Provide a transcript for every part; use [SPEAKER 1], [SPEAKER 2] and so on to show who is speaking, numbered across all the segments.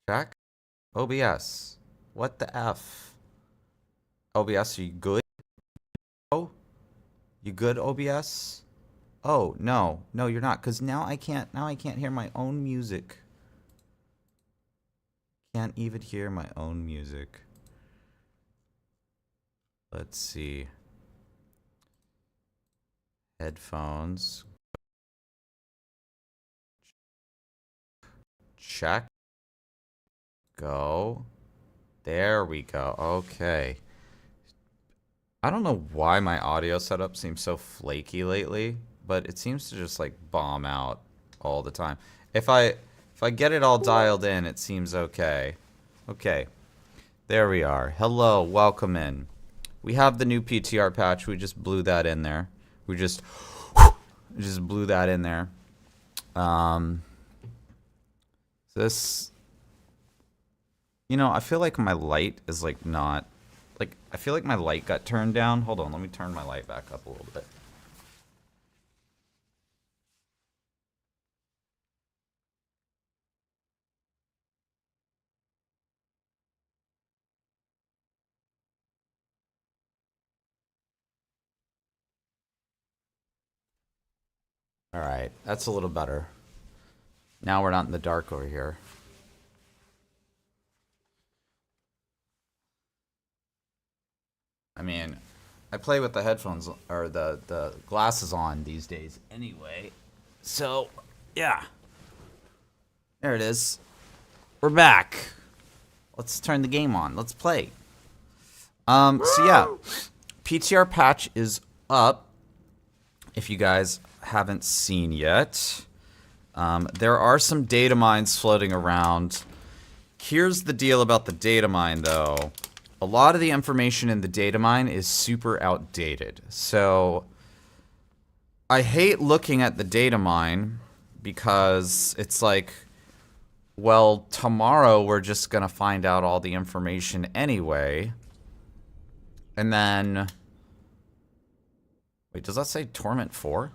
[SPEAKER 1] Check. OBS. What the F? OBS, are you good? Oh, you good, OBS? Oh, no. No, you're not, because now I can't hear my own music. Can't even hear my own music. Let's see. Headphones. Check. Go. There we go. Okay. I don't know why my audio setup seems so flaky lately, but it seems to just like bomb out all the time. If I get it all dialed in, it seems okay. Okay. There we are. Hello, welcome in. We have the new PTR patch. We just blew that in there. We just blew that in there. This, you know, I feel like my light is like not, like, I feel like my light got turned down. Hold on, let me turn my light back up a little bit. All right, that's a little better. Now we're not in the dark over here. I mean, I play with the headphones or the glasses on these days anyway. So, yeah. There it is. We're back. Let's turn the game on. Let's play. So yeah, PTR patch is up. If you guys haven't seen yet, there are some data mines floating around. Here's the deal about the data mine, though. A lot of the information in the data mine is super outdated. So I hate looking at the data mine because it's like, well, tomorrow we're just gonna find out all the information anyway. And then, wait, does that say Torment 4?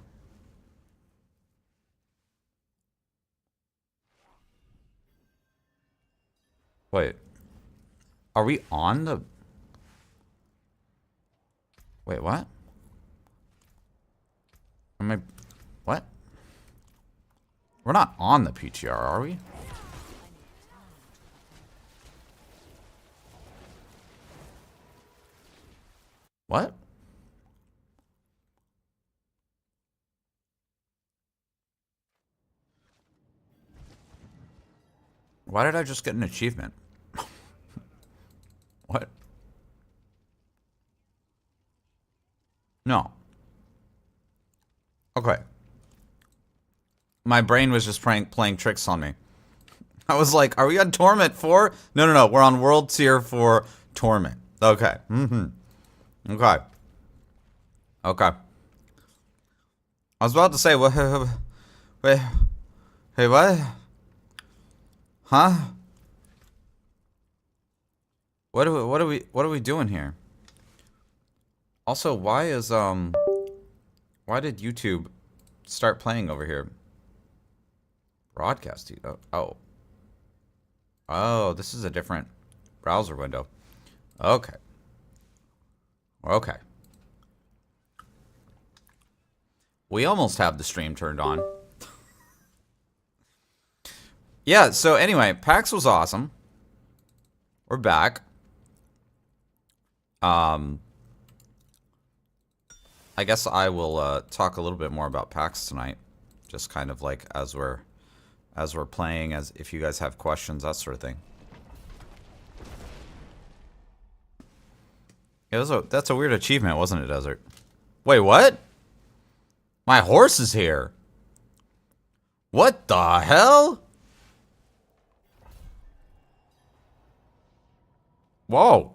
[SPEAKER 1] Wait, are we on the... Wait, what? Am I... What? We're not on the PTR, are we? What? Why did I just get an achievement? What? No. Okay. My brain was just playing tricks on me. I was like, are we on Torment 4? No, no, no. We're on World Tier 4 Torment. Okay. Okay. Okay. I was about to say, what? Wait. Hey, what? Huh? What are we doing here? Also, why did YouTube start playing over here? Broadcasting. Oh. Oh, this is a different browser window. Okay. Okay. We almost have the stream turned on. Yeah, so anyway, PAX was awesome. We're back. I guess I will talk a little bit more about PAX tonight. Just kind of like as we're playing, as if you guys have questions, that sort of thing. Yeah, that's a weird achievement, wasn't it, Desert? Wait, what? My horse is here. What the hell? Whoa.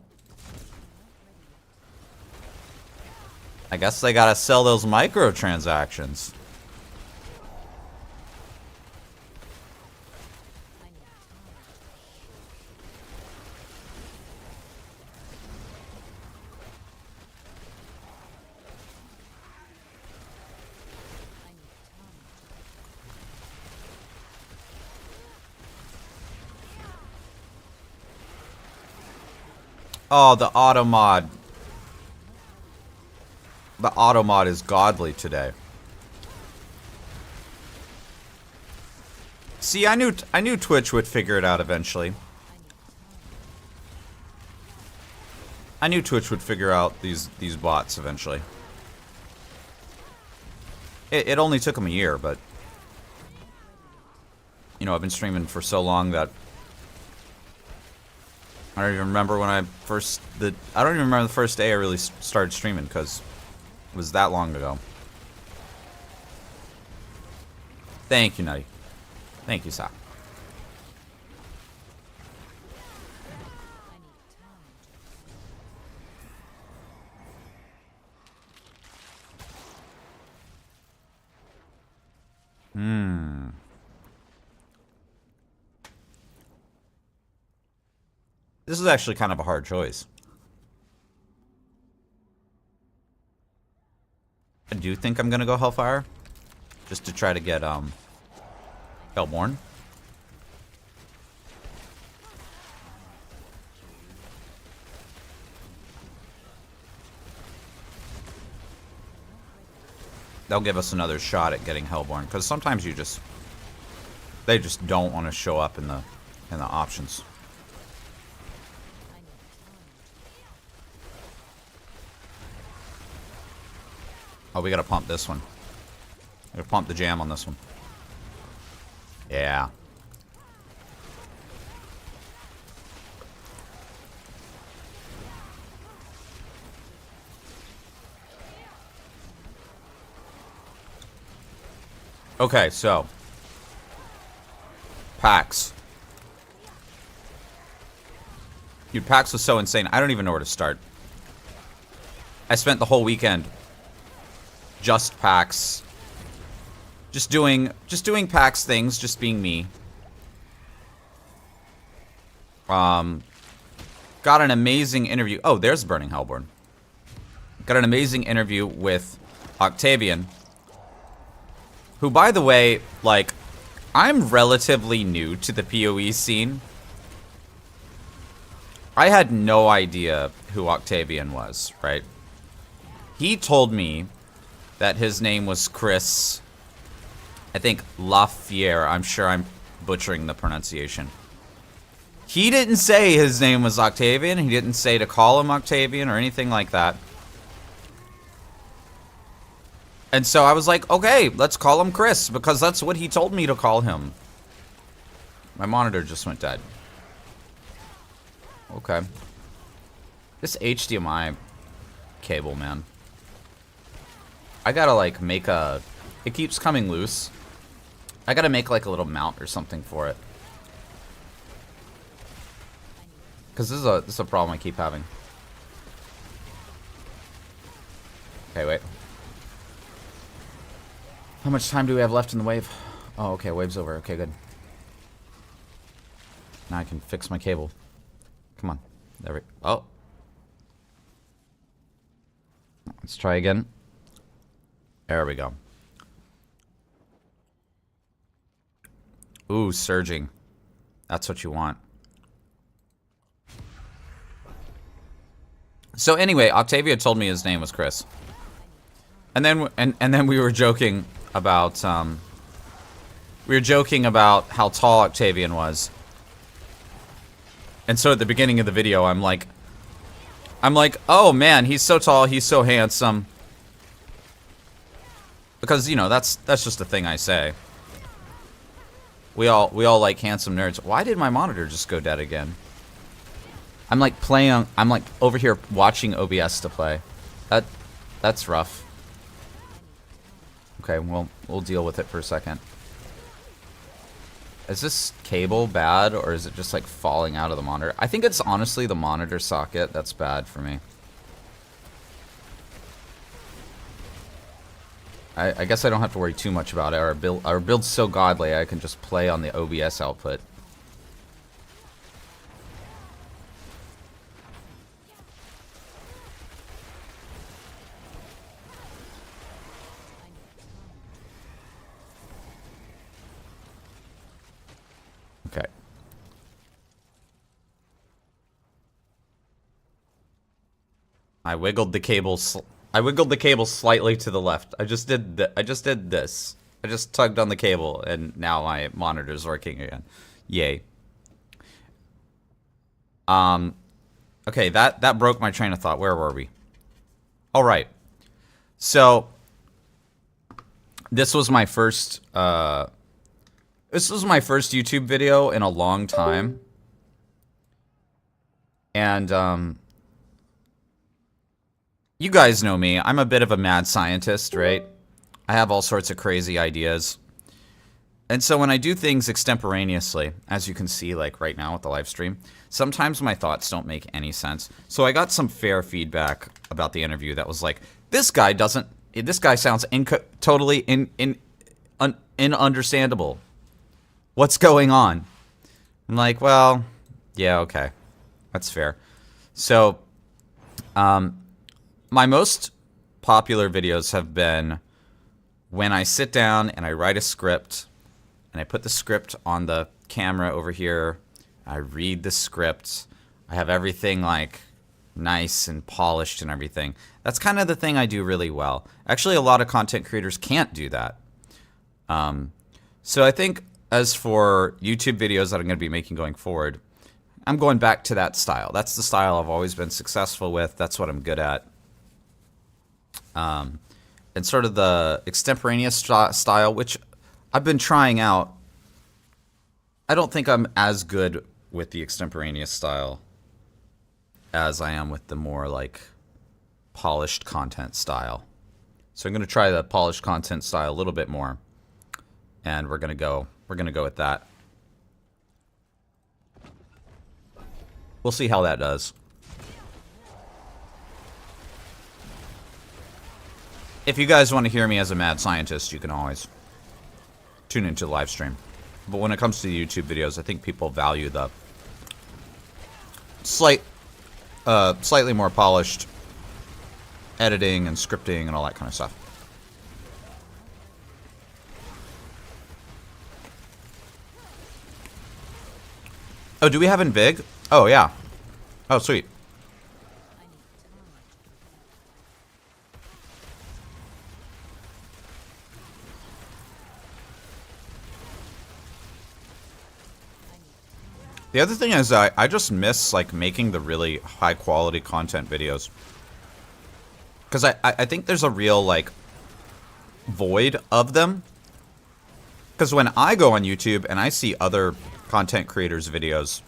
[SPEAKER 1] I guess they gotta sell those microtransactions. Oh, the auto mod. The auto mod is godly today. See, I knew Twitch would figure it out eventually. I knew Twitch would figure out these bots eventually. It only took them a year, but you know, I've been streaming for so long that I don't even remember when I don't even remember the first day I really started streaming because it was that long ago. Thank you, Nutty. Thank you, Sa. This is actually kind of a hard choice. I do think I'm gonna go Hellfire. Just to try to get, Hellborn. They'll give us another shot at getting Hellborn, because sometimes they just don't want to show up in the options. Oh, we gotta pump this one. We gotta pump the jam on this one. Yeah. Okay, so PAX. Dude, PAX was so insane. I don't even know where to start. I spent the whole weekend just PAX. Just doing PAX things, just being me. Got an amazing interview. Oh, there's Burning Hellborn. Got an amazing interview with Octavian. Who, by the way, like, I'm relatively new to the PoE scene. I had no idea who Octavian was, right? He told me that his name was Chris, I think, Lafiere. I'm sure I'm butchering the pronunciation. He didn't say his name was Octavian. He didn't say to call him Octavian or anything like that. And so I was like, okay, let's call him Chris, because that's what he told me to call him. My monitor just went dead. Okay. This HDMI cable, man. I gotta, like, make a... It keeps coming loose. I gotta make, like, a little mount or something for it. Because this is a problem I keep having. Okay, wait. How much time do we have left in the wave? Oh, okay, wave's over. Okay, good. Now I can fix my cable. Come on. There we... Oh. Let's try again. There we go. Ooh, surging. That's what you want. So anyway, Octavia told me his name was Chris. And then we were joking about how tall Octavian was. And so at the beginning of the video, I'm like, oh man, he's so tall, he's so handsome. Because, you know, that's just a thing I say. We all like handsome nerds. Why did my monitor just go dead again? I'm like I'm like over here watching OBS to play. That's rough. Okay, well, we'll deal with it for a second. Is this cable bad, or is it just like falling out of the monitor? I think it's honestly the monitor socket that's bad for me. I guess I don't have to worry too much about it. Our build's so godly, I can just play on the OBS output. Okay. I wiggled the cable. I wiggled the cable slightly to the left. I just did this. I just tugged on the cable, and now my monitor's working again. Yay. Okay, that broke my train of thought. Where were we? All right. So this was my first YouTube video in a long time. And you guys know me. I'm a bit of a mad scientist, right? I have all sorts of crazy ideas. And so when I do things extemporaneously, as you can see like right now with the live stream, sometimes my thoughts don't make any sense. So I got some fair feedback about the interview that was like, this guy sounds totally ununderstandable. What's going on? I'm like, well, yeah, okay. That's fair. So, my most popular videos have been when I sit down and I write a script, and I put the script on the camera over here. I read the script. I have everything like nice and polished and everything. That's kind of the thing I do really well. Actually, a lot of content creators can't do that. So I think as for YouTube videos that I'm going to be making going forward, I'm going back to that style. That's the style I've always been successful with. That's what I'm good at. And sort of the extemporaneous style, which I've been trying out. I don't think I'm as good with the extemporaneous style as I am with the more like polished content style. So I'm going to try the polished content style a little bit more, and we're going to go with that. We'll see how that does. If you guys want to hear me as a mad scientist, you can always tune into the live stream. But when it comes to the YouTube videos, I think people value the slightly more polished editing and scripting and all that kind of stuff. Oh, do we have Invig? Oh, yeah. Oh, sweet. The other thing is I just miss like making the really high quality content videos. Because I think there's a real like void of them. Because when I go on YouTube and I see other content creators' videos,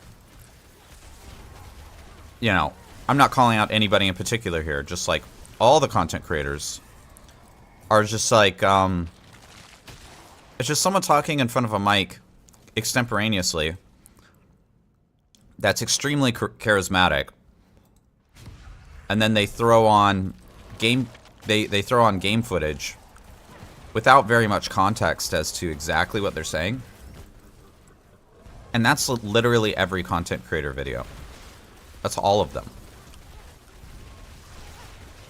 [SPEAKER 1] you know, I'm not calling out anybody in particular here, just like all the content creators are just like, it's just someone talking in front of a mic extemporaneously that's extremely charismatic, and then they throw on game footage without very much context as to exactly what they're saying. And that's literally every content creator video. That's all of them.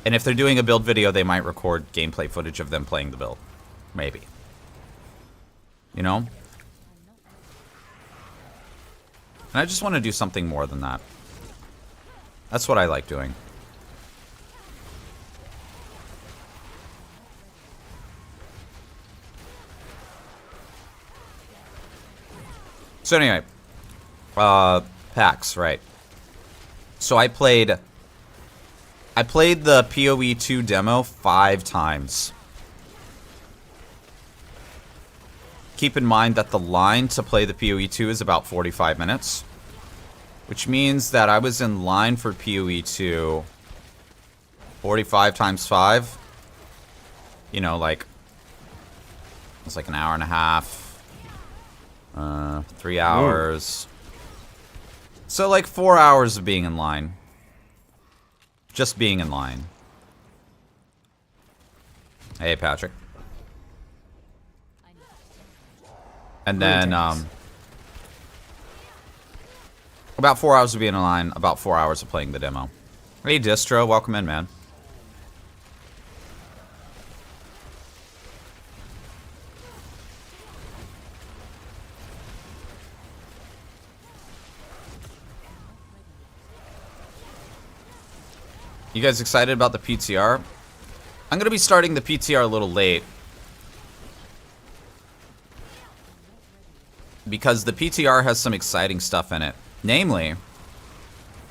[SPEAKER 1] And if they're doing a build video, they might record gameplay footage of them playing the build. Maybe. You know? And I just want to do something more than that. That's what I like doing. So anyway, PAX, right. So I played the PoE 2 demo 5 times. Keep in mind that the line to play the PoE 2 is about 45 minutes. Which means that I was in line for PoE 2 45 times 5. You know, like, it's like an hour and a half. 3 hours. So like 4 hours of being in line. Just being in line. Hey, Patrick. And then, about 4 hours of being in line, about 4 hours of playing the demo. Hey, Distro, welcome in, man. You guys excited about the PTR? I'm gonna be starting the PTR a little late. Because the PTR has some exciting stuff in it. Namely,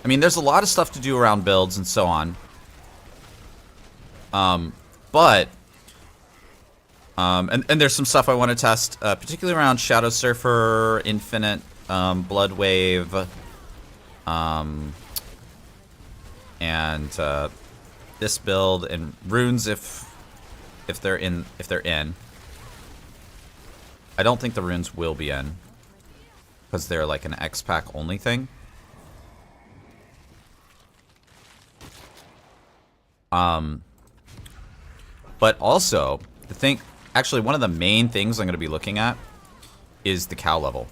[SPEAKER 1] I mean, there's a lot of stuff to do around builds and so on. And there's some stuff I want to test, particularly around Shadow Surfer, Infinite, Blood Wave, and this build and runes if they're in. I don't think the runes will be in because they're like an X-Pack only thing. But also the thing, actually one of the main things I'm going to be looking at is the cow level.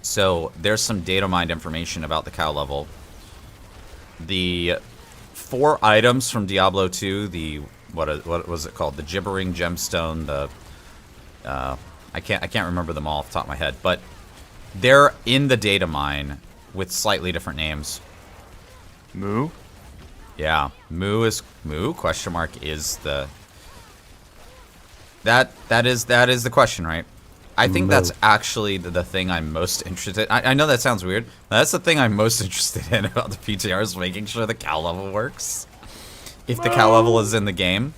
[SPEAKER 1] So there's some data mined information about the cow level. The 4 items from Diablo 2, the what was it called? The Gibbering Gemstone, the I can't remember them all off the top of my head, but they're in the data mine with slightly different names.
[SPEAKER 2] Moo?
[SPEAKER 1] Yeah, Moo question mark is the that is the question, right? I think that's actually the thing I'm most interested in. I know that sounds weird, but that's the thing I'm most interested in about the PTR is making sure the cow level works. If the cow level is in the game.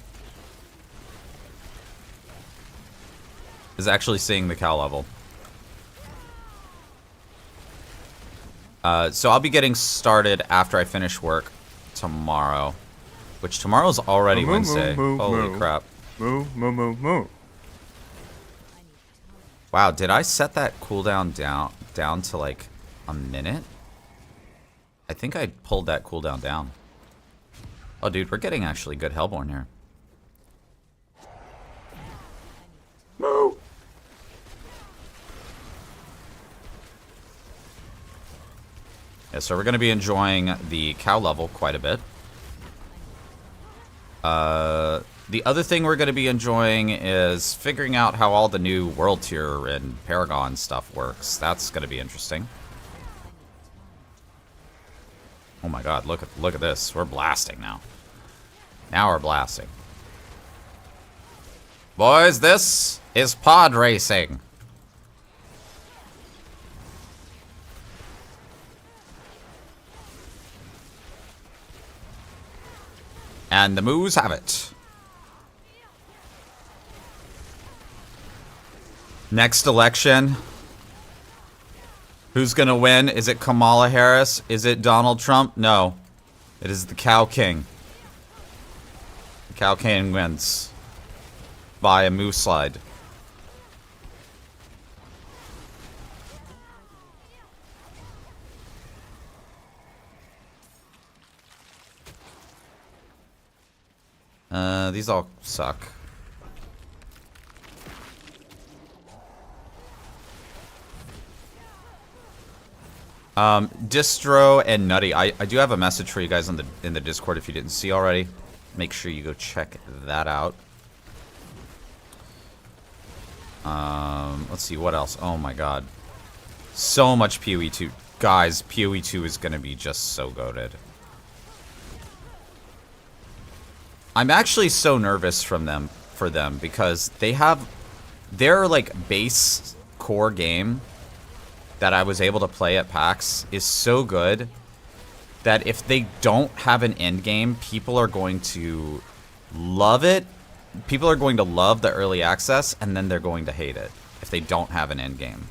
[SPEAKER 1] Is actually seeing the cow level. So I'll be getting started after I finish work tomorrow. Which tomorrow's already Wednesday. Holy crap.
[SPEAKER 2] Moo.
[SPEAKER 1] Wow, did I set that cooldown down to like a minute? I think I pulled that cooldown down. Oh dude, we're getting actually good Hellborn here.
[SPEAKER 2] Moo.
[SPEAKER 1] Yeah, so we're going to be enjoying the cow level quite a bit. The other thing we're going to be enjoying is figuring out how all the new World Tier and Paragon stuff works. That's going to be interesting. Oh my god, look at this. We're blasting now. Now we're blasting. Boys, this is pod racing. And the Moos have it. Next election. Who's gonna win? Is it Kamala Harris? Is it Donald Trump? No. It is the Cow King. The Cow King wins. By a Moo slide. These all suck. Distro and Nutty. I do have a message for you guys in the Discord if you didn't see already. Make sure you go check that out. Let's see what else. Oh my god. So much PoE 2. Guys, PoE 2 is gonna be just so goated. I'm actually so nervous for them because they have their like base core game that I was able to play at PAX is so good that if they don't have an end game, people are going to love it. People are going to love the early access, and then they're going to hate it if they don't have an end game.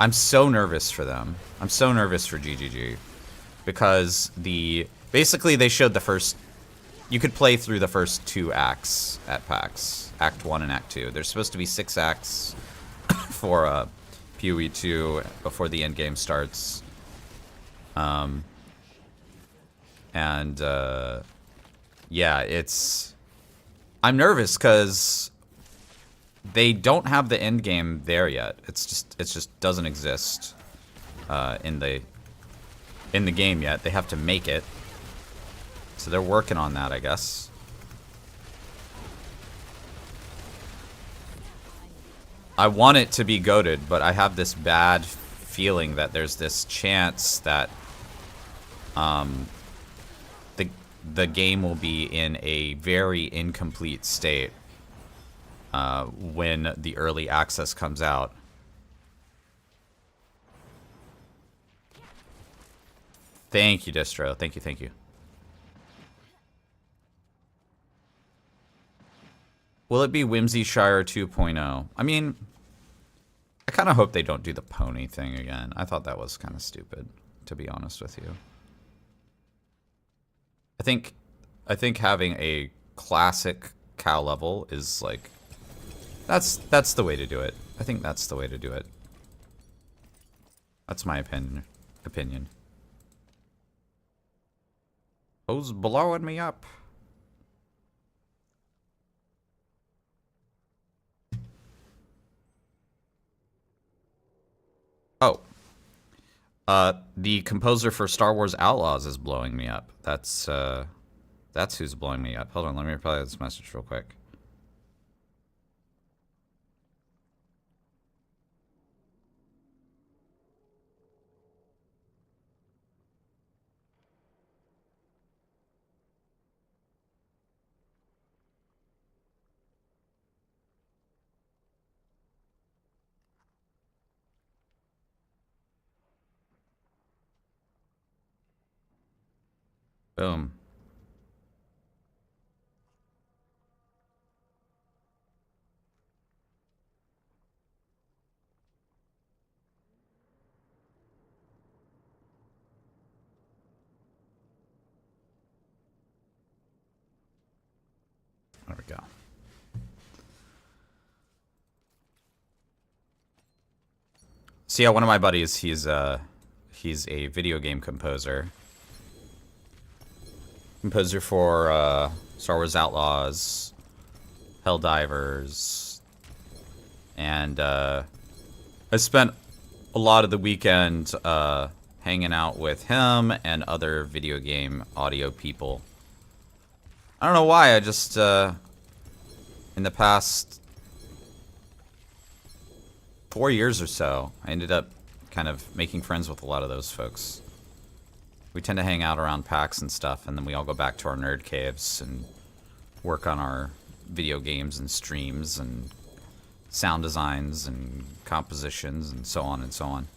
[SPEAKER 1] I'm so nervous for them. I'm so nervous for GGG because basically they showed the first. You could play through the first 2 acts at PAX, Act 1 and Act 2. There's supposed to be 6 acts for PoE 2 before the end game starts. Yeah, I'm nervous because they don't have the end game there yet. It just doesn't exist in the game yet. They have to make it. So they're working on that, I guess. I want it to be goated, but I have this bad feeling that there's this chance that the game will be in a very incomplete state when the early access comes out. Thank you, Distro. Thank you, thank you. Will it be Whimsyshire 2.0? I mean, I kind of hope they don't do the pony thing again. I thought that was kind of stupid, to be honest with you. I think having a classic cow level is like that's the way to do it. I think that's the way to do it. That's my opinion. Who's blowing me up? Oh. The composer for Star Wars Outlaws is blowing me up. That's who's blowing me up. Hold on, let me reply to this message real quick. Boom. There we go. So yeah, one of my buddies, he's a video game composer. Composer for Star Wars Outlaws, Helldivers, and I spent a lot of the weekend hanging out with him and other video game audio people. I don't know why, I just in the past 4 years or so, I ended up kind of making friends with a lot of those folks. We tend to hang out around PAX and stuff, and then we all go back to our nerd caves and work on our video games and streams and sound designs and compositions and so on and so on.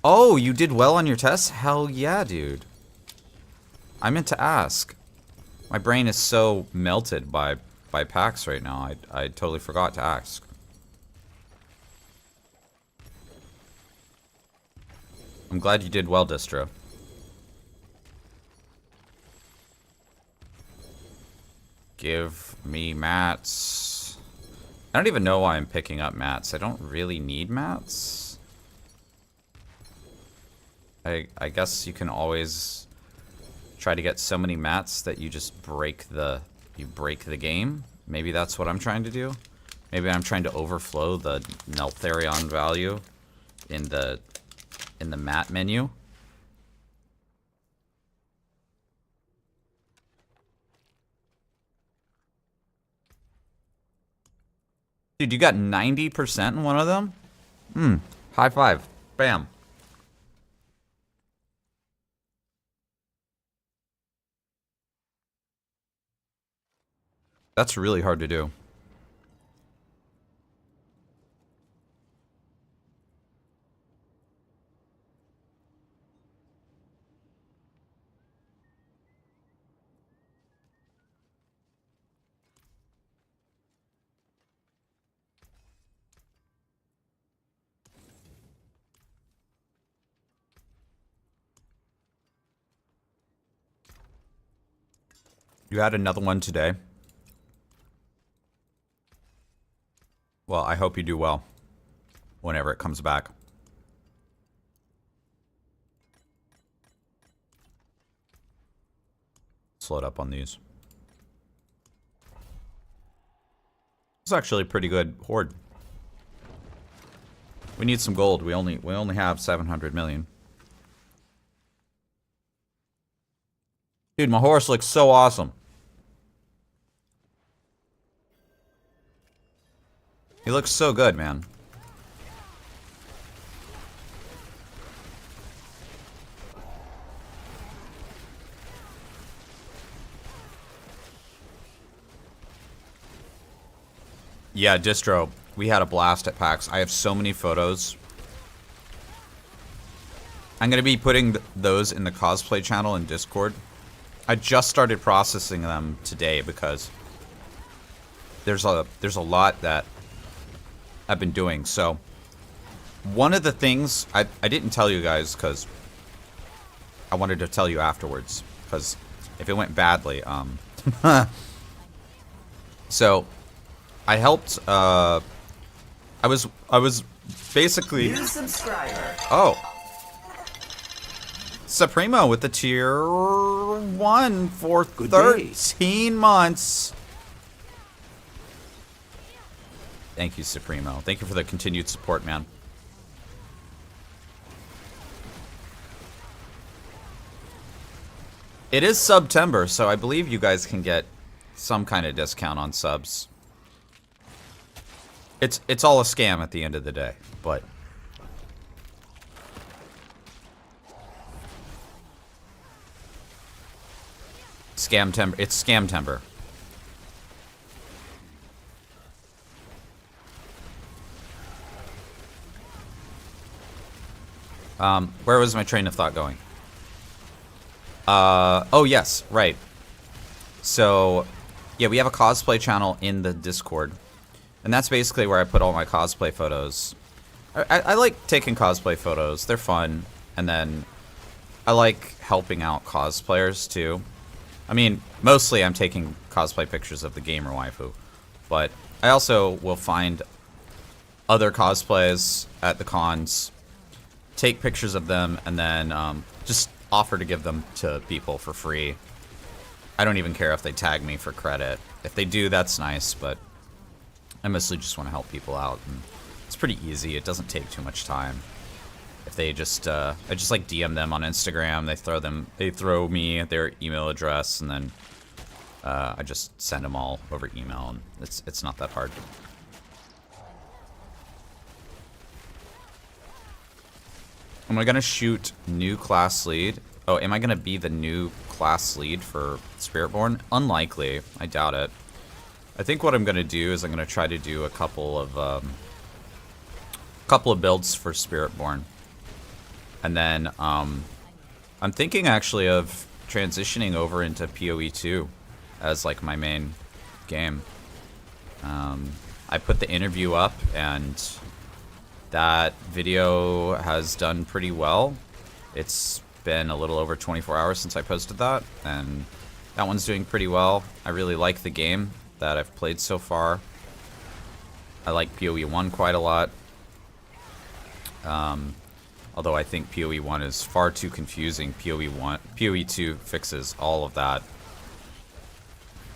[SPEAKER 1] Oh, you did well on your test? Hell yeah, dude. I meant to ask. My brain is so melted by PAX right now. I totally forgot to ask. I'm glad you did well, Distro. Give me mats. I don't even know why I'm picking up mats. I don't really need mats. I guess you can always try to get so many mats that you just break the game. Maybe that's what I'm trying to do. Maybe I'm trying to overflow the Neltharion value in the mat menu. Dude, you got 90% in one of them? High five. Bam. That's really hard to do. You had another one today. Well, I hope you do well whenever it comes back. Slow it up on these. It's actually a pretty good horde. We need some gold. We only have 700 million. Dude, my horse looks so awesome. He looks so good, man. Yeah, Distro. We had a blast at PAX. I have so many photos. I'm going to be putting those in the cosplay channel in Discord. I just started processing them today because there's a lot that I've been doing. So one of the things I didn't tell you guys because I wanted to tell you afterwards because if it went badly, so I helped. I was basically.
[SPEAKER 3] New subscriber.
[SPEAKER 1] Oh. Supremo with the tier 1 for 13 months. Thank you, Supremo. Thank you for the continued support, man. It is September, so I believe you guys can get some kind of discount on subs. It's all a scam at the end of the day, but Scamtember. It's Scamtember. Where was my train of thought going? Oh yes, right. So, yeah, we have a cosplay channel in the Discord. And that's basically where I put all my cosplay photos. I like taking cosplay photos. They're fun. And then I like helping out cosplayers too. I mean, mostly I'm taking cosplay pictures of the gamer waifu. But I also will find other cosplays at the cons, take pictures of them, and then just offer to give them to people for free. I don't even care if they tag me for credit. If they do, that's nice, but I mostly just want to help people out. And it's pretty easy. It doesn't take too much time. If they just, I just like DM them on Instagram. They throw me their email address, and then I just send them all over email, and it's not that hard. Am I gonna shoot new class lead? Oh, am I gonna be the new class lead for Spiritborn? Unlikely. I doubt it. I think what I'm gonna do is I'm gonna try to do a couple of builds for Spiritborn, and then I'm thinking actually of transitioning over into PoE2 as like my main game. I put the interview up, and that video has done pretty well. It's been a little over 24 hours since I posted that, and that one's doing pretty well. I really like the game that I've played so far. I like PoE 1 quite a lot. Although I think PoE 1 is far too confusing. PoE 2 fixes all of that.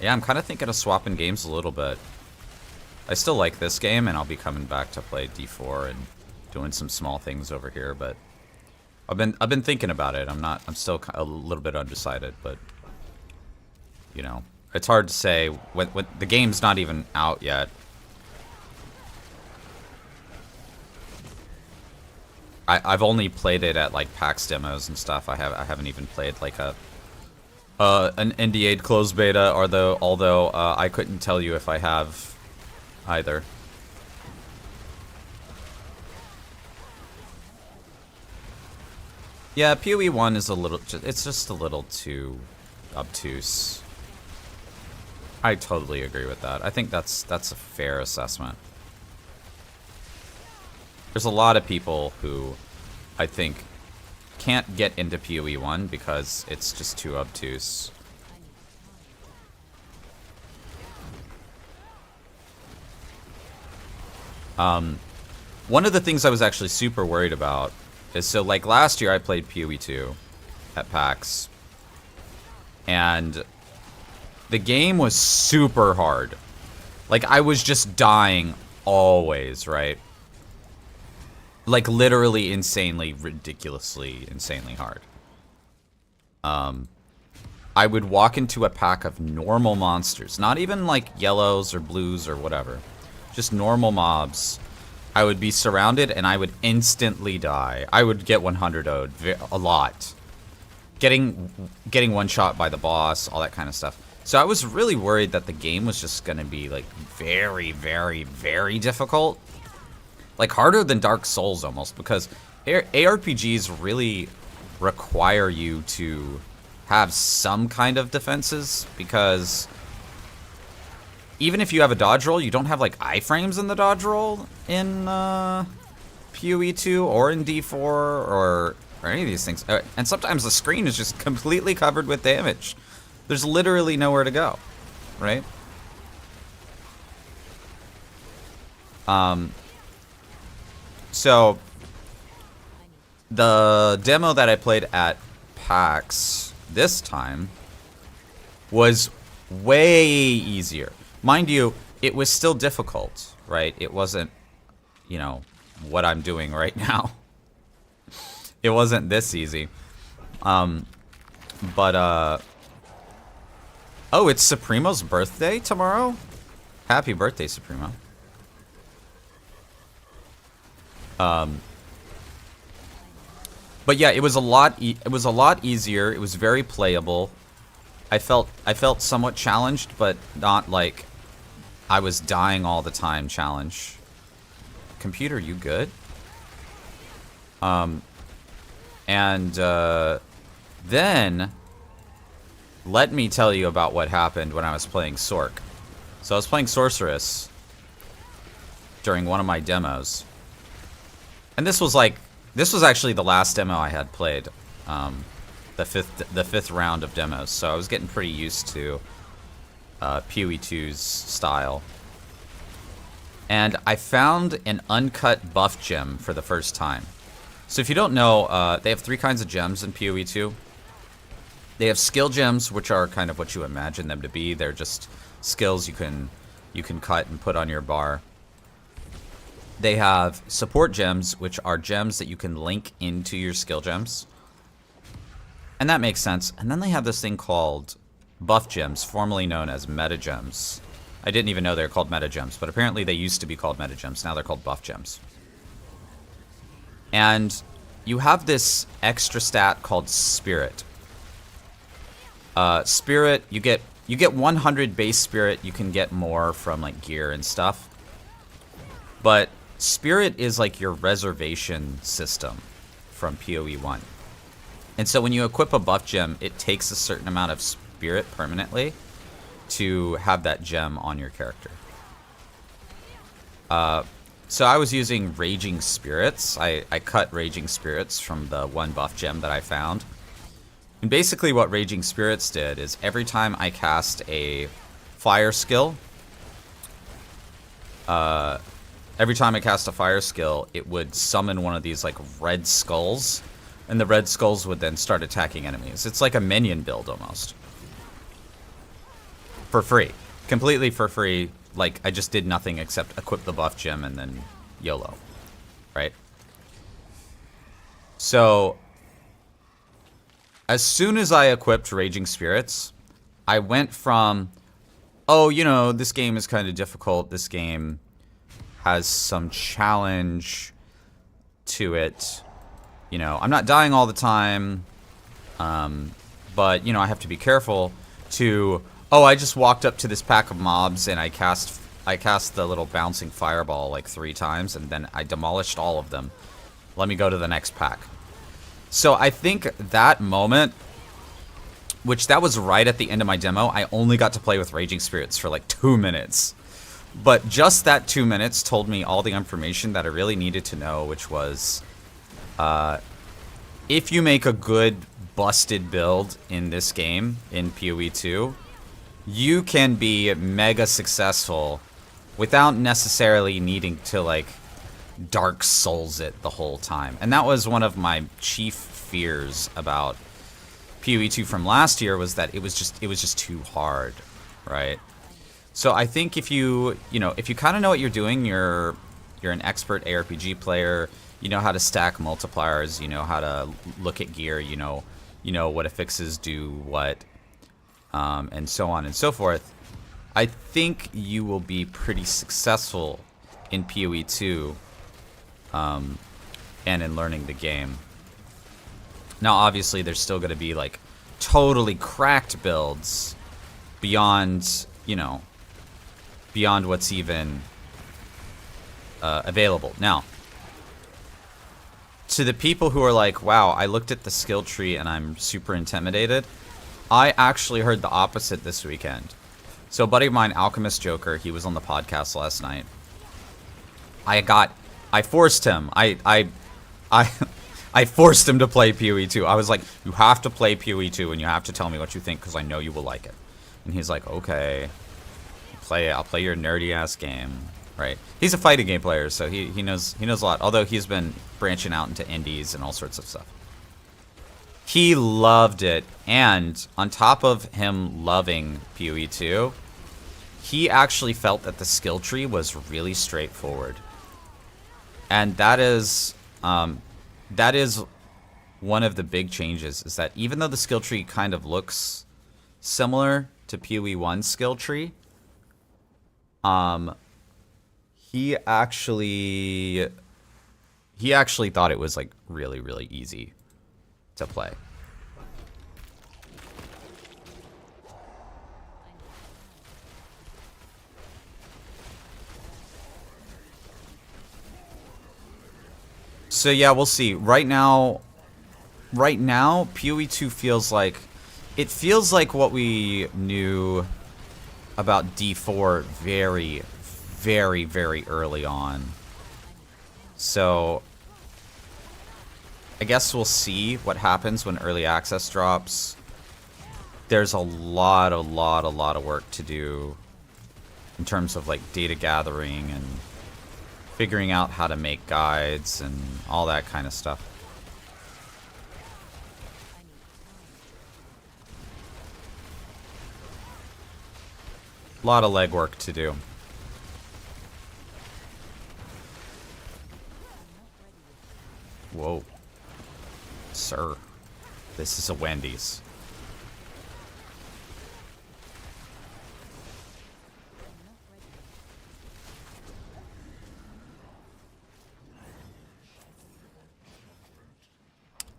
[SPEAKER 1] Yeah, I'm kind of thinking of swapping games a little bit. I still like this game, and I'll be coming back to play D4 and doing some small things over here, but I've been thinking about it. I'm still a little bit undecided, but you know, it's hard to say when the game's not even out yet. I've only played it at like PAX demos and stuff. I haven't even played like an NDA'd closed beta, although I couldn't tell you if I have either. Yeah, PoE 1 is it's just a little too obtuse. I totally agree with that. I think that's a fair assessment. There's a lot of people who I think can't get into PoE 1 because it's just too obtuse. One of the things I was actually super worried about is, so like last year I played PoE 2 at PAX, and the game was super hard. Like, I was just dying always, right? Like, literally insanely, ridiculously, insanely hard. I would walk into a pack of normal monsters, not even like yellows or blues or whatever, just normal mobs. I would be surrounded and I would instantly die. I would get 100'd a lot. Getting one shot by the boss, all that kind of stuff. So I was really worried that the game was just going to be like very, very, very difficult. Like harder than Dark Souls almost, because ARPGs really require you to have some kind of defenses, because even if you have a dodge roll, you don't have like iframes in the dodge roll in PoE 2 or in D4 or any of these things. And sometimes the screen is just completely covered with damage. There's literally nowhere to go, right? So the demo that I played at PAX this time was way easier. Mind you, it was still difficult, right? It wasn't, you know, what I'm doing right now. It wasn't this easy. Oh, it's Supremo's birthday tomorrow? Happy birthday, Supremo. But yeah, it was a lot easier. It was very playable. I felt somewhat challenged, but not like I was dying all the time challenge. Computer, you good? Then let me tell you about what happened when I was playing Sorc. So I was playing Sorceress during one of my demos. And this was actually the last demo I had played. The fifth round of demos. So I was getting pretty used to PoE 2's style. And I found an uncut buff gem for the first time. So if you don't know, they have 3 kinds of gems in PoE 2. They have skill gems, which are kind of what you imagine them to be. They're just skills you can cut and put on your bar. They have support gems, which are gems that you can link into your skill gems. And that makes sense. And then they have this thing called buff gems, formerly known as meta gems. I didn't even know they were called meta gems, but apparently they used to be called meta gems. Now they're called buff gems. And you have this extra stat called Spirit. Spirit, you get 100 base Spirit. You can get more from like gear and stuff. But Spirit is like your reservation system from PoE 1. And so when you equip a buff gem, it takes a certain amount of Spirit permanently to have that gem on your character. So I was using Raging Spirits. I cut Raging Spirits from the one buff gem that I found. And basically what Raging Spirits did is every time I cast a fire skill, it would summon one of these like red skulls, and the red skulls would then start attacking enemies. It's like a minion build almost. For free. Completely for free. Like, I just did nothing except equip the buff gem and then YOLO. Right? So, as soon as I equipped Raging Spirits, I went from, oh, you know, this game is kind of difficult. This game has some challenge to it. You know, I'm not dying all the time, but, you know, I have to be careful, to, oh, I just walked up to this pack of mobs and I cast the little bouncing fireball like 3 times and then I demolished all of them. Let me go to the next pack. So I think that moment, which that was right at the end of my demo, I only got to play with Raging Spirits for like 2 minutes. But just that 2 minutes told me all the information that I really needed to know, which was, if you make a good busted build in this game, in PoE 2, you can be mega successful without necessarily needing to, like, Dark Souls it the whole time. And that was one of my chief fears about PoE 2 from last year, was that it was just too hard, right? So I think if you kind of know what you're doing, you're an expert ARPG player, you know how to stack multipliers, you know how to look at gear, you know what affixes do what, and so on and so forth. I think you will be pretty successful in PoE 2, and in learning the game. Now, obviously, there's still going to be like totally cracked builds beyond, you know, beyond what's even available. Now, to the people who are like, wow, I looked at the skill tree and I'm super intimidated, I actually heard the opposite this weekend. So a buddy of mine, Alchemist Joker, he was on the podcast last night. I forced him. I forced him to play PoE 2. I was like, you have to play PoE 2 and you have to tell me what you think because I know you will like it. And he's like, okay. I'll play your nerdy ass game. Right. He's a fighting game player, so he knows a lot. Although he's been branching out into indies and all sorts of stuff. He loved it, and on top of him loving PoE 2, he actually felt that the skill tree was really straightforward. And that is one of the big changes, is that even though the skill tree kind of looks similar to PoE 1's skill tree, he actually thought it was like really, really easy to play. So yeah, we'll see. Right now PoE 2 feels like what we knew about D4 very, very, very early on. So I guess we'll see what happens when early access drops. There's a lot of work to do in terms of like data gathering and figuring out how to make guides and all that kind of stuff. A lot of legwork to do. Whoa. Sir. This is a Wendy's.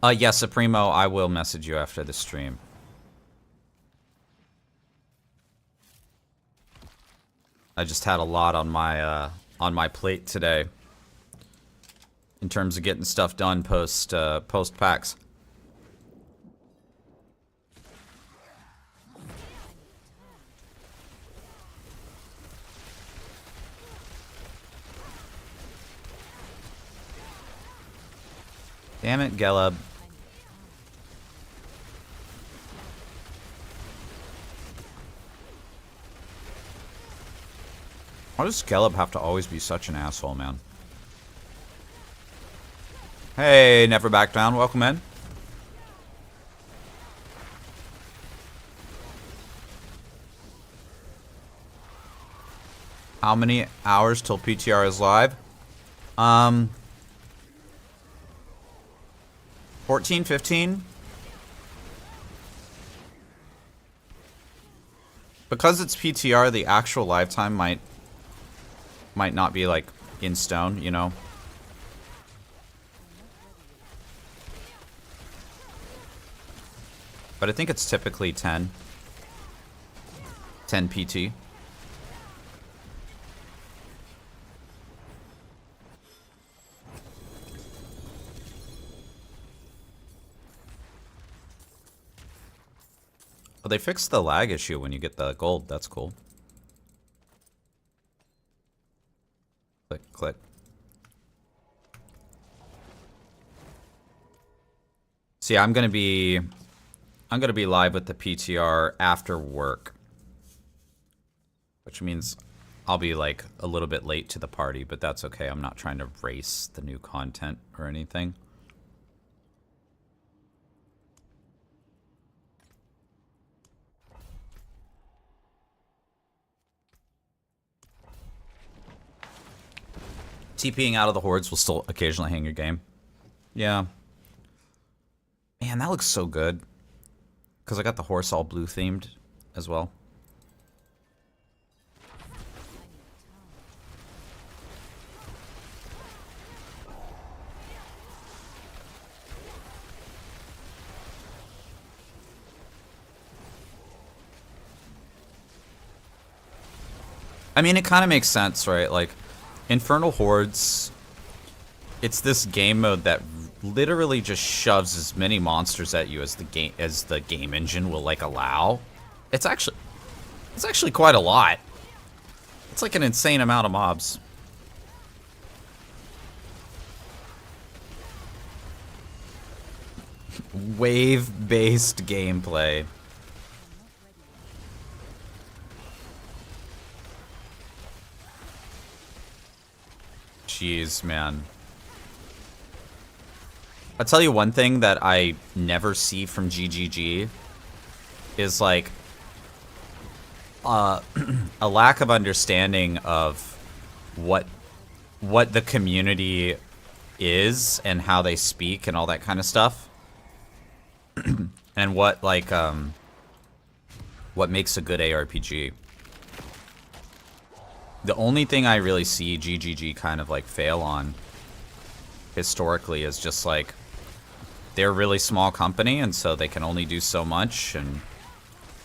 [SPEAKER 1] Yeah, Supremo, I will message you after the stream. I just had a lot on my plate today in terms of getting stuff done post PAX. Damn it, Gelub. Why does Gelub have to always be such an asshole, man? Hey, never back down. Welcome in. How many hours till PTR is live? 14, 15? Because it's PTR, the actual live time might not be like in stone, you know? But I think it's typically 10 PT. Oh, they fixed the lag issue when you get the gold. That's cool. Click, click. See, I'm gonna be live with the PTR after work, which means I'll be like a little bit late to the party, but that's okay. I'm not trying to race the new content or anything. TPing out of the hordes will still occasionally hang your game. Yeah. Man, that looks so good. Because I got the horse all blue themed as well. I mean, it kind of makes sense, right? Like, Infernal Hordes, it's this game mode that literally just shoves as many monsters at you as the game engine will like allow. It's actually quite a lot. It's like an insane amount of mobs. Wave-based gameplay. Jeez, man. I'll tell you one thing that I never see from GGG is like a lack of understanding of what the community is and how they speak and all that kind of stuff. And what like what makes a good ARPG. The only thing I really see GGG kind of like fail on historically is just like they're a really small company and so they can only do so much, and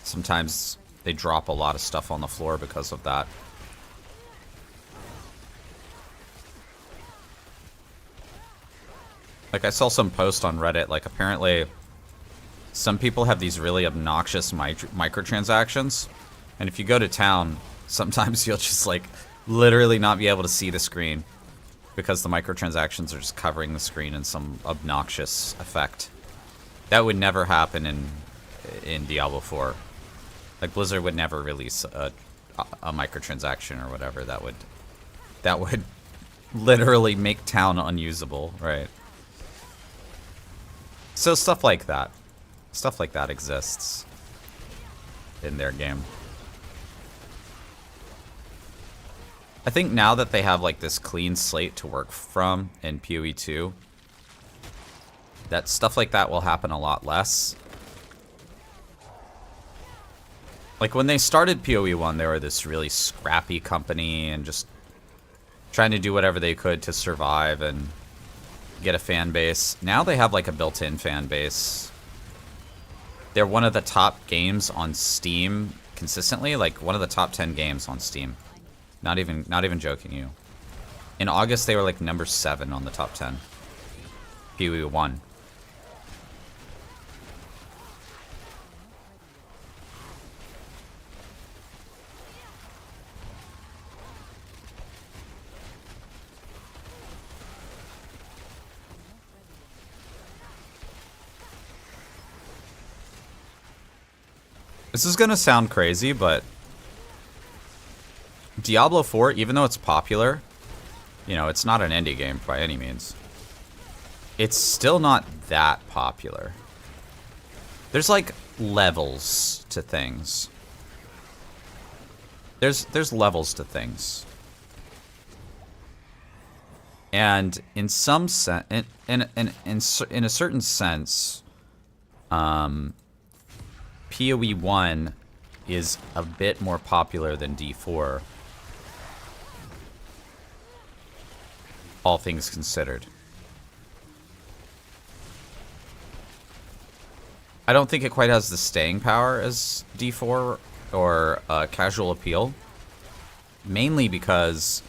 [SPEAKER 1] sometimes they drop a lot of stuff on the floor because of that. Like I saw some post on Reddit, like apparently some people have these really obnoxious microtransactions, and if you go to town, sometimes you'll just like literally not be able to see the screen because the microtransactions are just covering the screen in some obnoxious effect. That would never happen in Diablo 4. Like Blizzard would never release a microtransaction or whatever that would literally make town unusable, right? So stuff like that exists in their game. I think now that they have like this clean slate to work from in PoE 2, that stuff like that will happen a lot less. Like when they started PoE 1, they were this really scrappy company and just trying to do whatever they could to survive and get a fan base. Now they have like a built-in fan base. They're one of the top games on Steam consistently, like one of the top 10 games on Steam. Not even joking you. In August, they were like number 7 on the top 10. PoE 1. This is gonna sound crazy, but Diablo 4, even though it's popular, you know, it's not an indie game by any means. It's still not that popular. There's like levels to things. There's levels to things. And in some sense, in a certain sense, PoE 1 is a bit more popular than D4. All things considered. I don't think it quite has the staying power as D4 or casual appeal. Mainly because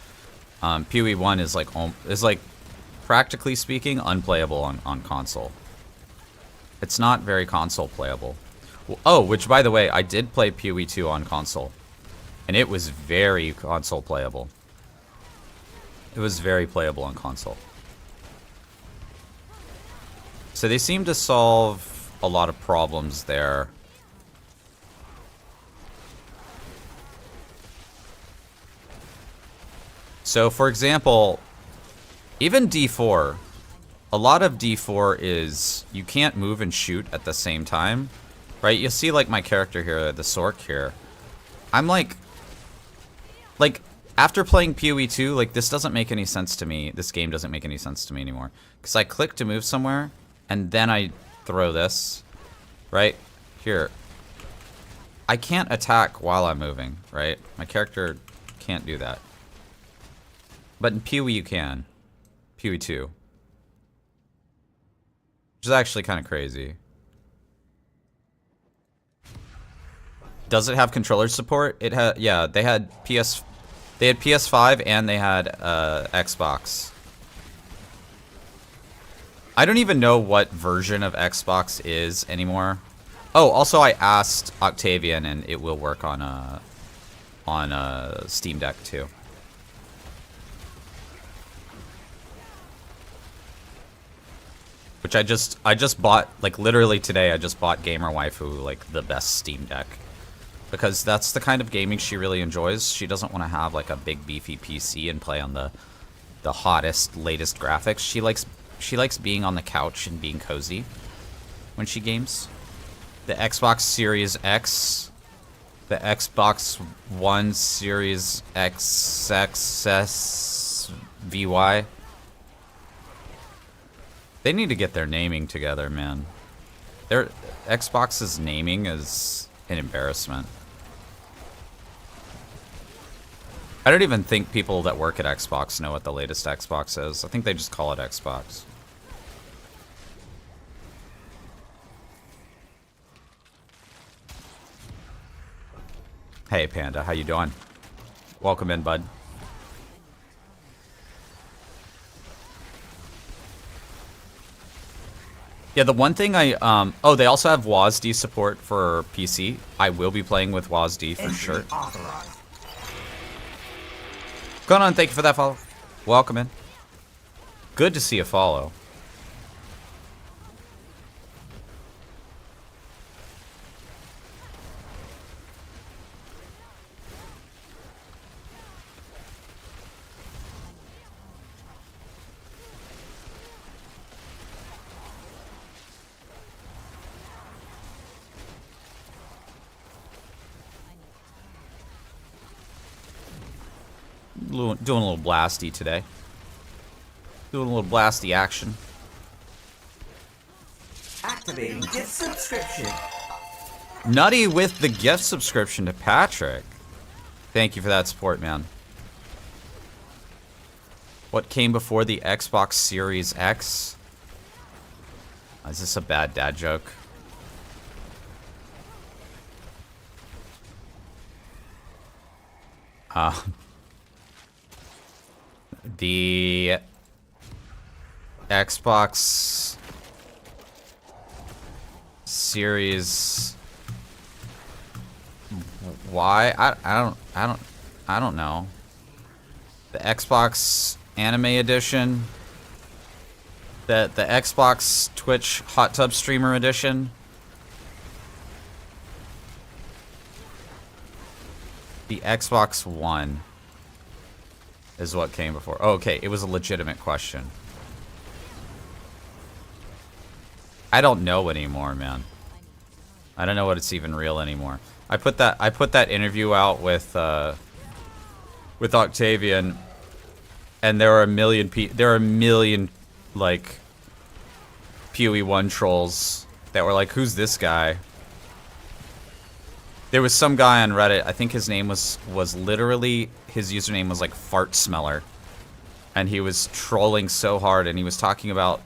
[SPEAKER 1] PoE 1 is like practically speaking unplayable on console. It's not very console playable. Oh, which by the way, I did play PoE 2 on console, and it was very console playable. It was very playable on console. So they seem to solve a lot of problems there. So for example, even D4, a lot of D4 is you can't move and shoot at the same time, right? You'll see like my character here, the Sorc here. I'm like after playing PoE 2, like this doesn't make any sense to me. This game doesn't make any sense to me anymore. Because I click to move somewhere, and then I throw this, right? Here. I can't attack while I'm moving, right? My character can't do that. But in PoE you can. PoE 2. Which is actually kind of crazy. Does it have controller support? It had, yeah, they had They had PS5 and they had Xbox. I don't even know what version of Xbox is anymore. Oh, also I asked Octavian, and it will work on Steam Deck too. Which I just bought, like literally today. I just bought Gamer Waifu, like the best Steam Deck, because that's the kind of gaming she really enjoys. She doesn't want to have like a big beefy PC and play on the hottest, latest graphics. She likes being on the couch and being cozy when she games. The Xbox Series X, the Xbox One Series XXS VY. They need to get their naming together, man. Their Xbox's naming is an embarrassment. I don't even think people that work at Xbox know what the latest Xbox is. I think they just call it Xbox. Hey, Panda, how you doing? Welcome in, bud. Yeah, the one thing oh, they also have WASD support for PC. I will be playing with WASD for sure. Going on, thank you for that follow. Welcome in. Good to see a follow. Doing a little blasty today. Doing a little blasty action.
[SPEAKER 3] Activating gift subscription.
[SPEAKER 1] Nutty with the gift subscription to Patrick. Thank you for that support, man. What came before the Xbox Series X? Is this a bad dad joke? The Xbox Series Y. I don't know. The Xbox Anime Edition. The Xbox Twitch Hot Tub Streamer Edition. The Xbox One is what came before. Oh, okay, it was a legitimate question. I don't know anymore, man. I don't know what it's even real anymore. I put that interview out with Octavian, and there are a million like PoE1 trolls that were like, "Who's this guy?" There was some guy on Reddit, I think his name was literally, his username was like Fart Smeller. And he was trolling so hard, and he was talking about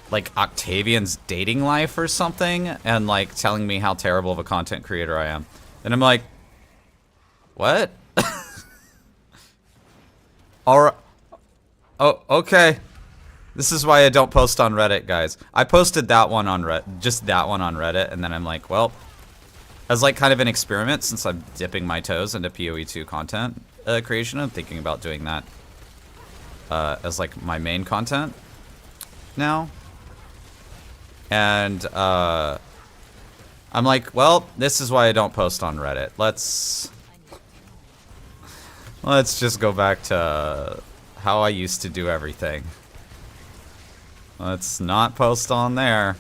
[SPEAKER 1] like Octavian's dating life or something, and like telling me how terrible of a content creator I am. And I'm like, what? Alright. Oh, okay. This is why I don't post on Reddit, guys. I posted that one on Reddit, just that one on Reddit, and then I'm like, well, as like kind of an experiment, since I'm dipping my toes into PoE2 content creation, I'm thinking about doing that as like my main content now. And I'm like, well, this is why I don't post on Reddit. Let's just go back to how I used to do everything. Let's not post on there.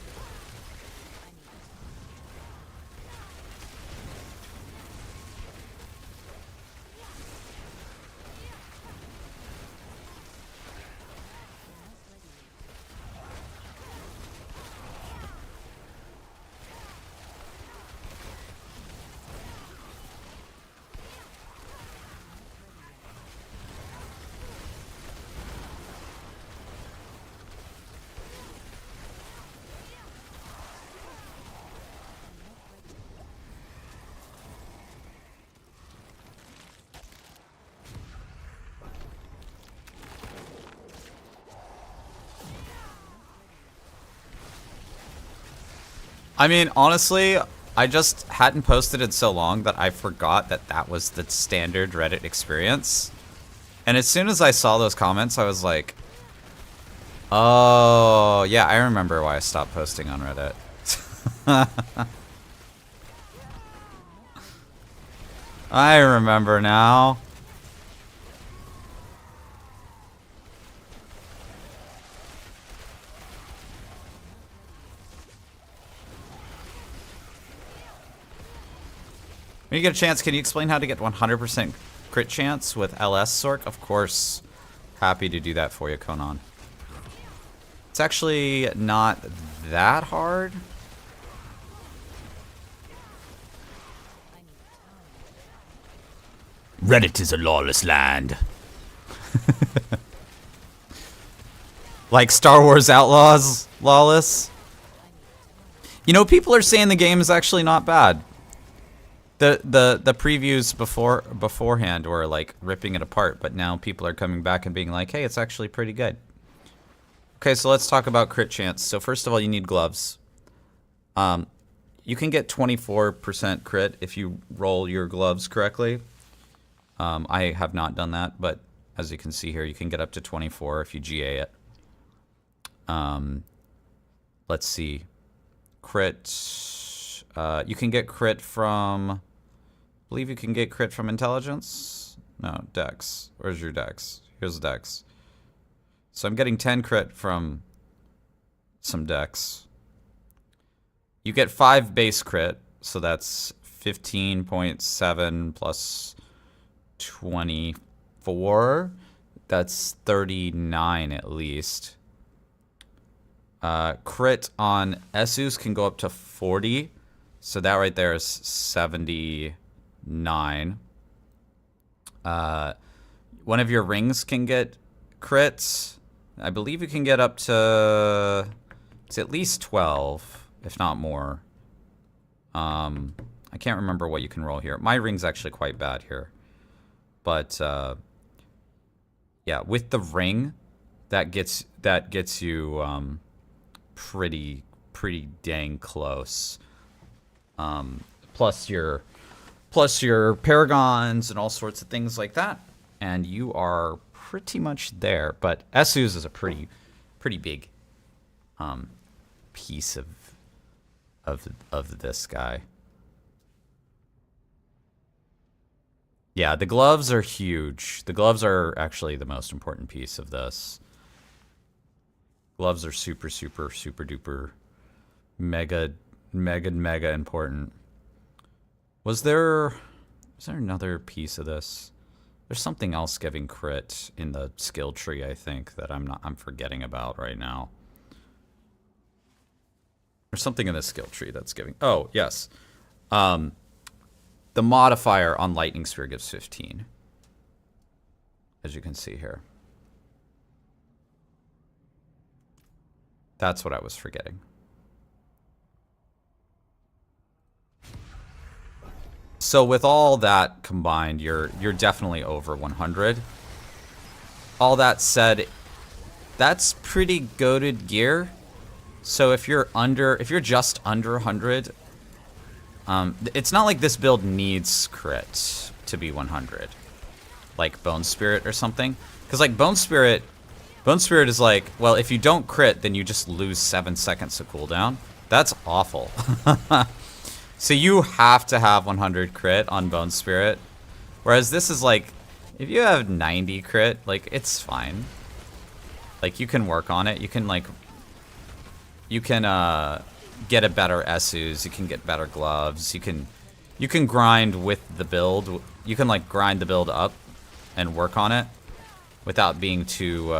[SPEAKER 1] I mean, honestly, I just hadn't posted in so long that I forgot that that was the standard Reddit experience. And as soon as I saw those comments, I was like, oh, yeah, I remember why I stopped posting on Reddit. I remember now. When you get a chance, can you explain how to get 100% crit chance with LS Sorc? Of course. Happy to do that for you, Conan. It's actually not that hard. Reddit is a lawless land. Like Star Wars Outlaws, lawless. You know, people are saying the game is actually not bad. The previews beforehand were like ripping it apart, but now people are coming back and being like, hey, it's actually pretty good. Okay, so let's talk about crit chance. So first of all, you need gloves. You can get 24% crit if you roll your gloves correctly. I have not done that, but as you can see here, you can get up to 24 if you GA it. Let's see. Crit. You can get crit from... I believe you can get crit from intelligence? No, dex. Where's your dex? Here's dex. So I'm getting 10 crit from some dex. You get 5 base crit, so that's 15.7 plus 24. That's 39 at least. Crit on Esus can go up to 40. So that right there is 79. One of your rings can get crits. I believe you can get up to... it's at least 12, if not more. I can't remember what you can roll here. My ring's actually quite bad here. But, yeah, with the ring, that gets you pretty dang close. Plus your paragons and all sorts of things like that, and you are pretty much there. But Esus is a pretty big piece of this guy. Yeah, the gloves are huge. The gloves are actually the most important piece of this. Gloves are super duper mega important. Was there another piece of this? There's something else giving crit in the skill tree, I think, that I'm forgetting about right now. There's something in the skill tree that's giving... oh, yes. The modifier on Lightning Sphere gives 15. As you can see here. That's what I was forgetting. So with all that combined, you're definitely over 100. All that said, that's pretty goated gear. So if you're just under 100, it's not like this build needs crit to be 100, like Bone Spirit or something. Because like Bone Spirit is like, well, if you don't crit, then you just lose 7 seconds of cooldown. That's awful. So you have to have 100 crit on Bone Spirit. Whereas this is like, if you have 90 crit, like, it's fine. Like, you can work on it. You can, like, get a better Esus. You can get better gloves. You can grind with the build. You can, like, grind the build up and work on it without being too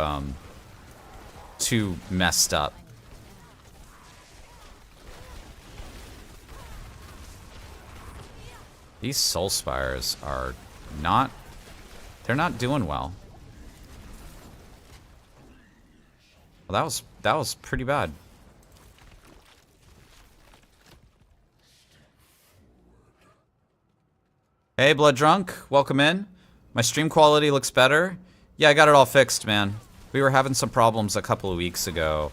[SPEAKER 1] messed up. These Soul Spires are not... they're not doing well. Well, that was pretty bad. Hey, Blood Drunk, welcome in. My stream quality looks better. Yeah, I got it all fixed, man. We were having some problems a couple of weeks ago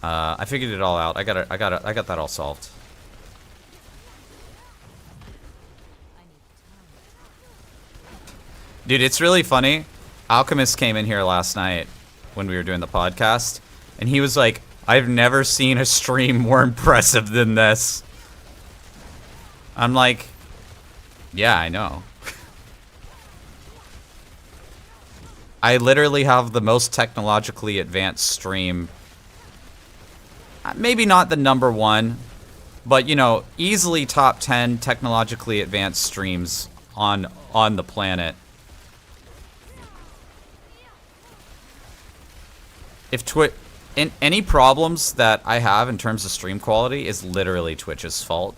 [SPEAKER 1] I figured it all out. I got that all solved. Dude, it's really funny. Alchemist came in here last night when we were doing the podcast, and he was like, I've never seen a stream more impressive than this. I'm like, yeah, I know. I literally have the most technologically advanced stream. Maybe not the #1, but, you know, easily top 10 technologically advanced streams on the planet. If any problems that I have in terms of stream quality is literally Twitch's fault.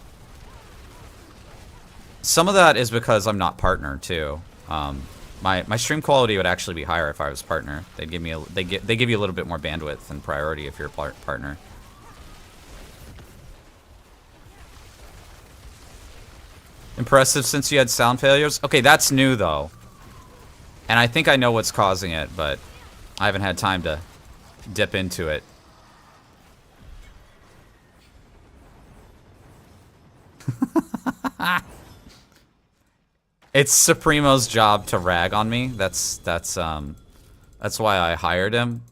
[SPEAKER 1] Some of that is because I'm not partner too. My stream quality would actually be higher if I was partner. They'd give me they give you a little bit more bandwidth and priority if you're a partner. Impressive since you had sound failures. Okay, that's new though, and I think I know what's causing it, but I haven't had time to dip into it. It's Supremo's job to rag on me. That's why I hired him.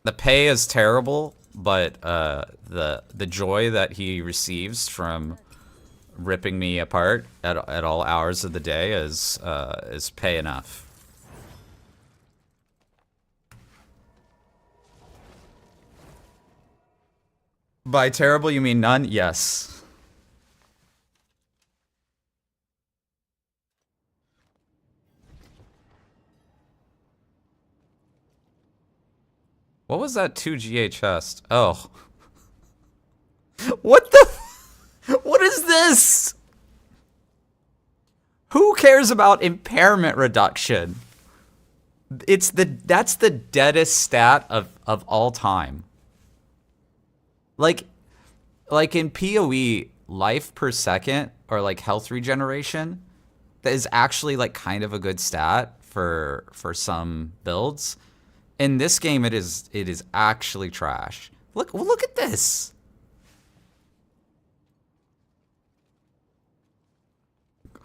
[SPEAKER 1] The pay is terrible, but the joy that he receives from ripping me apart at all hours of the day is pay enough. By terrible, you mean none? Yes. What was that 2GA chest? Oh. What the? What is this? Who cares about impairment reduction? That's the deadest stat of all time. Like in PoE, life per second or like health regeneration, that is actually like kind of a good stat for some builds. In this game, it is actually trash. Look at this.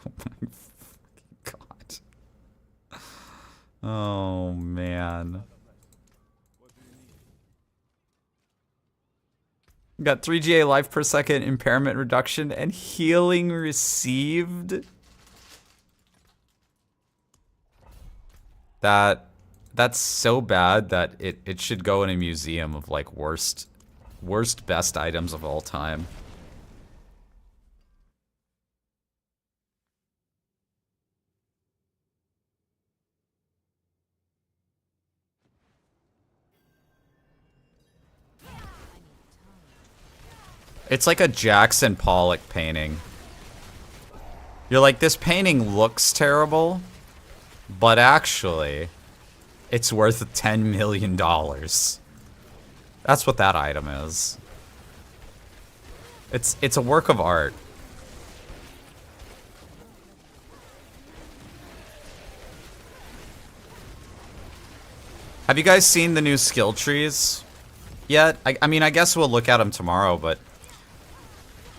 [SPEAKER 1] Oh my god. Oh man. Got 3GA life per second, impairment reduction, and healing received. That's so bad that it should go in a museum of like worst best items of all time. It's like a Jackson Pollock painting. You're like, this painting looks terrible, but actually, it's worth $10 million. That's what that item is. It's a work of art. Have you guys seen the new skill trees yet? I mean, I guess we'll look at them tomorrow, but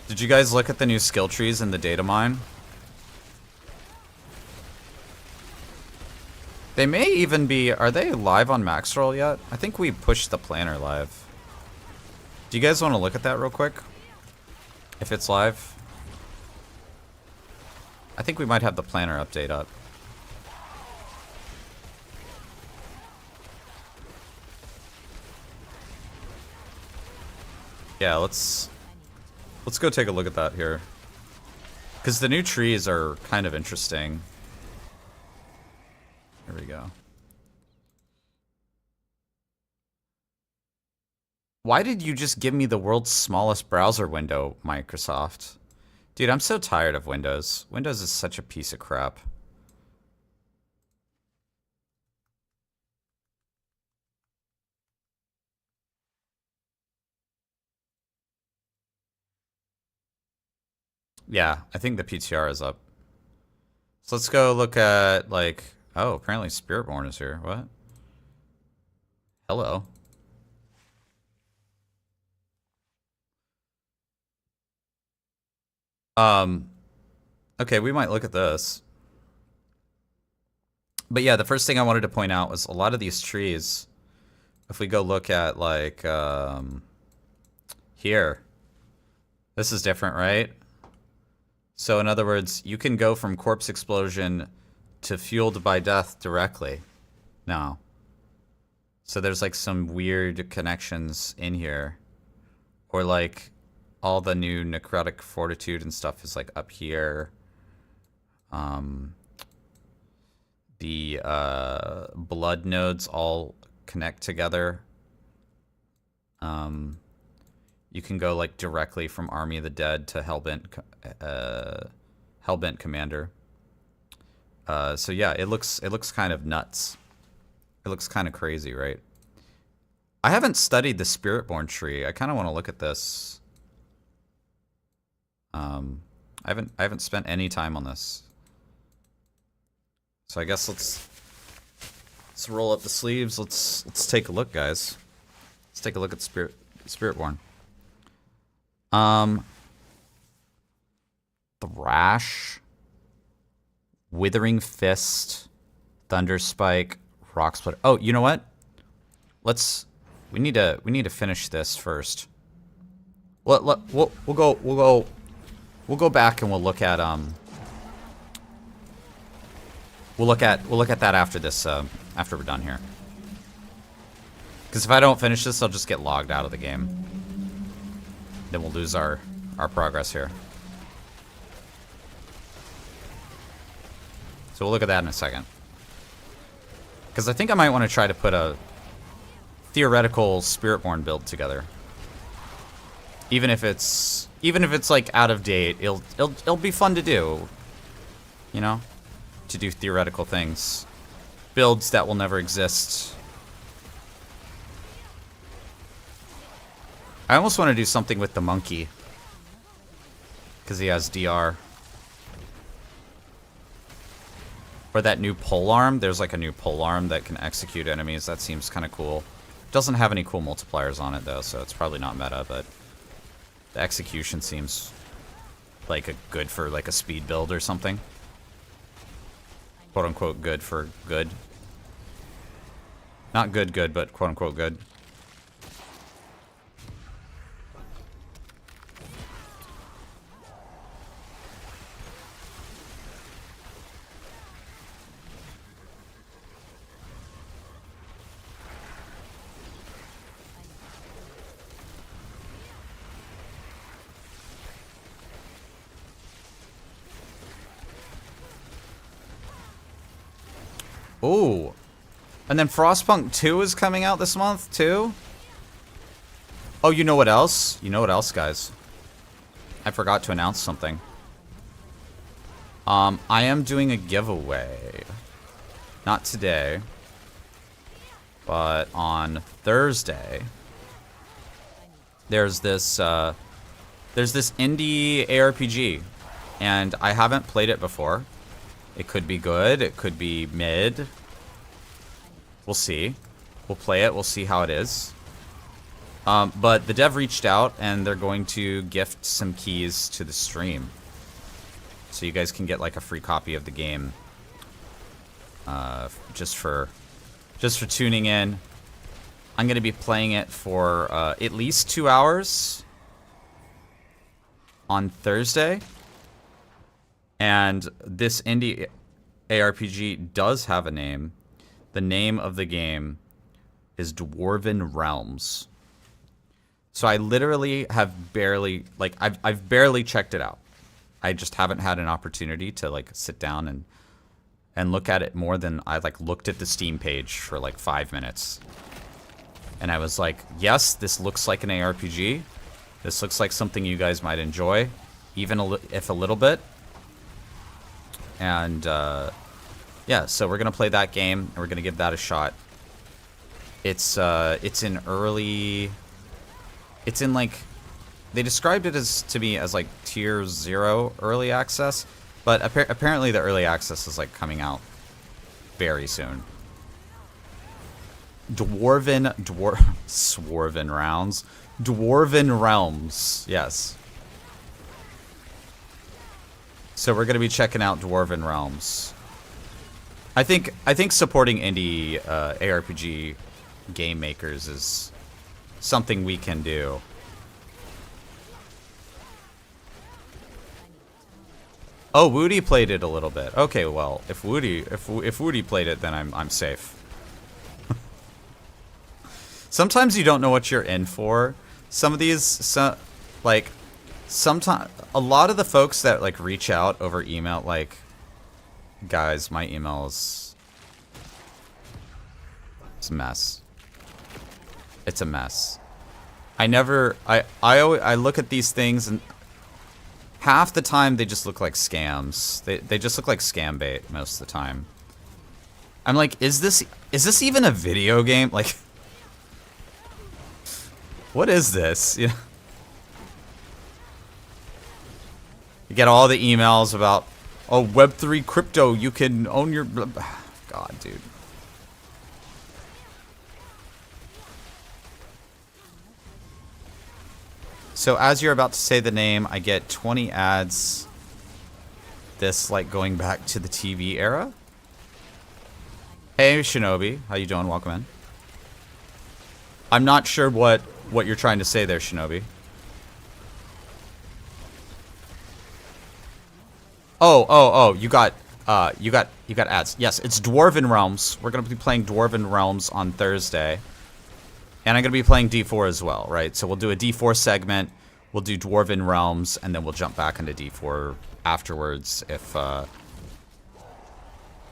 [SPEAKER 1] did you guys look at the new skill trees in the data mine? They may even be... Are they live on MAXROLL yet? I think we pushed the planner live. Do you guys want to look at that real quick? If it's live? I think we might have the planner update up. Yeah, let's go take a look at that here. Because the new trees are kind of interesting. Here we go. Why did you just give me the world's smallest browser window, Microsoft? Dude, I'm so tired of Windows. Windows is such a piece of crap. Yeah, I think the PTR is up. So let's go look at, like... Oh, apparently Spiritborn is here. What? Hello. Okay, we might look at this. But yeah, the first thing I wanted to point out was a lot of these trees, if we go look at like here, this is different, right? So in other words, you can go from corpse explosion to fueled by death directly now. So there's like some weird connections in here. Or like all the new necrotic fortitude and stuff is like up here. The blood nodes all connect together. You can go like directly from Army of the Dead to Hellbent Commander. So yeah, it looks kind of nuts. It looks kind of crazy, right? I haven't studied the Spiritborn tree. I kind of want to look at this. I haven't spent any time on this. So I guess let's roll up the sleeves. Let's take a look, guys. Let's take a look at Spiritborn. Thrash, Withering Fist, Thunderspike, Rock Splitter. Oh, you know what? We need to finish this first. We'll go back and we'll look at we'll look at that after this after we're done here. Because if I don't finish this, I'll just get logged out of the game. Then we'll lose our progress here. So we'll look at that in a second. Because I think I might want to try to put a theoretical Spiritborn build together. Even if it's like out of date, it'll be fun to do. You know? To do theoretical things. Builds that will never exist. I almost want to do something with the monkey. Because he has DR. Or that new polearm. There's like a new polearm that can execute enemies. That seems kind of cool. Doesn't have any cool multipliers on it though, so it's probably not meta, but the execution seems like a good for like a speed build or something. Quote unquote good for good. Not good, but quote unquote good. Ooh. And then Frostpunk 2 is coming out this month, too? Oh, you know what else? You know what else, guys? I forgot to announce something. I am doing a giveaway. Not today. But on Thursday. There's this indie ARPG. And I haven't played it before. It could be good. It could be mid. We'll see. We'll play it. We'll see how it is. But the dev reached out, and they're going to gift some keys to the stream. So you guys can get, like, a free copy of the game. Just for tuning in. I'm going to be playing it for at least 2 hours on Thursday. And this indie ARPG does have a name. The name of the game is Dwarven Realms. So I literally have barely, like, I've barely checked it out. I just haven't had an opportunity to, like, sit down and look at it more than I, like, looked at the Steam page for, like, 5 minutes. And I was like, yes, this looks like an ARPG. This looks like something you guys might enjoy, even if a little bit. And, yeah, so we're going to play that game, and we're going to give that a shot. It's in early... It's in, like... They described it to me as, like, tier 0 early access, but apparently the early access is, like, coming out very soon. Swarven Realms. Yes. So we're gonna be checking out Dwarven Realms. I think supporting indie ARPG game makers is something we can do. Oh, Woody played it a little bit. Okay, well, if Woody played it, then I'm safe. Sometimes you don't know what you're in for. Some of these, sometimes a lot of the folks that like reach out over email, like, guys, my email's it's a mess. It's a mess. I look at these things and half the time they just look like scams. They just look like scam bait most of the time. I'm like, is this even a video game? Like, what is this? You get all the emails about, oh, Web3 crypto, you can own your... God, dude. So as you're about to say the name, I get 20 ads. This, like, going back to the TV era. Hey, Shinobi. How you doing? Welcome in. I'm not sure what you're trying to say there, Shinobi. Oh, you got ads. Yes, it's Dwarven Realms. We're gonna be playing Dwarven Realms on Thursday. And I'm gonna be playing D4 as well, right? So we'll do a D4 segment, we'll do Dwarven Realms, and then we'll jump back into D4 afterwards if you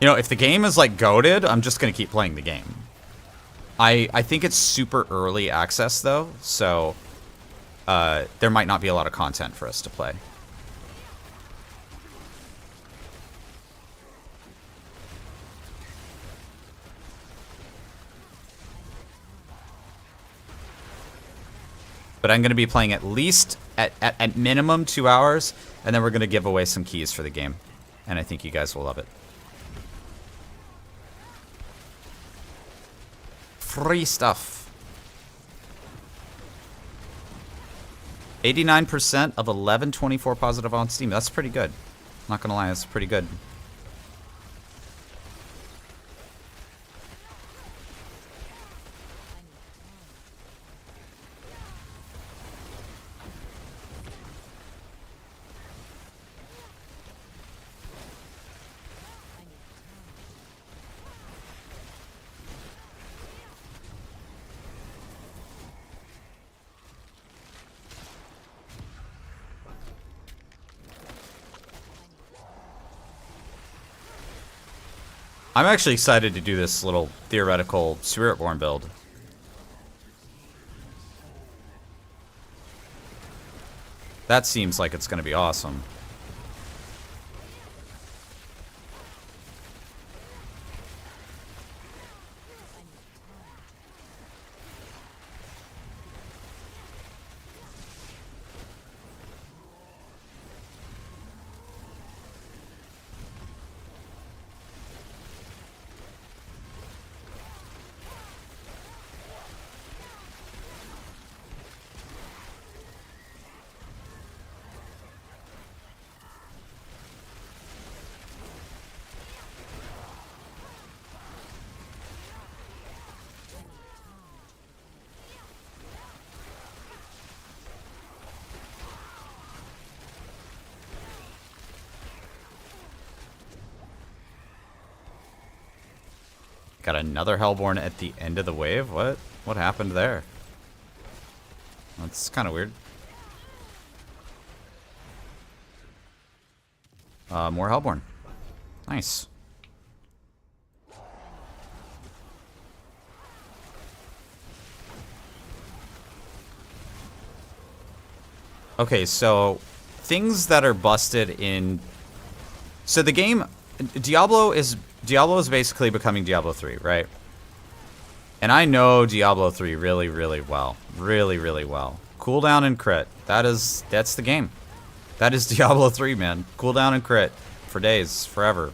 [SPEAKER 1] know, if the game is like goated, I'm just gonna keep playing the game. I think it's super early access though, so there might not be a lot of content for us to play. But I'm going to be playing at least, at minimum, 2 hours, and then we're going to give away some keys for the game. And I think you guys will love it. Free stuff. 89% of 1124 positive on Steam. That's pretty good. Not going to lie, that's pretty good. I'm actually excited to do this little theoretical Spiritborn build. That seems like it's going to be awesome. Got another Hellborn at the end of the wave? What? What happened there? That's kind of weird. More Hellborn. Nice. Okay, so things that are busted in... So the game... Diablo is basically becoming Diablo 3, right? And I know Diablo 3 really, really well. Really, really well. Cooldown and crit. That's the game. That is Diablo 3, man. Cooldown and crit. For days. Forever.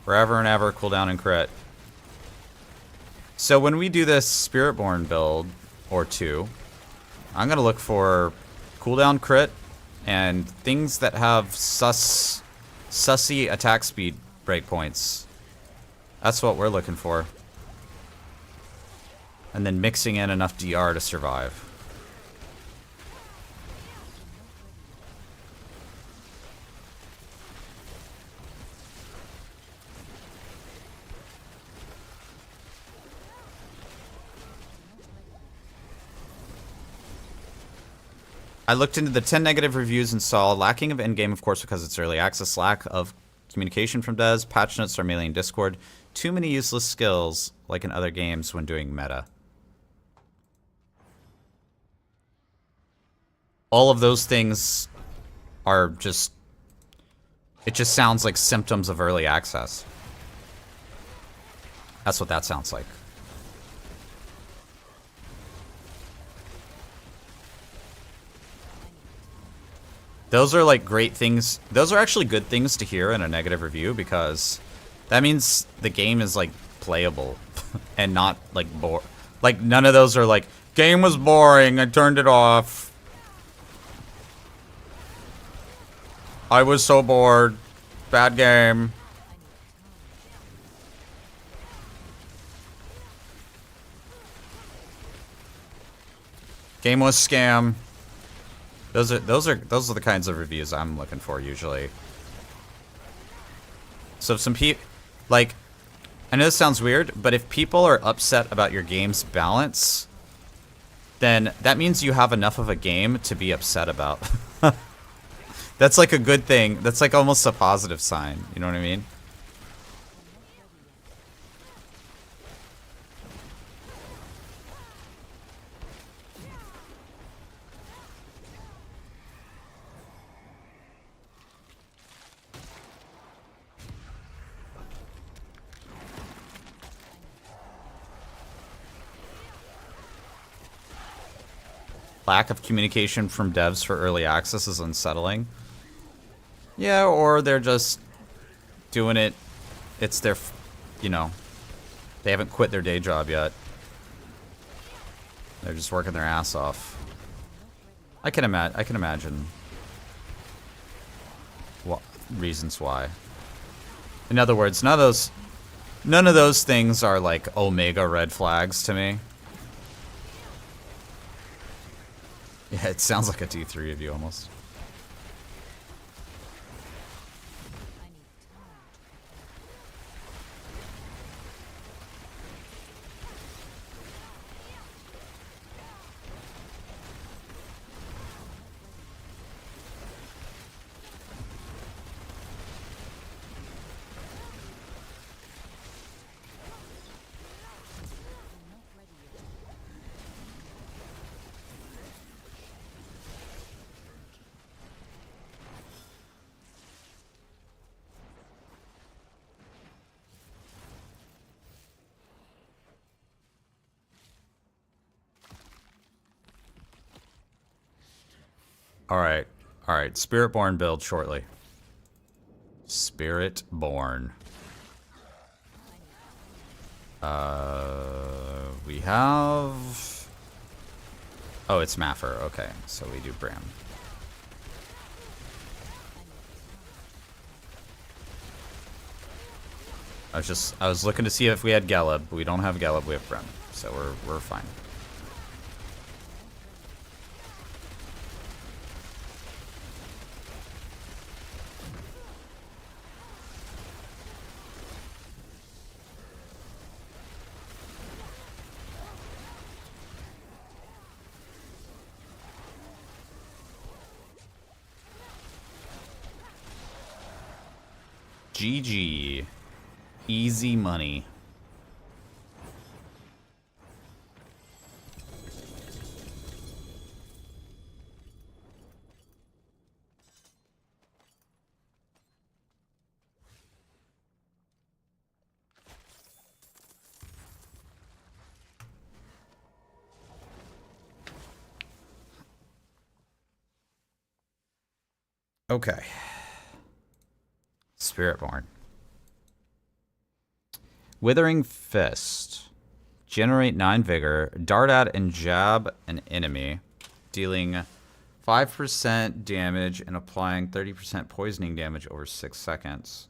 [SPEAKER 1] Forever and ever, cooldown and crit. So when we do this Spiritborn build, or two, I'm going to look for cooldown crit, and things that have sus sussy attack speed breakpoints. That's what we're looking for. And then mixing in enough DR to survive. I looked into the 10 negative reviews and saw lacking of endgame, of course, because it's early access, lack of communication from devs, patch notes are mainly in Discord, too many useless skills, like in other games when doing meta. All of those things are just... It just sounds like symptoms of early access. That's what that sounds like. Those are like great things. Those are actually good things to hear in a negative review because that means the game is like playable and not like like none of those are like, game was boring, I turned it off. I was so bored. Bad game. Game was scam. Those are the kinds of reviews I'm looking for usually. So if some people, like, I know this sounds weird, but if people are upset about your game's balance, then that means you have enough of a game to be upset about. That's like a good thing. That's like almost a positive sign. You know what I mean? Lack of communication from devs for early access is unsettling. Yeah, or they're just doing it. It's their, you know, they haven't quit their day job yet. They're just working their ass off. I can imagine reasons why. In other words, none of those things are like omega red flags to me. Yeah, it sounds like a D3 review almost. Alright. Alright. Spiritborn build shortly. Spiritborn. We have... Oh, it's Maffer. Okay. So we do Bram. I was looking to see if we had Galeb. We don't have Galeb, we have Bram. So we're fine. GG. Easy money. Okay. Spiritborn. Withering Fist. Generate 9 vigor. Dart at and jab an enemy, dealing 5% damage and applying 30% poisoning damage over 6 seconds.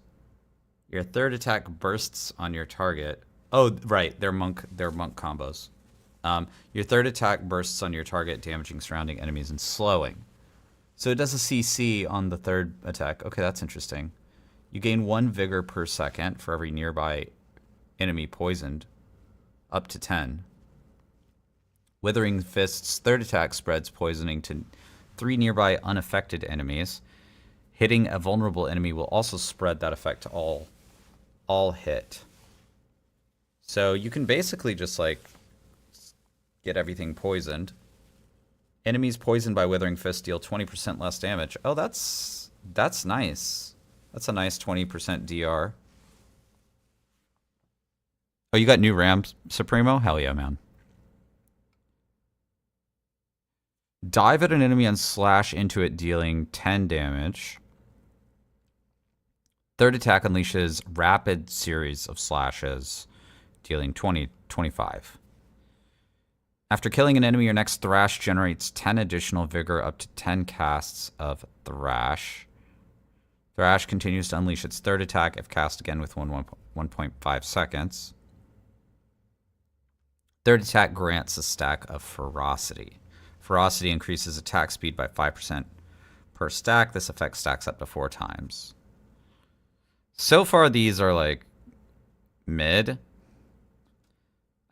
[SPEAKER 1] Your third attack bursts on your target. Oh, right, they're monk combos. Your third attack bursts on your target, damaging surrounding enemies and slowing. So it does a CC on the third attack. Okay, that's interesting. You gain 1 vigor per second for every nearby enemy poisoned, up to 10. Withering Fist's third attack spreads poisoning to 3 nearby unaffected enemies. Hitting a vulnerable enemy will also spread that effect to all hit. So you can basically just like get everything poisoned. Enemies poisoned by Withering Fist deal 20% less damage. Oh, that's nice. That's a nice 20% DR. Oh, you got new RAM, Supremo? Hell yeah, man. Dive at an enemy and slash into it, dealing 10 damage. Third attack unleashes rapid series of slashes, dealing 25. After killing an enemy, your next Thrash generates 10 additional vigor, up to 10 casts of Thrash. Thrash continues to unleash its third attack if cast again with 1.5 seconds. Third attack grants a stack of Ferocity. Ferocity increases attack speed by 5% per stack. This effect stacks up to 4 times. So far, these are like mid.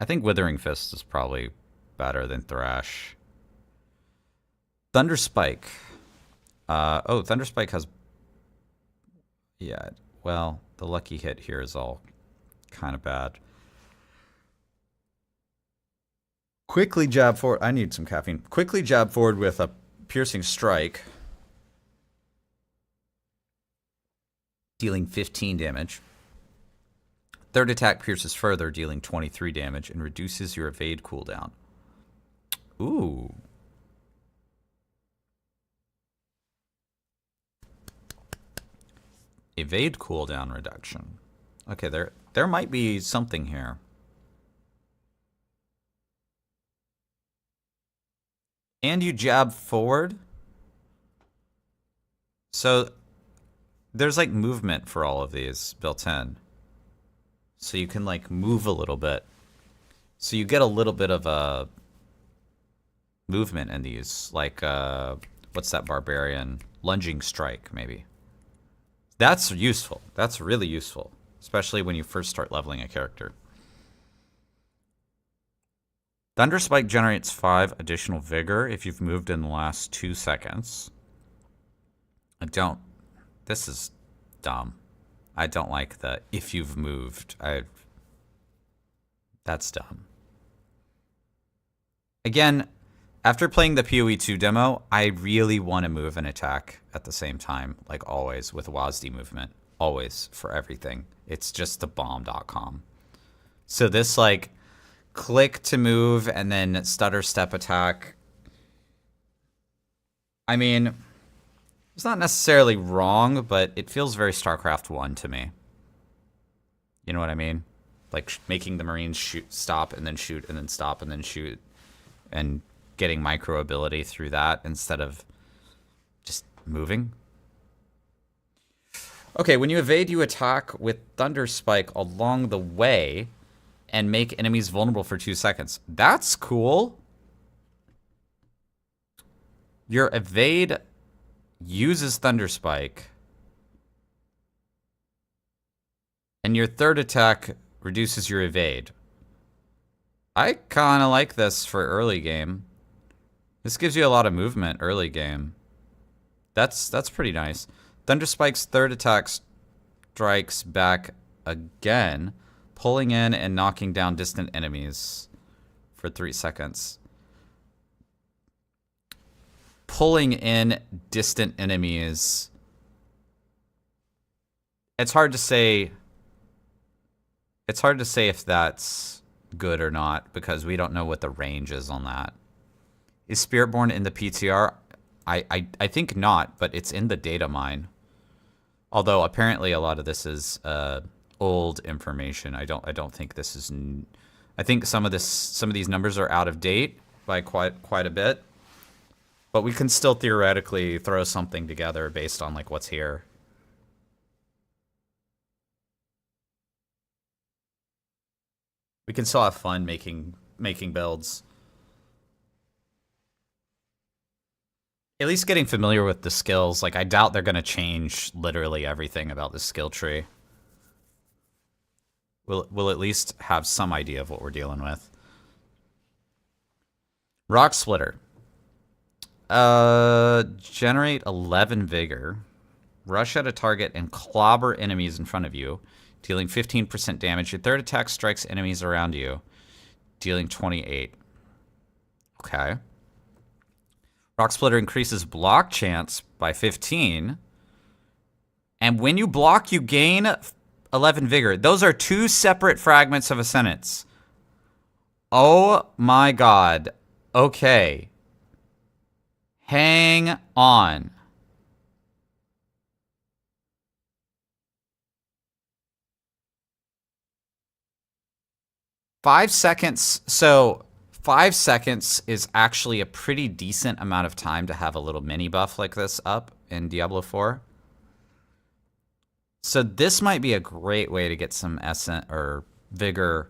[SPEAKER 1] I think Withering Fist is probably better than Thrash. Thunder Spike. Oh, Thunder Spike has... Yeah, well, the lucky hit here is all kind of bad. Quickly jab forward. I need some caffeine. Quickly jab forward with a piercing strike, dealing 15 damage. Third attack pierces further, dealing 23 damage, and reduces your evade cooldown. Ooh. Evade cooldown reduction. Okay, there might be something here. And you jab forward. So there's like movement for all of these built in. So you can like move a little bit. So you get a little bit of a movement in these. Like, what's that barbarian? Lunging strike, maybe. That's useful. That's really useful. Especially when you first start leveling a character. Thunder Spike generates 5 additional vigor if you've moved in the last 2 seconds. This is dumb. I don't like the if you've moved. That's dumb. Again, after playing the PoE 2 demo, I really want to move and attack at the same time, like always, with WASD movement. Always, for everything. It's just the bomb.com. So this, like, click to move and then stutter step attack. I mean, it's not necessarily wrong, but it feels very StarCraft 1 to me. You know what I mean? Like making the Marines shoot, stop, and then shoot, and then stop, and then shoot, and getting micro ability through that instead of just moving. Okay, when you evade, you attack with Thunder Spike along the way and make enemies vulnerable for 2 seconds. That's cool. Your evade uses Thunder Spike. And your third attack reduces your evade. I kind of like this for early game. This gives you a lot of movement early game. That's pretty nice. Thunder Spike's third attack strikes back again, pulling in and knocking down distant enemies for 3 seconds. Pulling in distant enemies. It's hard to say. It's hard to say if that's good or not because we don't know what the range is on that. Is Spiritborn in the PTR? I think not, but it's in the data mine. Although apparently a lot of this is old information. I don't think this is. I think some of these numbers are out of date by quite a bit. But we can still theoretically throw something together based on like what's here. We can still have fun making builds. At least getting familiar with the skills. Like, I doubt they're going to change literally everything about the skill tree. We'll at least have some idea of what we're dealing with. Rock Splitter. Generate 11 vigor. Rush at a target and clobber enemies in front of you, dealing 15% damage. Your third attack strikes enemies around you, dealing 28. Okay. Rock Splitter increases block chance by 15. And when you block, you gain 11 vigor. Those are two separate fragments of a sentence. Oh my god. Okay. Hang on. Five seconds. So 5 seconds is actually a pretty decent amount of time to have a little mini buff like this up in Diablo 4. So this might be a great way to get some essence or vigor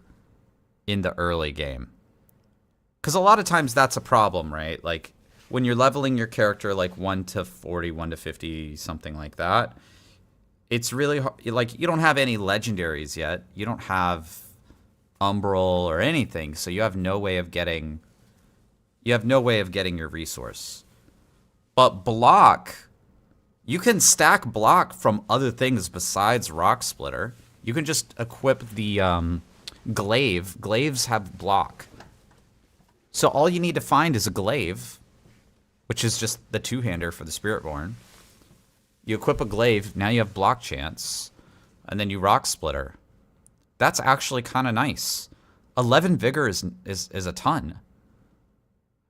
[SPEAKER 1] in the early game. Because a lot of times that's a problem, right? Like when you're leveling your character like 1 to 40, 1 to 50, something like that, it's really hard. Like you don't have any legendaries yet. You don't have Umbral or anything, so you have no way of getting your resource. But block, you can stack block from other things besides Rock Splitter. You can just equip the glaive. Glaives have block. So all you need to find is a glaive, which is just the two-hander for the Spiritborn. You equip a glaive, now you have block chance, and then you Rock Splitter. That's actually kind of nice. 11 vigor is a ton.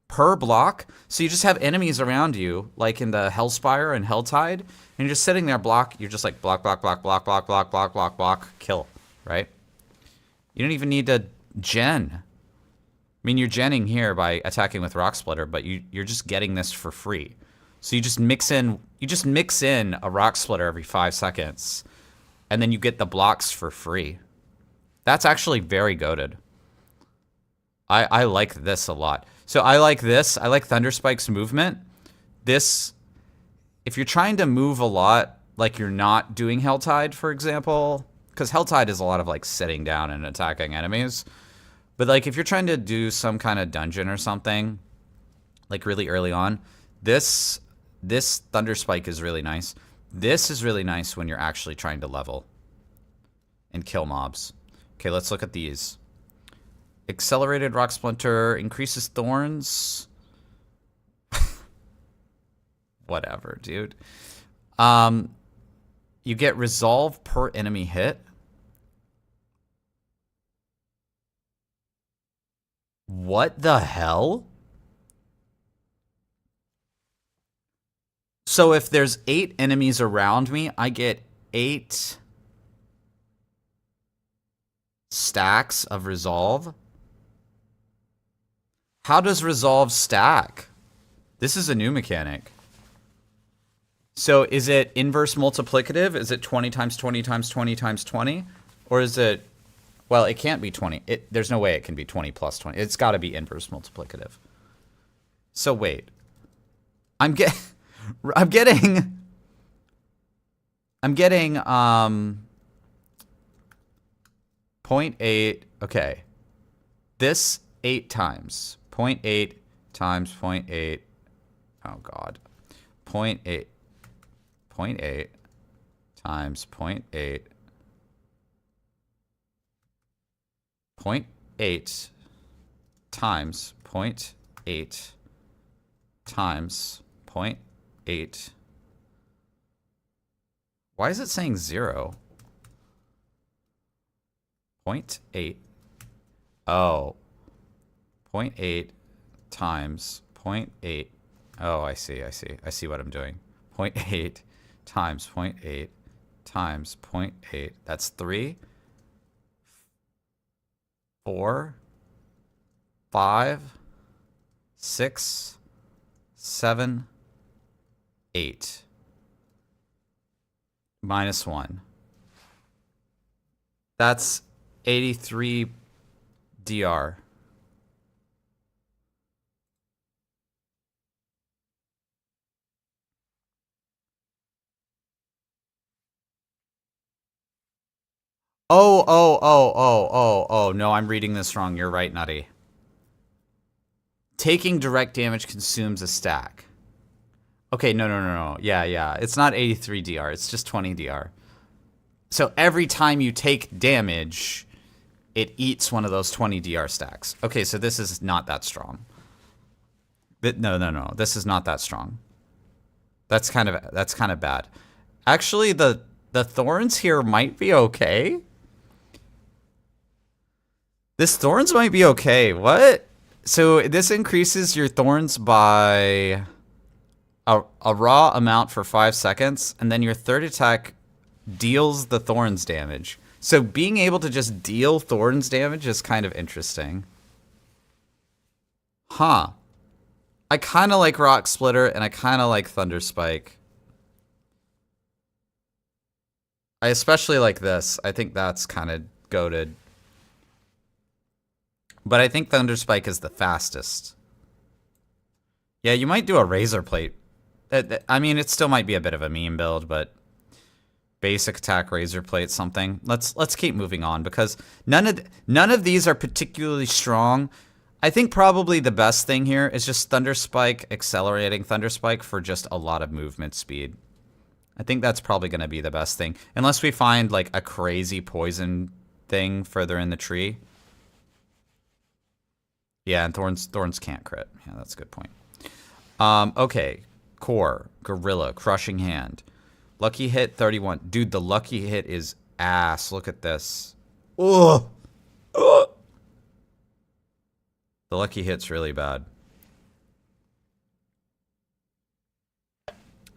[SPEAKER 1] Per block, so you just have enemies around you, like in the Hellspire and Helltide, and you're just sitting there you're just like block, block, block, block, block, block, block, block, block, kill, right? You don't even need to gen. I mean, you're genning here by attacking with Rock Splitter, but you're just getting this for free. So you just mix in a Rock Splitter every 5 seconds, and then you get the blocks for free. That's actually very goated. I like this a lot. So I like this. I like Thunderspike's movement. This, if you're trying to move a lot, like you're not doing Helltide, for example, because Helltide is a lot of like sitting down and attacking enemies. But like if you're trying to do some kind of dungeon or something, like really early on, this Thunderspike is really nice. This is really nice when you're actually trying to level and kill mobs. Okay, let's look at these. Accelerated Rock Splinter increases thorns. Whatever, dude. You get resolve per enemy hit. What the hell? So if there's 8 enemies around me, I get 8 stacks of resolve. How does resolve stack? This is a new mechanic. So is it inverse multiplicative? Is it 20 times 20 times 20 times 20? Or is it, well, it can't be 20. There's no way it can be 20 plus 20. It's got to be inverse multiplicative. So wait. I'm getting 0.8. Okay. This 8 times 0.8 times 0.8. Oh god. 0.8 times 0.8. 0.8 times 0.8 times 0.8. Why is it saying 0? 0.8. Oh. 0.8 times 0.8. Oh, I see. I see what I'm doing. 0.8 times 0.8 times 0.8. That's 3, 4, 5, 6, 7, 8. -1. That's 83 DR. Oh, no, I'm reading this wrong. You're right, Nutty. Taking direct damage consumes a stack. Okay, no. Yeah. It's not 83 DR. It's just 20 DR. So every time you take damage, it eats one of those 20 DR stacks. Okay, so this is not that strong. But no. This is not that strong. That's kind of bad. Actually, the thorns here might be okay. This thorns might be okay. What? So this increases your thorns by a raw amount for 5 seconds, and then your third attack deals the thorns damage. So being able to just deal thorns damage is kind of interesting. Huh. I kind of like Rock Splitter, and I kind of like Thunder Spike. I especially like this. I think that's kind of goated. But I think Thunder Spike is the fastest. Yeah, you might do a Razor Plate. I mean, it still might be a bit of a meme build, but basic attack Razor Plate something. Let's keep moving on because none of these are particularly strong. I think probably the best thing here is just Thunder Spike, accelerating Thunder Spike for just a lot of movement speed. I think that's probably going to be the best thing. Unless we find like a crazy poison thing further in the tree. Yeah, and thorns can't crit. Yeah, that's a good point. Okay. Core, Gorilla, Crushing Hand. Lucky hit 31. Dude, the lucky hit is ass. Look at this. Ugh. Ugh. The lucky hit's really bad.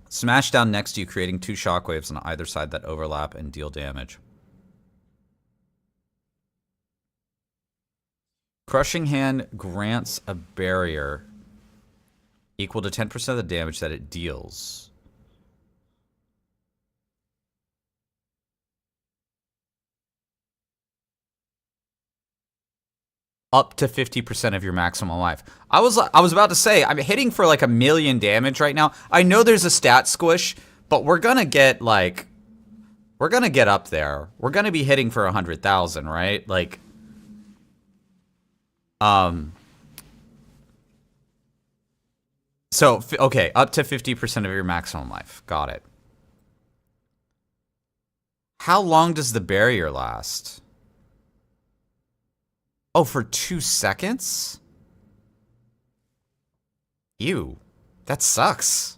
[SPEAKER 1] Smash down next to you, creating 2 shockwaves on either side that overlap and deal damage. Crushing Hand grants a barrier equal to 10% of the damage that it deals. Up to 50% of your maximum life. I was about to say, I'm hitting for like 1,000,000 damage right now. I know there's a stat squish, but we're gonna get like, we're gonna get up there. We're gonna be hitting for 100,000, right? Like, so, okay, up to 50% of your maximum life. Got it. How long does the barrier last? Oh, for 2 seconds? Ew. That sucks.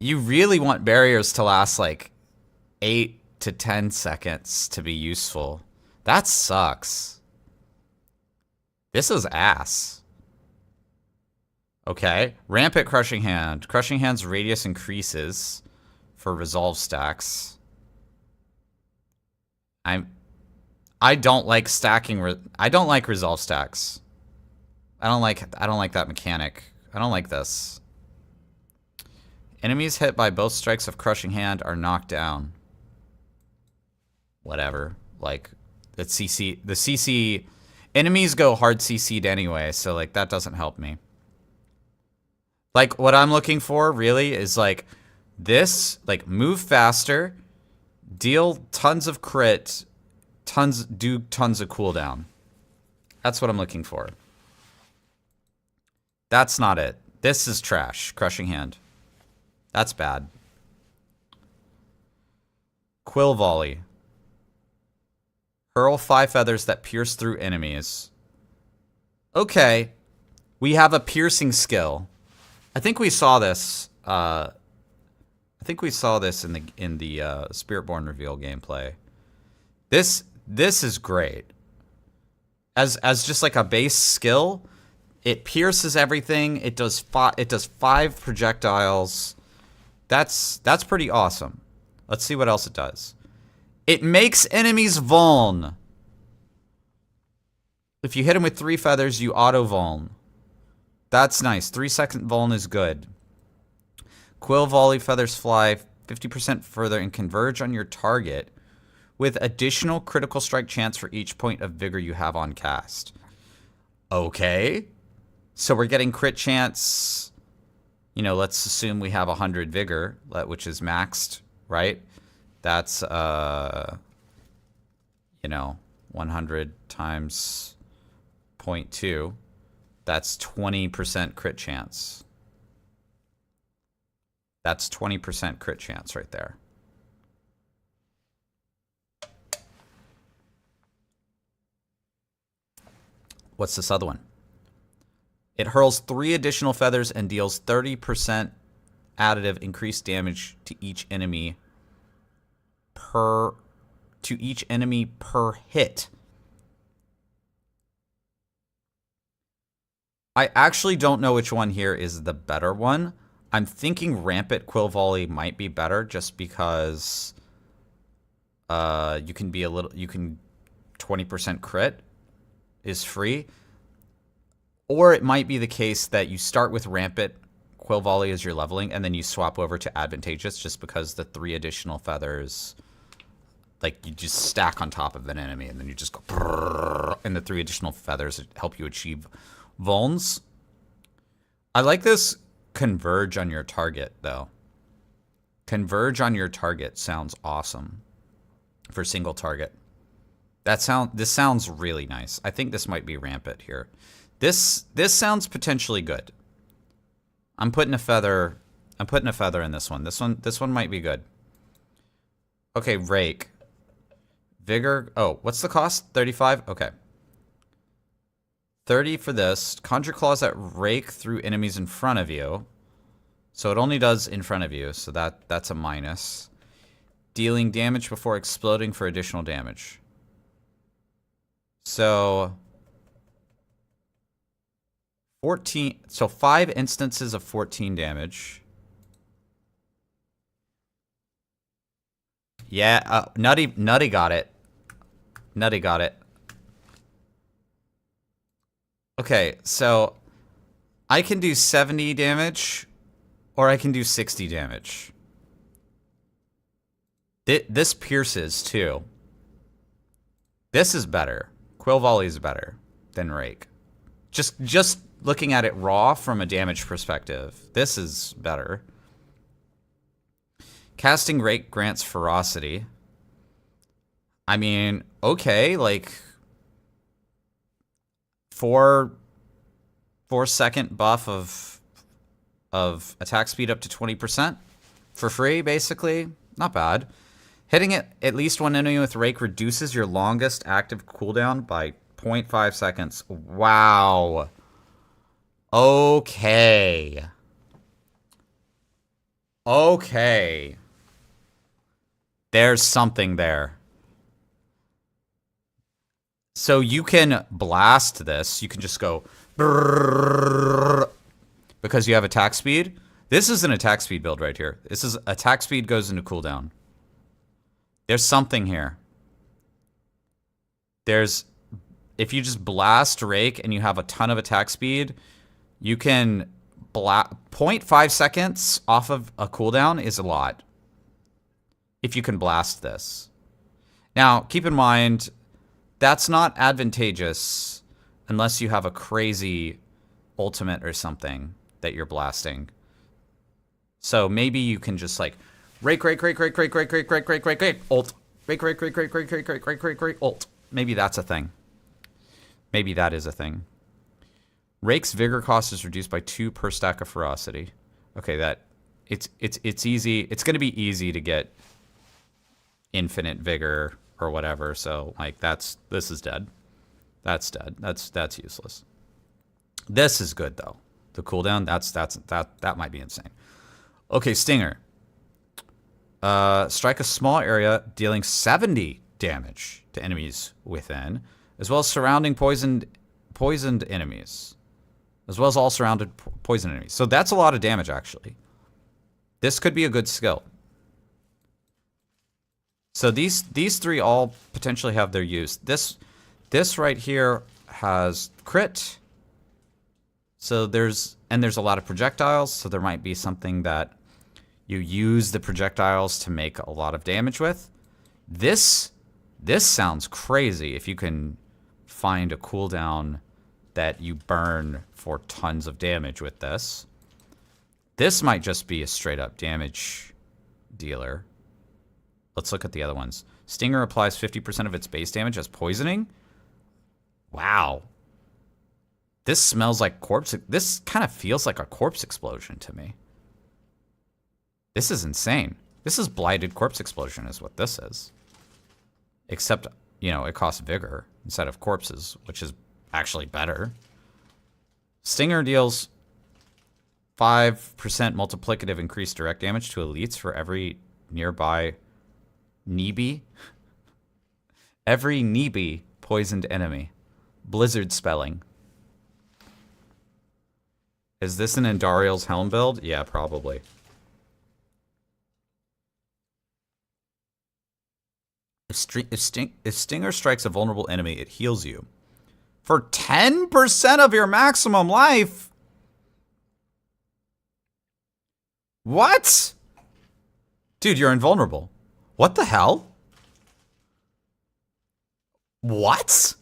[SPEAKER 1] You really want barriers to last like 8 to 10 seconds to be useful. That sucks. This is ass. Okay. Rampant Crushing Hand. Crushing Hand's radius increases for resolve stacks. I don't like stacking. I don't like resolve stacks. I don't like that mechanic. I don't like this. Enemies hit by both strikes of Crushing Hand are knocked down. Whatever. Like the CC enemies go hard CC'd anyway, so like that doesn't help me. Like what I'm looking for really is like this, like move faster, deal tons of crit, do tons of cooldown. That's what I'm looking for. That's not it. This is trash. Crushing Hand. That's bad. Quill Volley. Hurl 5 feathers that pierce through enemies. Okay. We have a piercing skill. I think we saw this. I think we saw this in the Spiritborn reveal gameplay. This is great. As just like a base skill, it pierces everything. It does 5 projectiles. That's pretty awesome. Let's see what else it does. It makes enemies vuln. If you hit them with 3 feathers, you auto vuln. That's nice. 3-second vuln is good. Quill volley feathers fly 50% further and converge on your target with additional critical strike chance for each point of vigor you have on cast. Okay. So we're getting crit chance. You know, let's assume we have 100 vigor, which is maxed, right? That's, you know, 100 times 0.2. That's 20% crit chance. That's 20% crit chance right there. What's this other one? It hurls 3 additional feathers and deals 30% additive increased damage to each enemy per hit. I actually don't know which one here is the better one. I'm thinking Rampant Quill Volley might be better just because you can 20% crit is free. Or it might be the case that you start with Rampant Quill Volley as you're leveling and then you swap over to Advantageous just because the 3 additional feathers, like, you just stack on top of an enemy and then you just go brrr, and the 3 additional feathers help you achieve vulns. I like this converge on your target though. Converge on your target sounds awesome for single target. This sounds really nice. I think this might be rampant here. This sounds potentially good. I'm putting a feather in this one. This one might be good. Okay, rake. Vigor. Oh, what's the cost? 35? Okay. 30 for this. Conjure claws that rake through enemies in front of you. So it only does in front of you, so that's a minus. Dealing damage before exploding for additional damage. So 14, so 5 instances of 14 damage. Yeah, Nutty got it. Nutty got it. Okay, so I can do 70 damage or I can do 60 damage. This pierces too. This is better. Quill Volley is better than Rake. Just looking at it raw from a damage perspective, this is better. Casting Rake grants Ferocity. I mean, okay, like 4-second buff of attack speed up to 20% for free, basically. Not bad. Hitting it at least one enemy with Rake reduces your longest active cooldown by 0.5 seconds. Wow. Okay. Okay. There's something there. So you can blast this. You can just go because you have attack speed. This is an attack speed build right here. This is attack speed goes into cooldown. There's something here. If you just blast Rake and you have a ton of attack speed, you can 0.5 seconds off of a cooldown is a lot. If you can blast this. Now, keep in mind, that's not advantageous unless you have a crazy ultimate or something that you're blasting. So maybe you can just like Rake, ult. Rake, ult. Maybe that's a thing. Maybe that is a thing. Rake's vigor cost is reduced by 2 per stack of ferocity. Okay, it's easy. It's gonna be easy to get infinite vigor or whatever. So like this is dead. That's dead. That's useless. This is good though. The cooldown, that might be insane. Okay, Stinger. Strike a small area, dealing 70 damage to enemies within, as well as surrounding poisoned enemies, as well as all surrounded poison enemies. So that's a lot of damage, actually. This could be a good skill. So these 3 all potentially have their use. This right here has crit. So there's a lot of projectiles, so there might be something that you use the projectiles to make a lot of damage with. This sounds crazy if you can find a cooldown that you burn for tons of damage with this. This might just be a straight up damage dealer. Let's look at the other ones. Stinger applies 50% of its base damage as poisoning. Wow. This smells like corpse. This kind of feels like a corpse explosion to me. This is insane. This is blighted corpse explosion is what this is. Except, you know, it costs vigor instead of corpses, which is actually better. Stinger deals 5% multiplicative increased direct damage to elites for every nearby Neebe. Every Neebe poisoned enemy. Blizzard spelling. Is this an Endariel's Helm build? Yeah, probably. If Stinger strikes a vulnerable enemy, it heals you. For 10% of your maximum life? What? Dude, you're invulnerable. What the hell? What?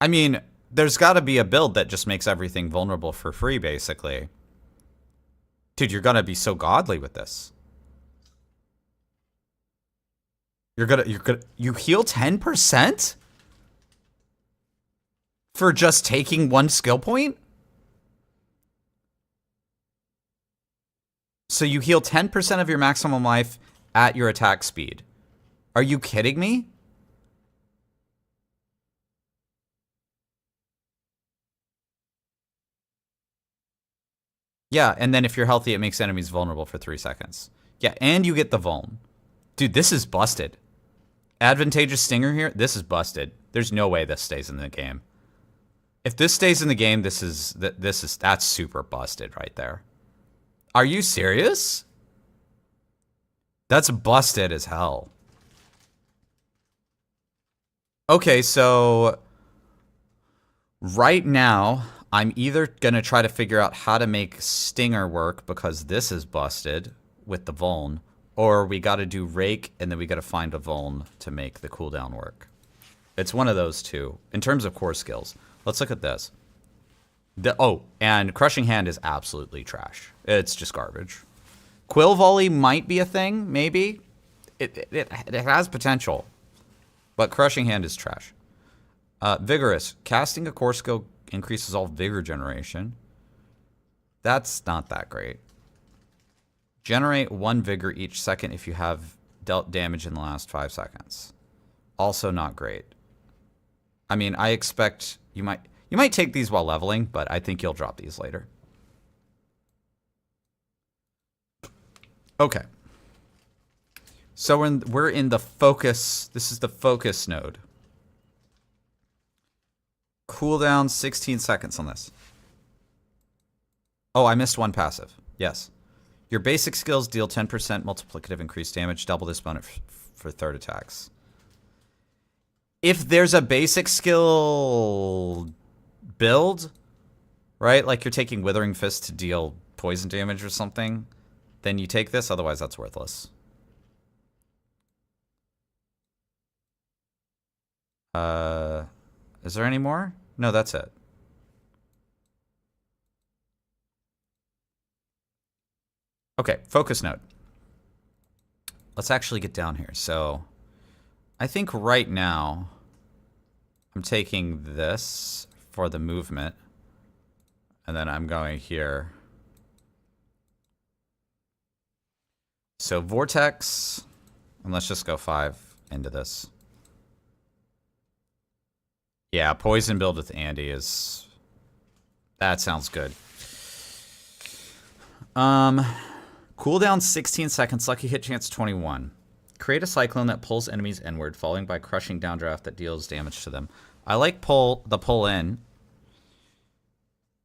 [SPEAKER 1] I mean, there's got to be a build that just makes everything vulnerable for free, basically. Dude, you're gonna be so godly with this. You heal 10%? For just taking one skill point? So you heal 10% of your maximum life at your attack speed. Are you kidding me? Yeah, and then if you're healthy, it makes enemies vulnerable for 3 seconds. Yeah, and you get the vuln. Dude, this is busted. Advantageous Stinger here? This is busted. There's no way this stays in the game. If this stays in the game, that's super busted right there. Are you serious? That's busted as hell. Okay, so right now, I'm either going to try to figure out how to make Stinger work because this is busted with the vuln, or we got to do Rake and then we got to find a vuln to make the cooldown work. It's one of those two. In terms of core skills, let's look at this. And Crushing Hand is absolutely trash. It's just garbage. Quill Volley might be a thing, maybe. It has potential, but Crushing Hand is trash. Vigorous. Casting a core skill increases all vigor generation. That's not that great. Generate 1 vigor each second if you have dealt damage in the last 5 seconds. Also not great. I mean, I expect you might take these while leveling, but I think you'll drop these later. Okay. So we're in the focus. This is the focus node. Cooldown 16 seconds on this. Oh, I missed one passive. Yes. Your basic skills deal 10% multiplicative increased damage. Double this bonus for third attacks. If there's a basic skill build, right? Like you're taking Withering Fist to deal poison damage or something, then you take this. Otherwise, that's worthless. Is there any more? No, that's it. Okay, focus node. Let's actually get down here. So I think right now I'm taking this for the movement. And then I'm going here. So Vortex. And let's just go 5 into this. Yeah, poison build with Andy is... That sounds good. Cooldown 16 seconds, lucky hit chance 21. Create a cyclone that pulls enemies inward, following by crushing downdraft that deals damage to them. I like the pull in.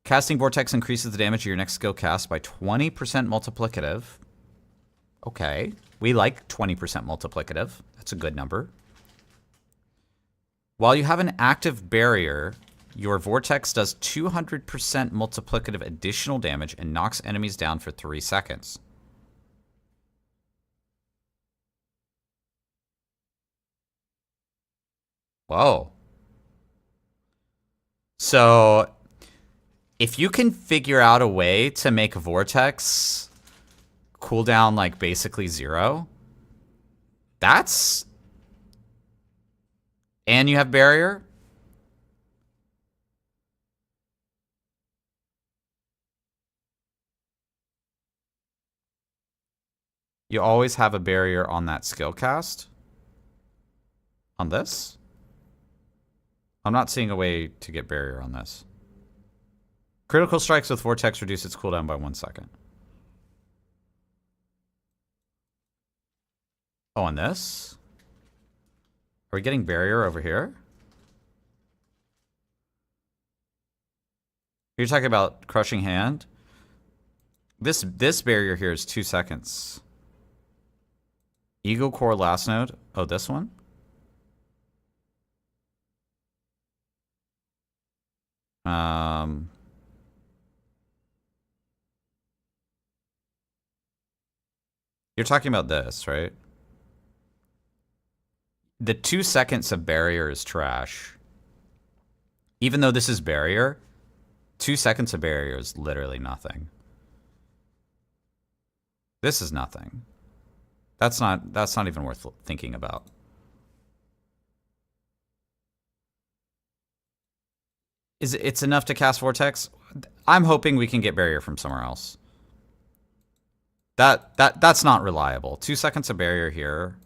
[SPEAKER 1] Casting Vortex increases the damage of your next skill cast by 20% multiplicative. Okay. We like 20% multiplicative. That's a good number. While you have an active barrier, your vortex does 200% multiplicative additional damage and knocks enemies down for 3 seconds. Whoa. So, if you can figure out a way to make a vortex cooldown like basically 0, that's... And you have barrier? You always have a barrier on that skill cast? On this? I'm not seeing a way to get barrier on this. Critical strikes with Vortex reduce its cooldown by 1 second. Oh, on this? Are we getting barrier over here? You're talking about crushing hand? This barrier here is 2 seconds. Eagle Core last node. Oh, this one? You're talking about this, right? The 2 seconds of barrier is trash. Even though this is barrier, 2 seconds of barrier is literally nothing. This is nothing. That's not even worth thinking about. It's enough to cast Vortex? I'm hoping we can get barrier from somewhere else. That's not reliable. 2 seconds of barrier here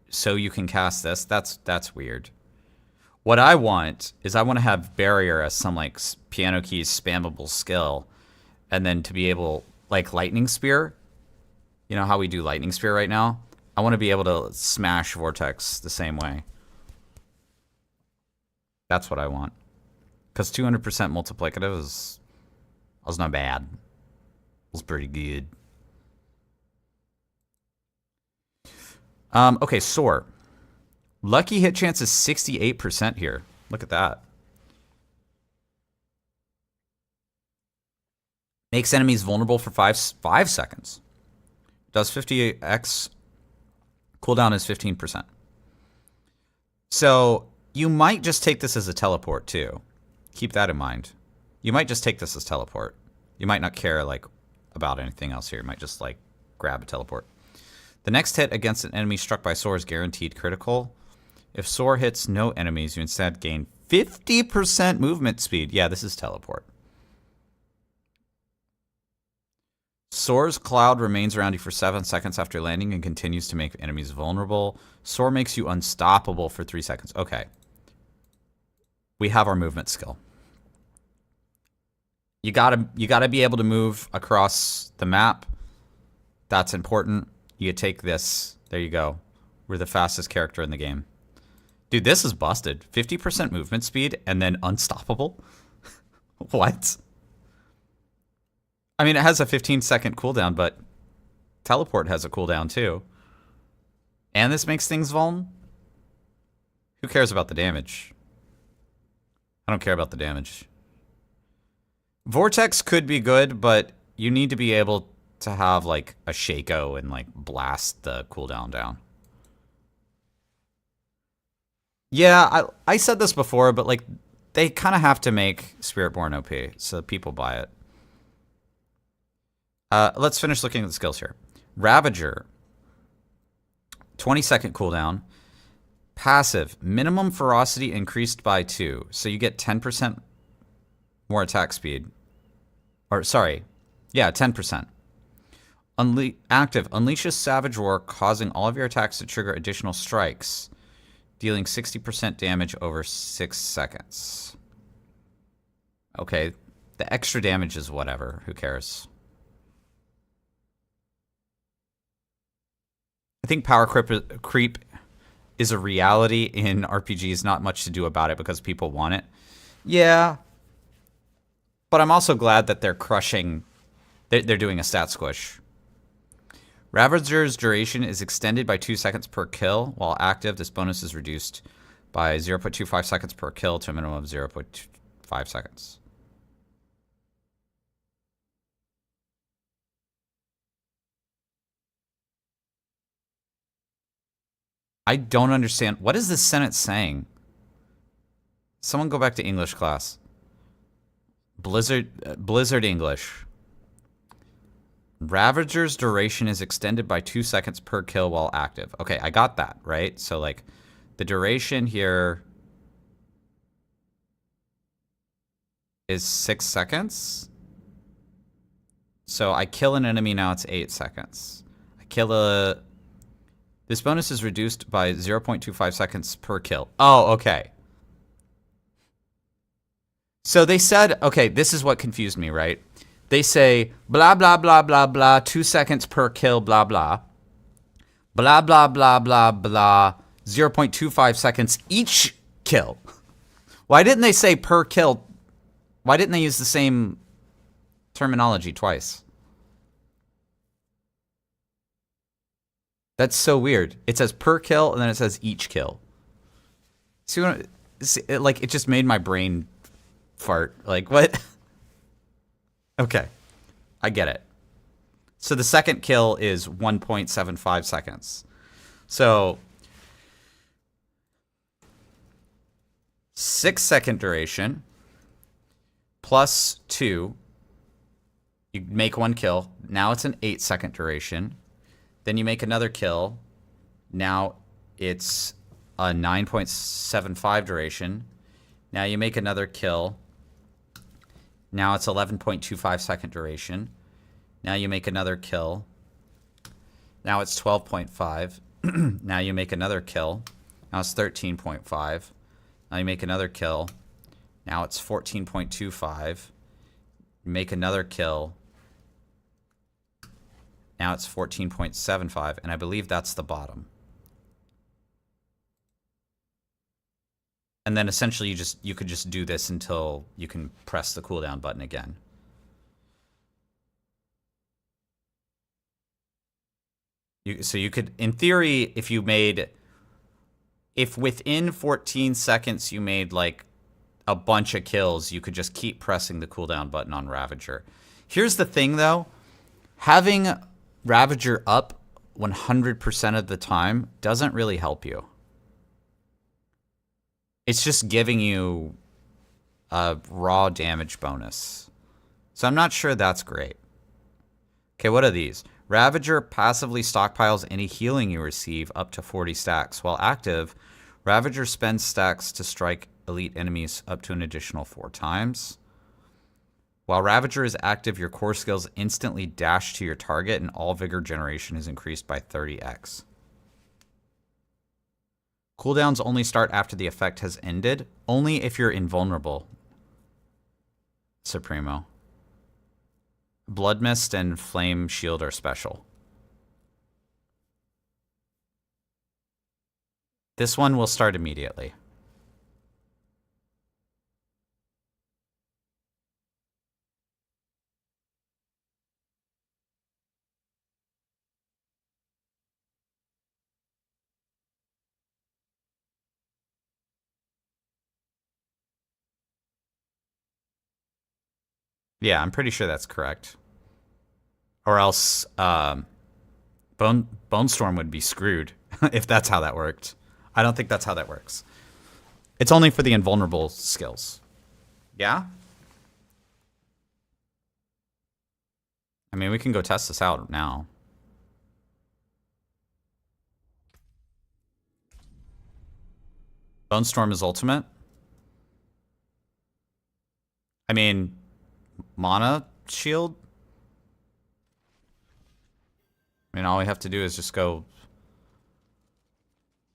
[SPEAKER 1] so you can cast this. That's weird. What I want is I want to have barrier as some like piano keys spammable skill, and then to be able like lightning spear. You know how we do lightning spear right now? I want to be able to smash Vortex the same way. That's what I want. Because 200% multiplicative is not bad. It was pretty good. Okay, Soar. Lucky hit chance is 68% here. Look at that. Makes enemies vulnerable for 5 seconds. Does 50x. Cooldown is 15%. So you might just take this as a teleport too. Keep that in mind. You might just take this as teleport. You might not care like about anything else here. You might just like grab a teleport. The next hit against an enemy struck by Soar is guaranteed critical. If Soar hits no enemies, you instead gain 50% movement speed. Yeah, this is teleport. Soar's cloud remains around you for 7 seconds after landing and continues to make enemies vulnerable. Soar makes you unstoppable for 3 seconds. Okay. We have our movement skill. You gotta be able to move across the map. That's important. You take this. There you go. We're the fastest character in the game. Dude, this is busted. 50% movement speed and then unstoppable? What? I mean, it has a 15-second cooldown, but teleport has a cooldown too. And this makes things vuln? Who cares about the damage? I don't care about the damage. Vortex could be good, but you need to be able to have like a Shaco and like blast the cooldown down. Yeah, I said this before, but like they kind of have to make Spiritborn OP so people buy it. Let's finish looking at the skills here. Ravager. 20-second cooldown. Passive. Minimum ferocity increased by 2. So you get 10% more attack speed. Or, sorry. Yeah, 10%. Active. Unleashes Savage Roar, causing all of your attacks to trigger additional strikes. Dealing 60% damage over 6 seconds. Okay. The extra damage is whatever. Who cares? I think power creep is a reality in RPGs. Not much to do about it because people want it. Yeah. But I'm also glad that they're crushing... They're doing a stat squish. Ravager's duration is extended by 2 seconds per kill. While active, this bonus is reduced by 0.25 seconds per kill to a minimum of 0.5 seconds. I don't understand. What is this sentence saying? Someone go back to English class. Blizzard English. Ravager's duration is extended by 2 seconds per kill while active. Okay, I got that, right? So, like, the duration here is 6 seconds. So I kill an enemy, now it's 8 seconds. I kill a... This bonus is reduced by 0.25 seconds per kill. Oh, okay. So they said, okay, this is what confused me, right? They say, blah, blah, blah, blah, blah, 2 seconds per kill, blah, blah. Blah, blah, blah, blah, blah, 0.25 seconds each kill. Why didn't they say per kill? Why didn't they use the same terminology twice? That's so weird. It says per kill, and then it says each kill. See what? Like, it just made my brain fart. Like, what? Okay. I get it. So the second kill is 1.75 seconds. So 6 second duration plus 2. You make 1 kill. Now it's an 8 second duration. Then you make another kill. Now it's a 9.75 duration. Now you make another kill. Now it's 11.25 second duration. Now you make another kill. Now it's 12.5. Now you make another kill. Now it's 13.5. Now you make another kill. Now it's 14.25. Make another kill. Now it's 14.75, and I believe that's the bottom. And then essentially you could just do this until you can press the cooldown button again. So you could, in theory, if within 14 seconds you made like a bunch of kills, you could just keep pressing the cooldown button on Ravager. Here's the thing though, having Ravager up 100% of the time doesn't really help you. It's just giving you a raw damage bonus. So I'm not sure that's great. Okay, what are these? Ravager passively stockpiles any healing you receive up to 40 stacks. While active, Ravager spends stacks to strike elite enemies up to an additional 4 times. While Ravager is active, your core skills instantly dash to your target and all vigor generation is increased by 30x. Cooldowns only start after the effect has ended, only if you're invulnerable. Supremo. Blood Mist and Flame Shield are special. This one will start immediately. Yeah, I'm pretty sure that's correct. Or else Bone Storm would be screwed if that's how that worked. I don't think that's how that works. It's only for the invulnerable skills. Yeah? I mean, we can go test this out now. Bone Storm is ultimate. I mean, mana shield? I mean, all we have to do is just go...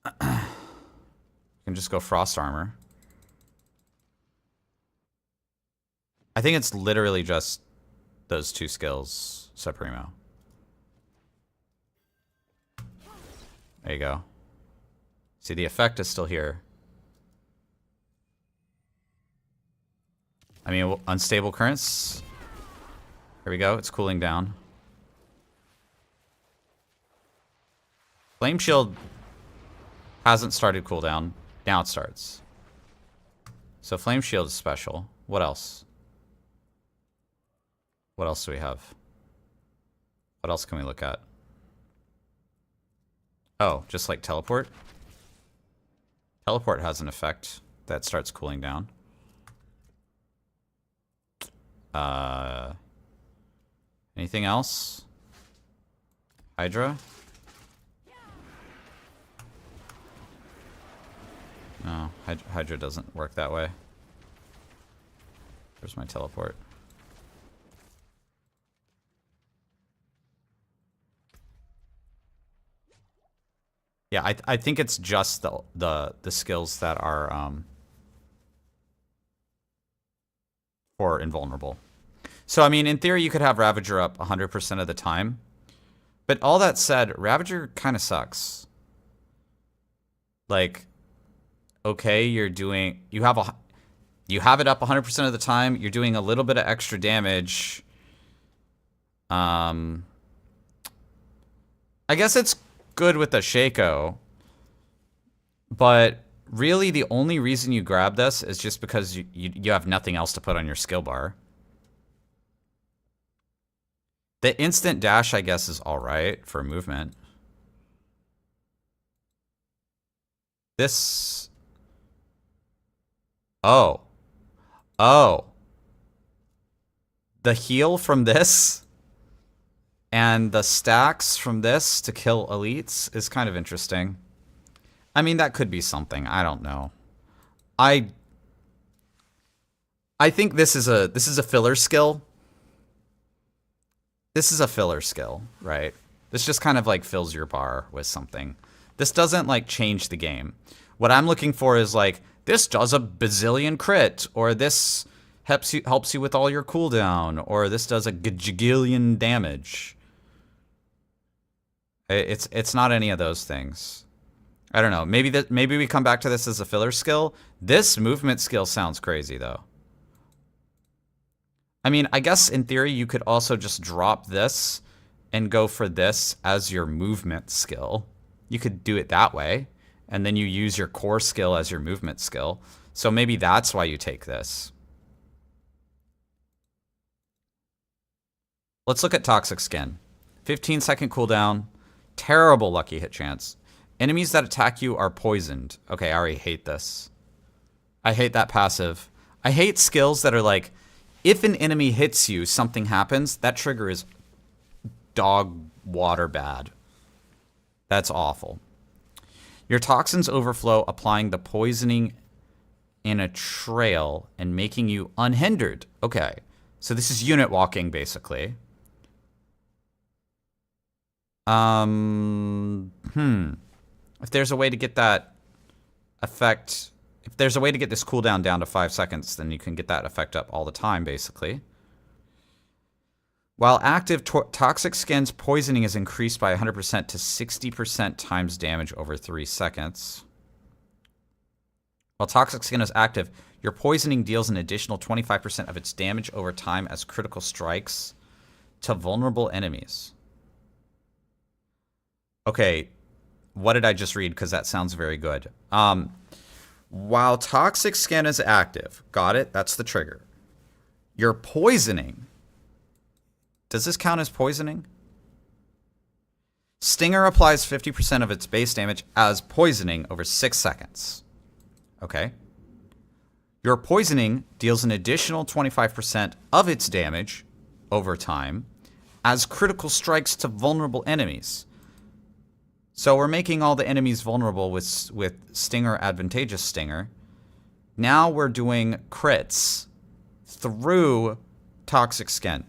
[SPEAKER 1] we can just go Frost Armor. I think it's literally just those 2 skills, Supremo. There you go. See, the effect is still here. I mean, unstable currents. Here we go. It's cooling down. Flame Shield hasn't started cooldown. Now it starts. So Flame Shield is special. What else? What else do we have? What else can we look at? Oh, just like Teleport? Teleport has an effect that starts cooling down. Anything else? Hydra? No, Hydra doesn't work that way. Where's my teleport? Yeah, I think it's just the skills that are for invulnerable. So I mean, in theory, you could have Ravager up 100% of the time. But all that said, Ravager kind of sucks. Like, okay, you have it up 100% of the time. You're doing a little bit of extra damage. I guess it's good with the Shaco, but really the only reason you grab this is just because you have nothing else to put on your skill bar. The instant dash, I guess, is all right for movement. This... Oh. The heal from this and the stacks from this to kill elites is kind of interesting. I mean, that could be something. I don't know. I think this is a filler skill. This is a filler skill, right? This just kind of like fills your bar with something. This doesn't like change the game. What I'm looking for is like, this does a bazillion crit, or this helps you with all your cooldown, or this does a gajillion damage. It's not any of those things. I don't know. Maybe we come back to this as a filler skill. This movement skill sounds crazy though. I mean, I guess in theory you could also just drop this and go for this as your movement skill. You could do it that way, and then you use your core skill as your movement skill. So maybe that's why you take this. Let's look at Toxic Skin. 15-second cooldown. Terrible lucky hit chance. Enemies that attack you are poisoned. Okay, I already hate this. I hate that passive. I hate skills that are like, if an enemy hits you, something happens. That trigger is dog water bad. That's awful. Your toxins overflow, applying the poisoning in a trail and making you unhindered. Okay, so this is unit walking, basically. If there's a way to get that effect... If there's a way to get this cooldown down to 5 seconds, then you can get that effect up all the time, basically. While active, Toxic Skin's poisoning is increased by 100% to 60% times damage over 3 seconds. While Toxic Skin is active, your poisoning deals an additional 25% of its damage over time as critical strikes to vulnerable enemies. Okay, what did I just read? Because that sounds very good. While Toxic Skin is active, got it? That's the trigger. Your poisoning. Does this count as poisoning? Stinger applies 50% of its base damage as poisoning over 6 seconds. Okay. Your poisoning deals an additional 25% of its damage over time as critical strikes to vulnerable enemies. So we're making all the enemies vulnerable with Stinger, Advantageous Stinger. Now we're doing crits through Toxic Skin.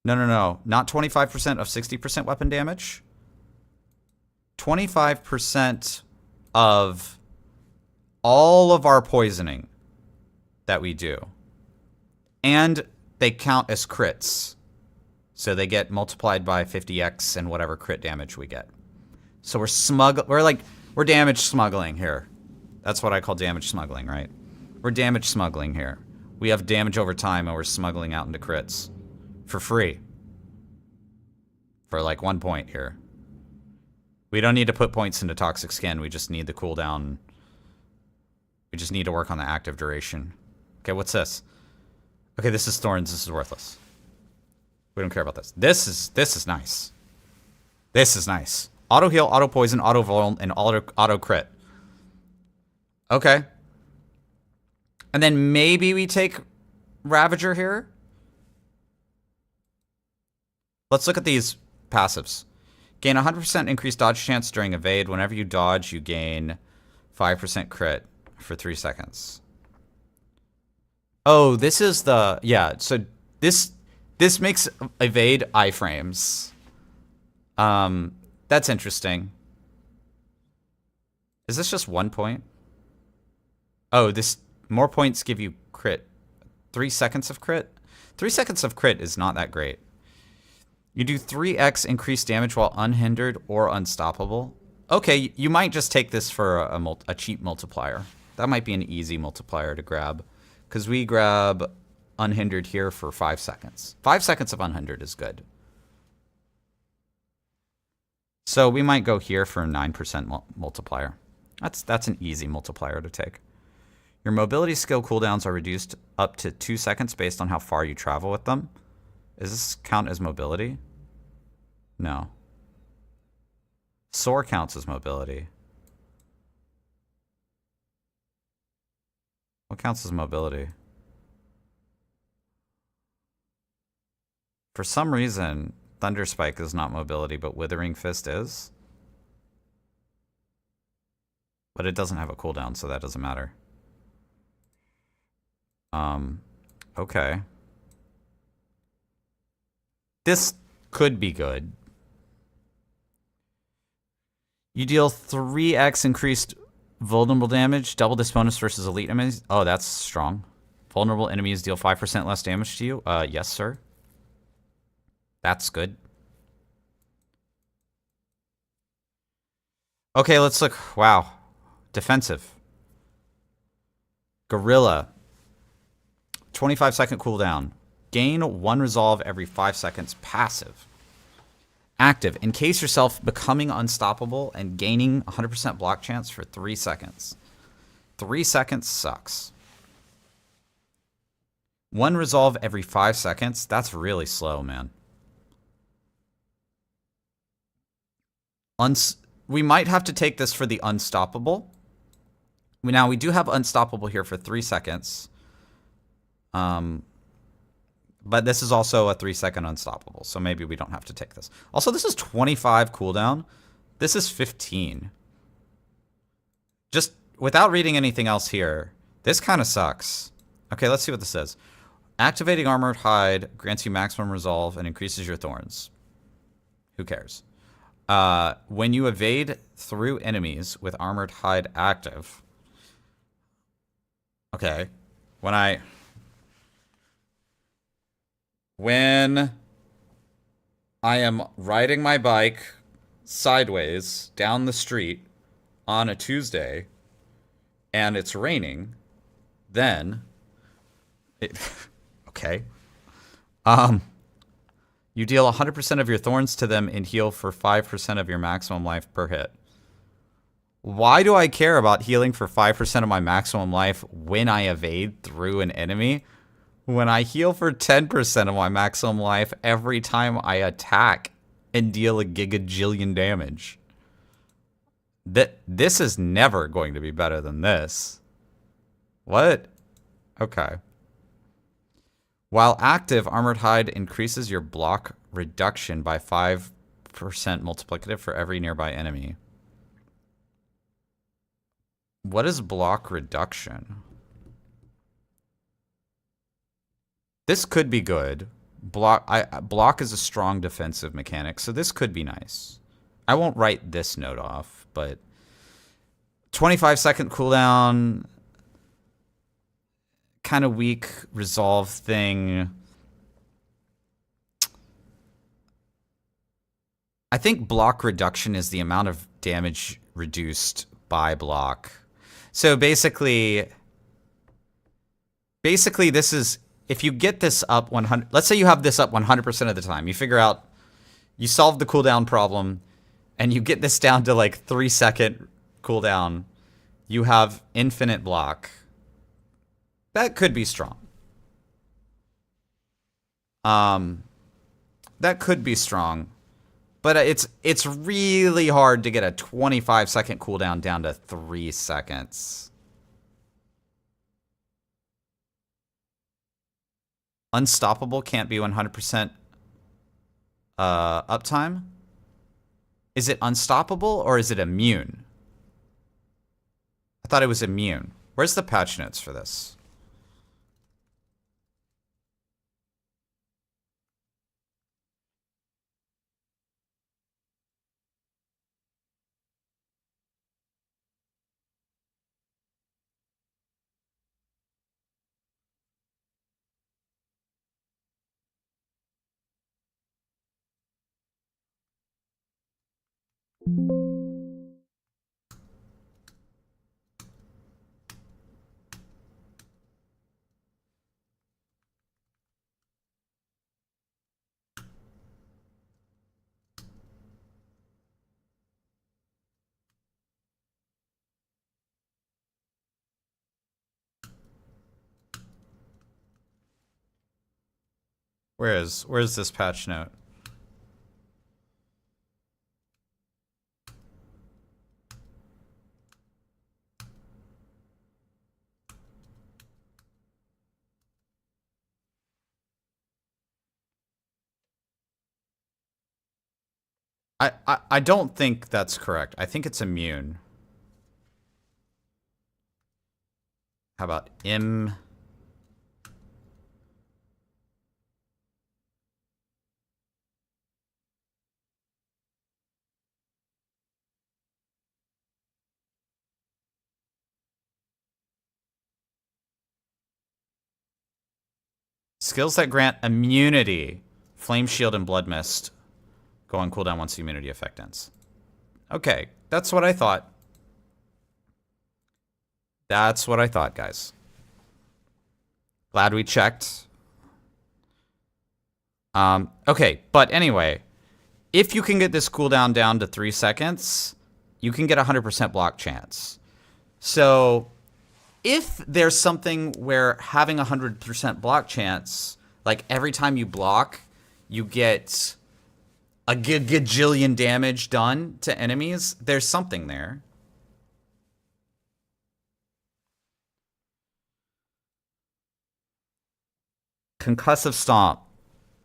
[SPEAKER 1] No. Not 25% of 60% weapon damage. 25% of all of our poisoning that we do. And they count as crits. So they get multiplied by 50x and whatever crit damage we get. So we're damage smuggling here. That's what I call damage smuggling, right? We're damage smuggling here. We have damage over time and we're smuggling out into crits. For free. For like 1 point here. We don't need to put points into Toxic Skin. We just need the cooldown. We just need to work on the active duration. Okay, what's this? Okay, this is Thorns. This is worthless. We don't care about this. This is nice. This is nice. Auto heal, auto poison, auto vuln, and auto crit. Okay. And then maybe we take Ravager here. Let's look at these passives. Gain 100% increased dodge chance during evade. Whenever you dodge, you gain 5% crit for 3 seconds. Oh, this is the... Yeah, so this makes evade iframes. That's interesting. Is this just 1 point? Oh, this... More points give you crit. 3 seconds of crit? 3 seconds of crit is not that great. You do 3x increased damage while unhindered or unstoppable. Okay, you might just take this for a cheap multiplier. That might be an easy multiplier to grab. Because we grab unhindered here for 5 seconds. 5 seconds of unhindered is good. So we might go here for a 9% multiplier. That's an easy multiplier to take. Your mobility skill cooldowns are reduced up to 2 seconds based on how far you travel with them. Does this count as mobility? No. Soar counts as mobility. What counts as mobility? For some reason, Thunder Spike is not mobility, but Withering Fist is. But it doesn't have a cooldown, so that doesn't matter. Okay. This could be good. You deal 3x increased vulnerable damage, double this bonus versus elite enemies. Oh, that's strong. Vulnerable enemies deal 5% less damage to you. Yes, sir. That's good. Okay, let's look. Wow. Defensive. Gorilla. 25-second cooldown. Gain 1 resolve every 5 seconds. Passive. Active. Encase yourself becoming unstoppable and gaining 100% block chance for 3 seconds. 3 seconds sucks. 1 resolve every 5 seconds. That's really slow, man. We might have to take this for the unstoppable. Now, we do have unstoppable here for 3 seconds. But this is also a 3-second unstoppable, so maybe we don't have to take this. Also, this is 25 cooldown. This is 15. Just without reading anything else here, this kind of sucks. Okay, let's see what this says. Activating Armored Hide grants you maximum resolve and increases your thorns. Who cares? When you evade through enemies with Armored Hide active. Okay. When I am riding my bike sideways down the street on a Tuesday and it's raining, then okay. You deal 100% of your thorns to them and heal for 5% of your maximum life per hit. Why do I care about healing for 5% of my maximum life when I evade through an enemy? When I heal for 10% of my maximum life every time I attack and deal a gigajillion damage. This is never going to be better than this. What? Okay. While active, Armored Hide increases your block reduction by 5% multiplicative for every nearby enemy. What is block reduction? This could be good. Block is a strong defensive mechanic, so this could be nice. I won't write this note off, but 25-second cooldown, kind of weak resolve thing. I think block reduction is the amount of damage reduced by block. So basically this is... If you get this up 100, let's say you have this up 100% of the time. You figure out, you solve the cooldown problem, and you get this down to like 3-second cooldown, you have infinite block. That could be strong. That could be strong. But it's really hard to get a 25-second cooldown down to 3 seconds. Unstoppable can't be 100% uptime. Is it unstoppable or is it immune? I thought it was immune. Where's the patch notes for this? Where's this patch note? I don't think that's correct. I think it's immune. How about im? Skills that grant immunity. Flame Shield and Blood Mist go on cooldown once the immunity effect ends. Okay, that's what I thought. That's what I thought, guys. Glad we checked. Okay, but anyway, if you can get this cooldown down to 3 seconds, you can get a 100% block chance. So if there's something where having a 100% block chance, like every time you block, you get a gajillion damage done to enemies, there's something there. Concussive Stomp.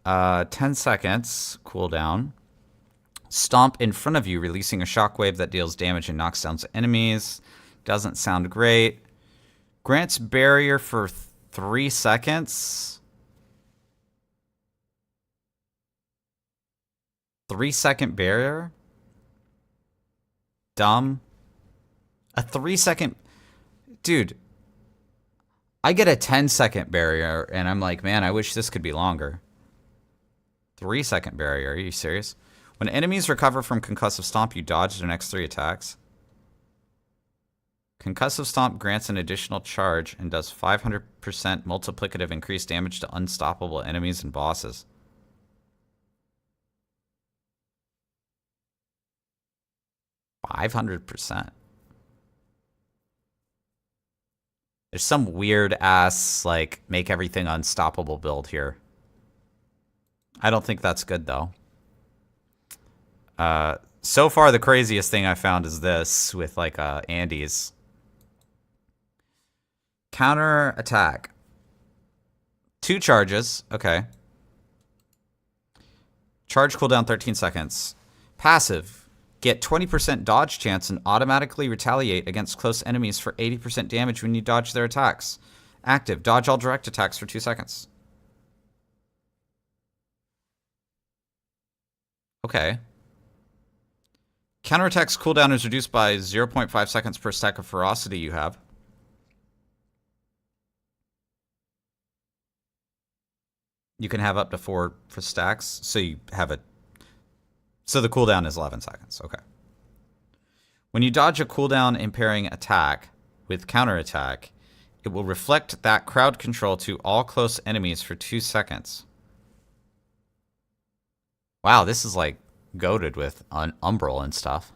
[SPEAKER 1] 10 seconds cooldown. Stomp in front of you, releasing a shockwave that deals damage and knocks down enemies. Doesn't sound great. Grants barrier for 3 seconds. 3-second barrier? Dumb. A 3-second... Dude. I get a 10-second barrier, and I'm like, man, I wish this could be longer. 3-second barrier, are you serious? When enemies recover from Concussive Stomp, you dodge their next 3 attacks. Concussive Stomp grants an additional charge and does 500% multiplicative increased damage to unstoppable enemies and bosses. %. There's some weird ass, like, make everything unstoppable build here. I don't think that's good, though. So far, the craziest thing I found is this with, like, Andes. Counter attack. 2 charges. Okay. Charge cooldown 13 seconds. Passive. Get 20% dodge chance and automatically retaliate against close enemies for 80% damage when you dodge their attacks. Active. Dodge all direct attacks for 2 seconds. Okay. Counterattack's cooldown is reduced by 0.5 seconds per stack of ferocity you have. You can have up to 4 for stacks, so you have a... So the cooldown is 11 seconds. Okay. When you dodge a cooldown impairing attack with counterattack, it will reflect that crowd control to all close enemies for 2 seconds. Wow, this is like goated with Umbral and stuff.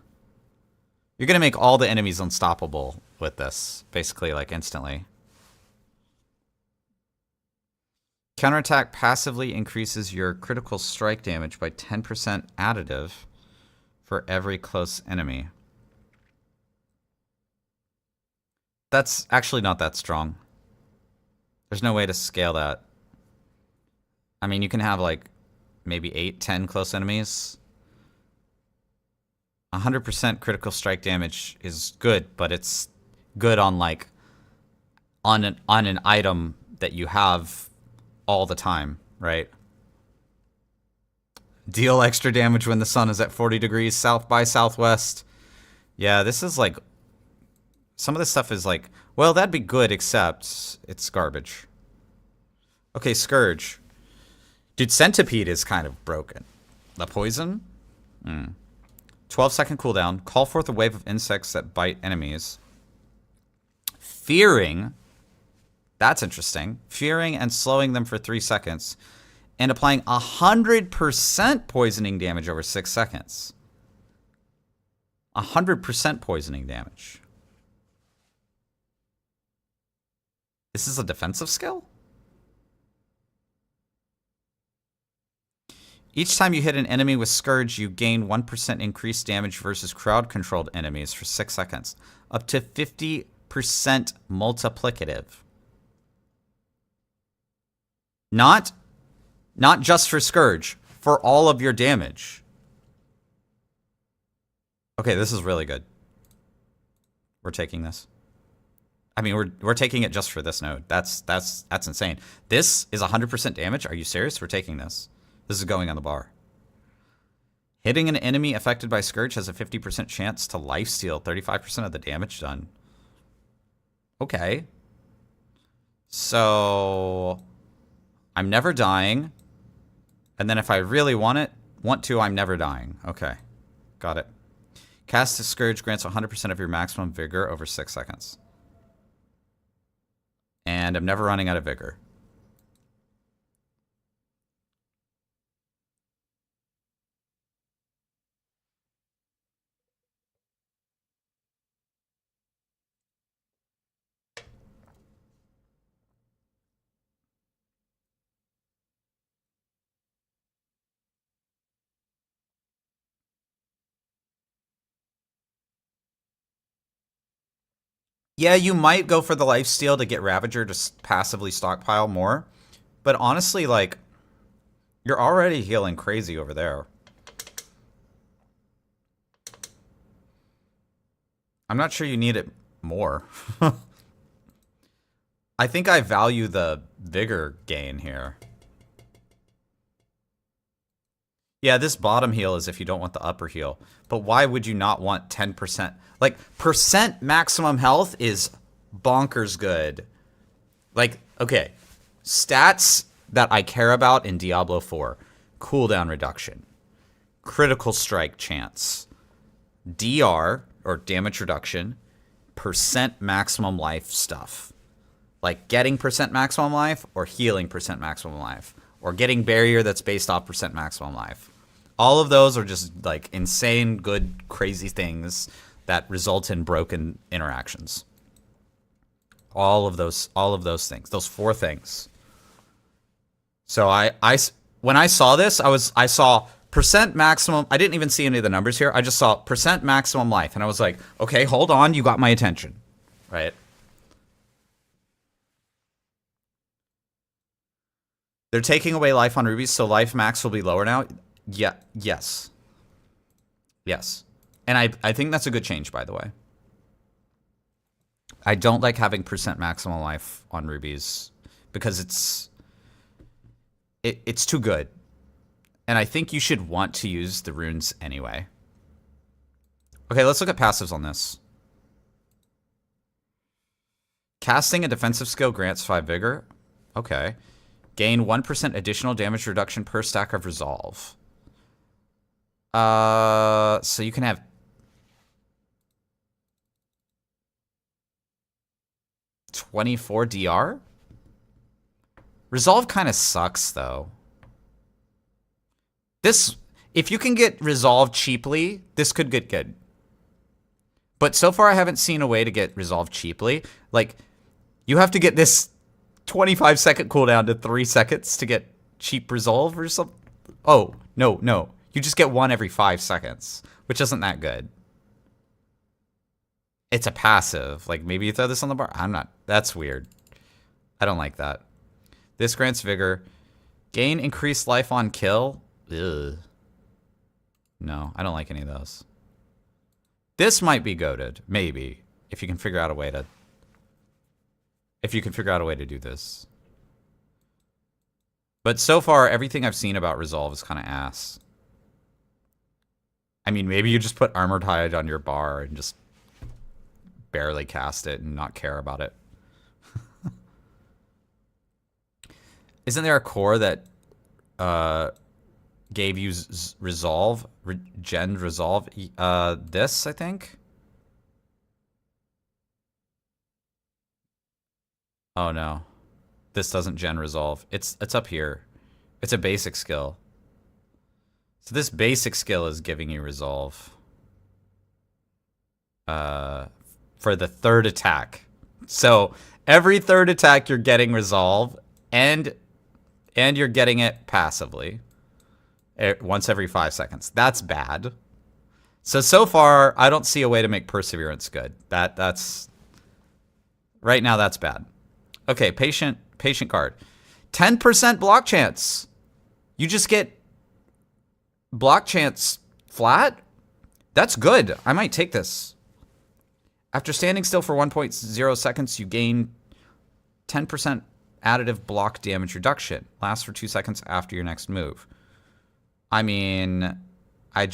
[SPEAKER 1] You're going to make all the enemies unstoppable with this, basically, like, instantly. Counterattack passively increases your critical strike damage by 10% additive for every close enemy. That's actually not that strong. There's no way to scale that. I mean, you can have, like, maybe 8, 10 close enemies. 100% critical strike damage is good, but it's good on, like, on an item that you have all the time, right? Deal extra damage when the sun is at 40 degrees south by southwest. Yeah, this is like... Some of this stuff is like, well, that'd be good, except it's garbage. Okay, Scourge. Dude, Centipede is kind of broken. The poison? 12-second cooldown. Call forth a wave of insects that bite enemies. Fearing. That's interesting. Fearing and slowing them for 3 seconds. And applying 100% poisoning damage over 6 seconds. 100% poisoning damage. This is a defensive skill? Each time you hit an enemy with Scourge, you gain 1% increased damage versus crowd-controlled enemies for 6 seconds. Up to 50% multiplicative. Not just for Scourge, for all of your damage. Okay, this is really good. We're taking this. I mean, we're taking it just for this node. That's insane. This is 100% damage. Are you serious? We're taking this. This is going on the bar. Hitting an enemy affected by Scourge has a 50% chance to lifesteal 35% of the damage done. Okay. So I'm never dying. And then if I really want to, I'm never dying. Okay. Got it. Cast a Scourge grants 100% of your maximum vigor over 6 seconds. And I'm never running out of vigor. Yeah, you might go for the lifesteal to get Ravager to passively stockpile more. But honestly, like, you're already healing crazy over there. I'm not sure you need it more. I think I value the vigor gain here. Yeah, this bottom heal is if you don't want the upper heal. But why would you not want 10%? Like, percent maximum health is bonkers good. Like, okay. Stats that I care about in Diablo 4. Cooldown reduction. Critical strike chance. DR, or damage reduction. Percent maximum life stuff. Like, getting percent maximum life or healing percent maximum life. Or getting barrier that's based off percent maximum life. All of those are just, like, insane, good, crazy things that result in broken interactions. All of those things. Those 4 things. So when I saw this, I saw percent maximum. I didn't even see any of the numbers here. I just saw percent maximum life. And I was like, okay, hold on. You got my attention. Right? They're taking away life on rubies, so life max will be lower now. Yeah, yes. Yes. And I think that's a good change, by the way. I don't like having percent maximum life on rubies because it's too good. And I think you should want to use the runes anyway. Okay, let's look at passives on this. Casting a defensive skill grants 5 vigor. Okay. Gain 1% additional damage reduction per stack of resolve. So you can have 24 DR? Resolve kind of sucks, though. This, If you can get resolved cheaply, this could get good. But so far, I haven't seen a way to get resolved cheaply. Like, you have to get this 25-second cooldown to 3 seconds to get cheap resolve or something. Oh, no. You just get one every 5 seconds, which isn't that good. It's a passive. Like, maybe you throw this on the bar. I'm not. That's weird. I don't like that. This grants vigor. Gain increased life on kill. Ugh. No, I don't like any of those. This might be goated. Maybe. If you can figure out a way to... If you can figure out a way to do this. But so far, everything I've seen about resolve is kind of ass. I mean, maybe you just put Armored Hide on your bar and just barely cast it and not care about it. Isn't there a core that gave you resolve, gen resolve? This, I think. Oh no, this doesn't gen resolve. It's up here. It's a basic skill. So this basic skill is giving you resolve. For the third attack. So every third attack you're getting resolve, and you're getting it passively. Once every 5 seconds. That's bad. So far, I don't see a way to make Perseverance good. That's... Right now, that's bad. Okay, Patient card. 10% block chance. You just get block chance flat? That's good. I might take this. After standing still for 1.0 seconds, you gain 10% additive block damage reduction. Lasts for 2 seconds after your next move. I mean, I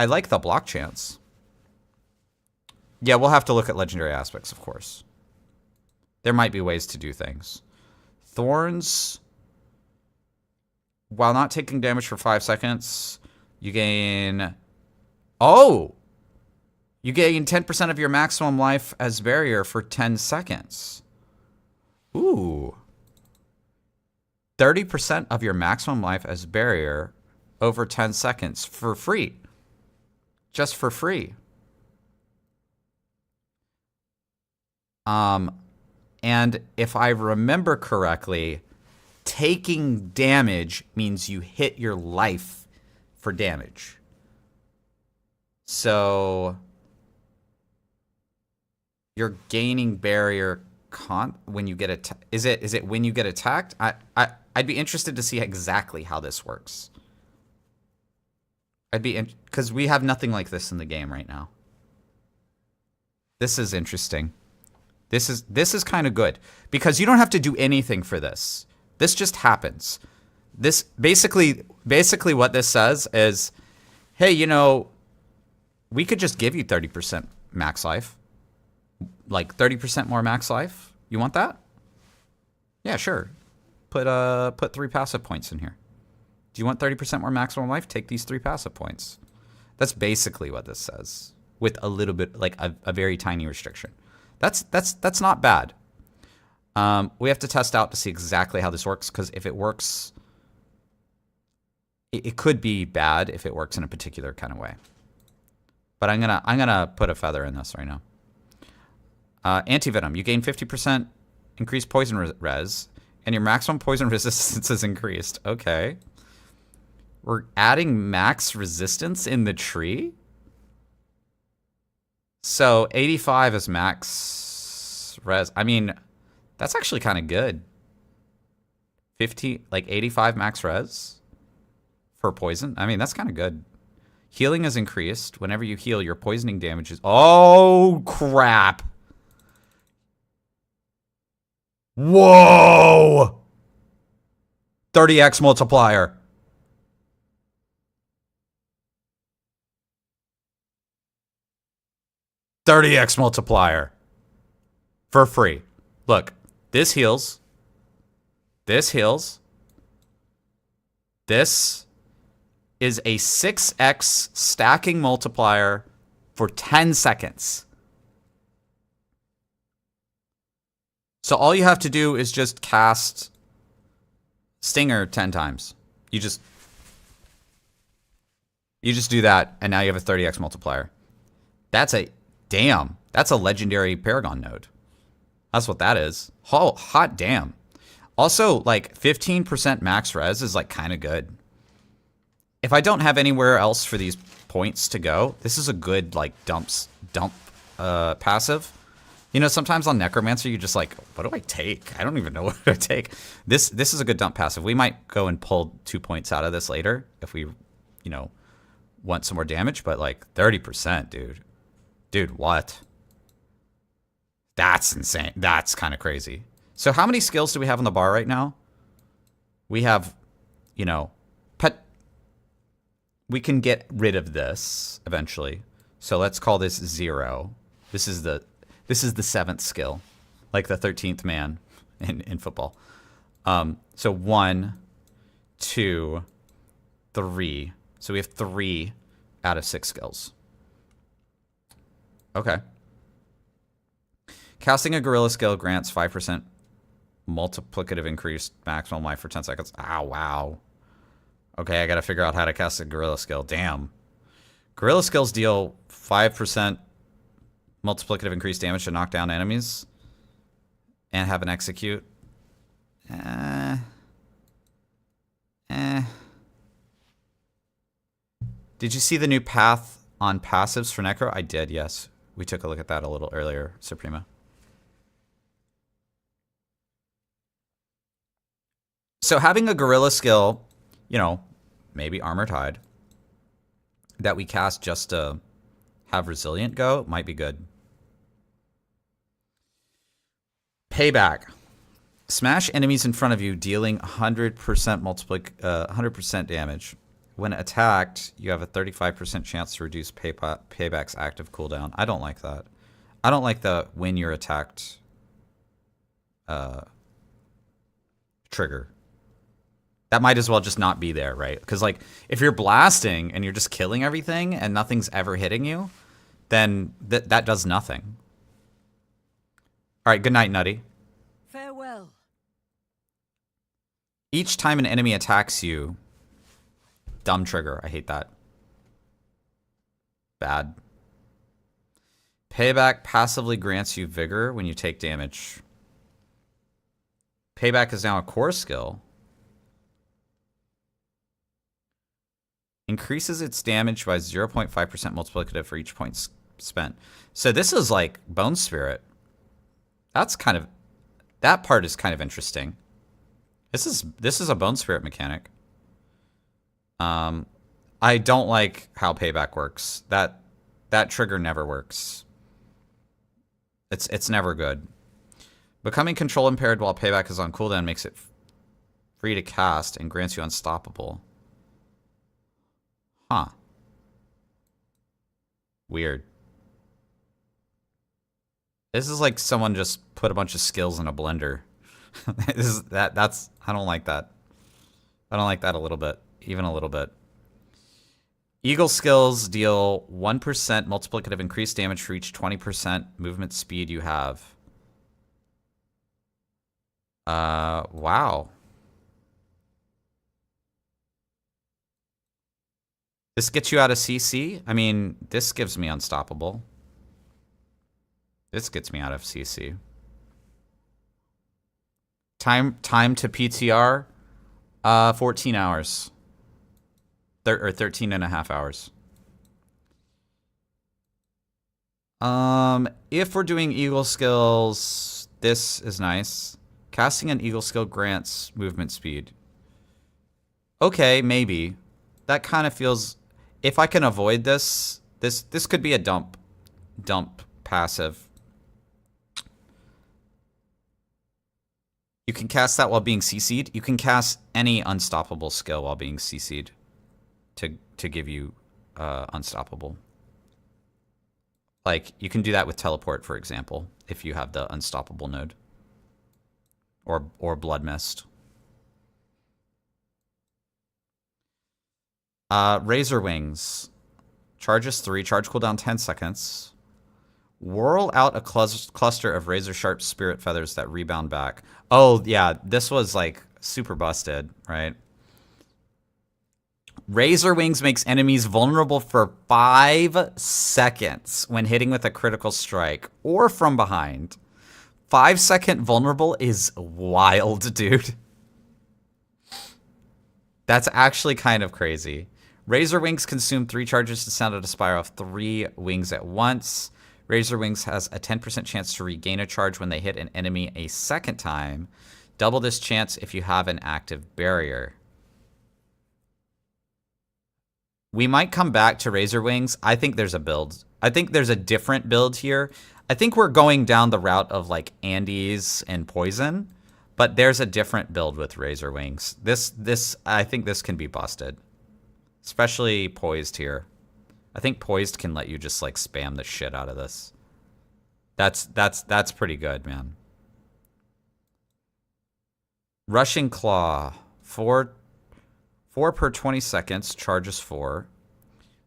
[SPEAKER 1] like the block chance. Yeah, we'll have to look at legendary aspects, of course. There might be ways to do things. Thorns. While not taking damage for 5 seconds, you gain... Oh! You gain 10% of your maximum life as barrier for 10 seconds. Ooh. 30% of your maximum life as barrier over 10 seconds for free. Just for free. And if I remember correctly, taking damage means you hit your life for damage. So you're gaining barrier when you get is it when you get attacked? I'd be interested to see exactly how this works. Because we have nothing like this in the game right now. This is interesting. This is kind of good because you don't have to do anything for this. This just happens. This basically what this says is, hey, you know, we could just give you 30% max life. Like 30% more max life. You want that? Yeah, sure. Put 3 passive points in here. Do you want 30% more maximum life? Take these 3 passive points. That's basically what this says, with a little bit, like a very tiny restriction. That's not bad. We have to test out to see exactly how this works, because if it works, it could be bad if it works in a particular kind of way. But I'm gonna put a feather in this right now. Anti-venom. You gain 50% increased poison res, and your maximum poison resistance is increased. Okay. We're adding max resistance in the tree? So 85 is max res. I mean, that's actually kind of good. 85 max res for poison. I mean, that's kind of good. Healing is increased. Whenever you heal, your poisoning damage is... Oh, crap. Whoa! 30x multiplier. $30x multiplier. For free. Look, this heals. This heals. This is a 6x stacking multiplier for 10 seconds. So all you have to do is just cast Stinger 10 times. You just... You just do that, and now you have a 30x multiplier. That's a damn. That's a legendary Paragon node. That's what that is. Oh, hot damn. Also, like 15% max res is like kind of good. If I don't have anywhere else for these points to go, this is a good like dump passive. You know, sometimes on Necromancer you just like, what do I take? I don't even know what to take. This is a good dump passive. We might go and pull 2 points out of this later if we, you know, want some more damage, but like 30%, dude. Dude, what? That's insane. That's kind of crazy. So how many skills do we have on the bar right now? We have, you know, we can get rid of this eventually. So let's call this 0. This is the 7th skill, like the 13th man in football. So 1, 2, 3. So we have 3 out of 6 skills. Okay. Casting a gorilla skill grants 5% multiplicative increased maximum life for 10 seconds. Oh, wow. Okay, I gotta figure out how to cast a gorilla skill. Damn. Gorilla skills deal 5% multiplicative increased damage to knock down enemies and have an execute. Did you see the new path on passives for Necro? I did, yes. We took a look at that a little earlier, Suprema. So having a gorilla skill, you know, maybe Armored Hide, that we cast just to have Resilient go might be good. Payback. Smash enemies in front of you, dealing 100% 100% damage. When attacked, you have a 35% chance to reduce payback's active cooldown. I don't like that. I don't like the when you're attacked trigger. That might as well just not be there, right? Because like if you're blasting and you're just killing everything and nothing's ever hitting you, then that does nothing. All right, good night, Nutty.
[SPEAKER 3] Farewell.
[SPEAKER 1] Each time an enemy attacks you, dumb trigger. I hate that. Bad. Payback passively grants you vigor when you take damage. Payback is now a core skill. Increases its damage by 0.5% multiplicative for each point spent. So this is like Bone Spirit. That's kind of, that part is kind of interesting. This is a Bone Spirit mechanic. I don't like how payback works. That trigger never works. It's never good. Becoming control impaired while payback is on cooldown makes it free to cast and grants you unstoppable. Huh. Weird. This is like someone just put a bunch of skills in a blender. That's I don't like that. I don't like that a little bit. Even a little bit. Eagle skills deal 1% multiplicative increased damage for each 20% movement speed you have. Wow. This gets you out of CC? I mean, this gives me unstoppable. This gets me out of CC. Time to PTR? 14 hours. Or 13 and a half hours. If we're doing eagle skills, this is nice. Casting an eagle skill grants movement speed. Okay, maybe. That kind of feels... If I can avoid this, this could be a dump passive. You can cast that while being CC'd. You can cast any unstoppable skill while being CC'd to give you unstoppable. Like, you can do that with teleport, for example, if you have the unstoppable node. Or blood mist. Razor Wings. Charges 3. Charge cooldown 10 seconds. Whirl out a cluster of razor sharp spirit feathers that rebound back. Oh, yeah. This was, like, super busted, right? Razor Wings makes enemies vulnerable for 5 seconds when hitting with a critical strike or from behind. 5-second vulnerable is wild, dude. That's actually kind of crazy. Razor Wings consume 3 charges to sound out a spiral of 3 wings at once. Razor Wings has a 10% chance to regain a charge when they hit an enemy a second time. Double this chance if you have an active barrier. We might come back to Razor Wings. I think there's a build. I think there's a different build here. I think we're going down the route of like Andes and Poison, but there's a different build with Razor Wings. I think this can be busted, especially Poised here. I think Poised can let you just like spam the shit out of this. That's pretty good, man. Rushing Claw, 4 per 20 seconds, charges 4.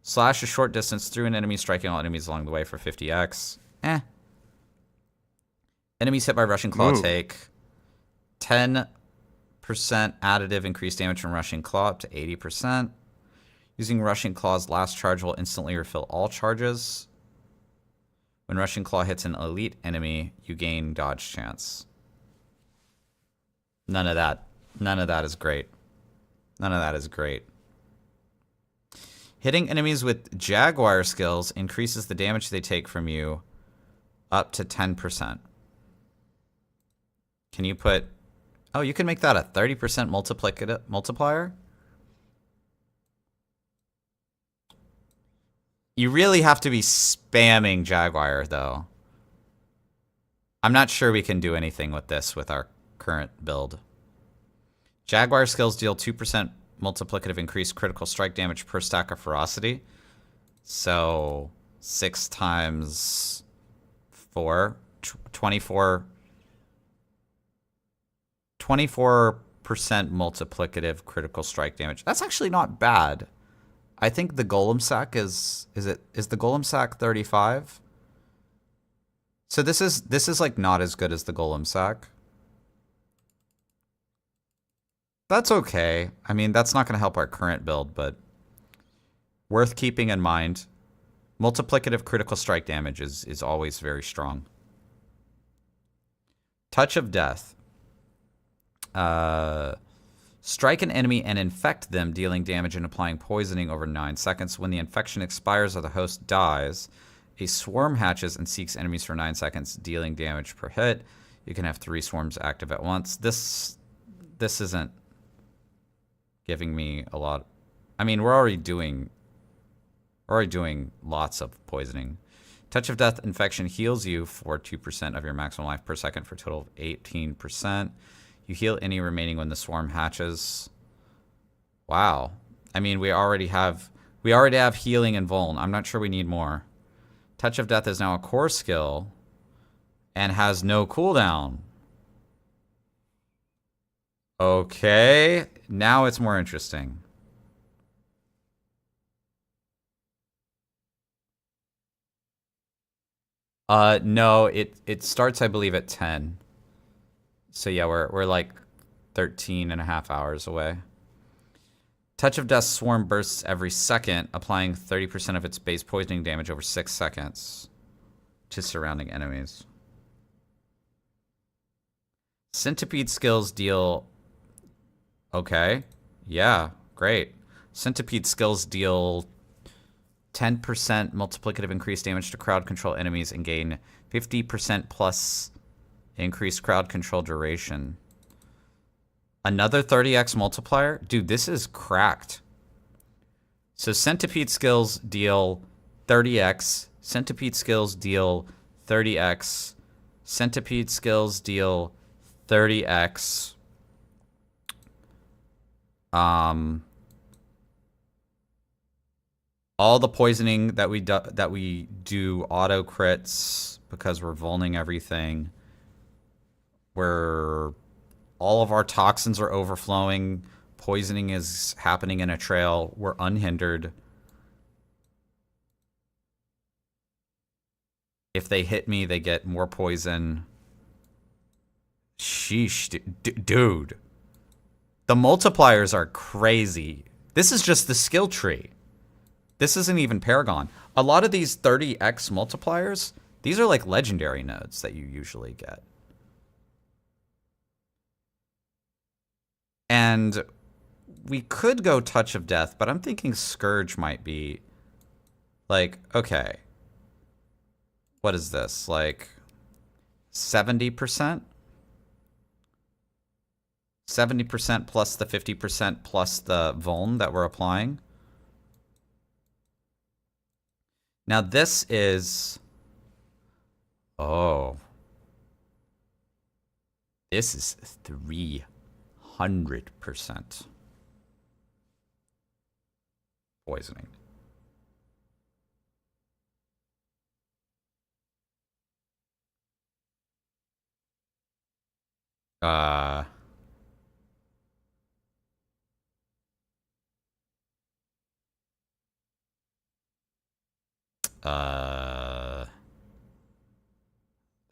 [SPEAKER 1] Slash a short distance through an enemy, striking all enemies along the way for 50x. Enemies hit by Rushing Claw take 10% additive increased damage from Rushing Claw up to 80%. Using Rushing Claw's last charge will instantly refill all charges. When Rushing Claw hits an elite enemy, you gain dodge chance. None of that is great. None of that is great. Hitting enemies with Jaguar skills increases the damage they take from you up to 10%. Can you put... Oh, you can make that a 30% multiplier? You really have to be spamming Jaguar, though. I'm not sure we can do anything with this with our current build. Jaguar skills deal 2% multiplicative increased critical strike damage per stack of ferocity. So 6 times 4, 24% multiplicative critical strike damage. That's actually not bad. I think the Golem Sack is the Golem Sack 35? So this is like not as good as the Golem Sack. That's okay. I mean, that's not going to help our current build, but worth keeping in mind. Multiplicative critical strike damage is always very strong. Touch of Death. Strike an enemy and infect them, dealing damage and applying poisoning over 9 seconds. When the infection expires or the host dies, a swarm hatches and seeks enemies for 9 seconds, dealing damage per hit. You can have 3 swarms active at once. This isn't giving me a lot. I mean, we're already doing lots of poisoning. Touch of Death infection heals you for 2% of your maximum life per second for a total of 18%. You heal any remaining when the swarm hatches. Wow. I mean, we already have healing and vuln. I'm not sure we need more. Touch of Death is now a core skill and has no cooldown. Okay, now it's more interesting. No, it starts, I believe, at 10. So yeah, we're like 13 and a half hours away. Touch of Death swarm bursts every second, applying 30% of its base poisoning damage over 6 seconds to surrounding enemies. Centipede skills deal... Okay. Yeah, great. Centipede skills deal 10% multiplicative increased damage to crowd control enemies and gain 50% plus increased crowd control duration. Another 30x multiplier? Dude, this is cracked. So Centipede skills deal 30x. Centipede skills deal 30x. Centipede skills deal 30x. All the poisoning that we do auto crits because we're vulning everything. Where all of our toxins are overflowing, poisoning is happening in a trail. We're unhindered. If they hit me, they get more poison. Sheesh, dude. The multipliers are crazy. This is just the skill tree. This isn't even Paragon. A lot of these 30x multipliers, these are like legendary nodes that you usually get. And we could go Touch of Death, but I'm thinking Scourge might be like, okay. What is this? Like 70%? 70% plus the 50% plus the Vuln that we're applying. Now this is... Oh. This is 300% poisoning.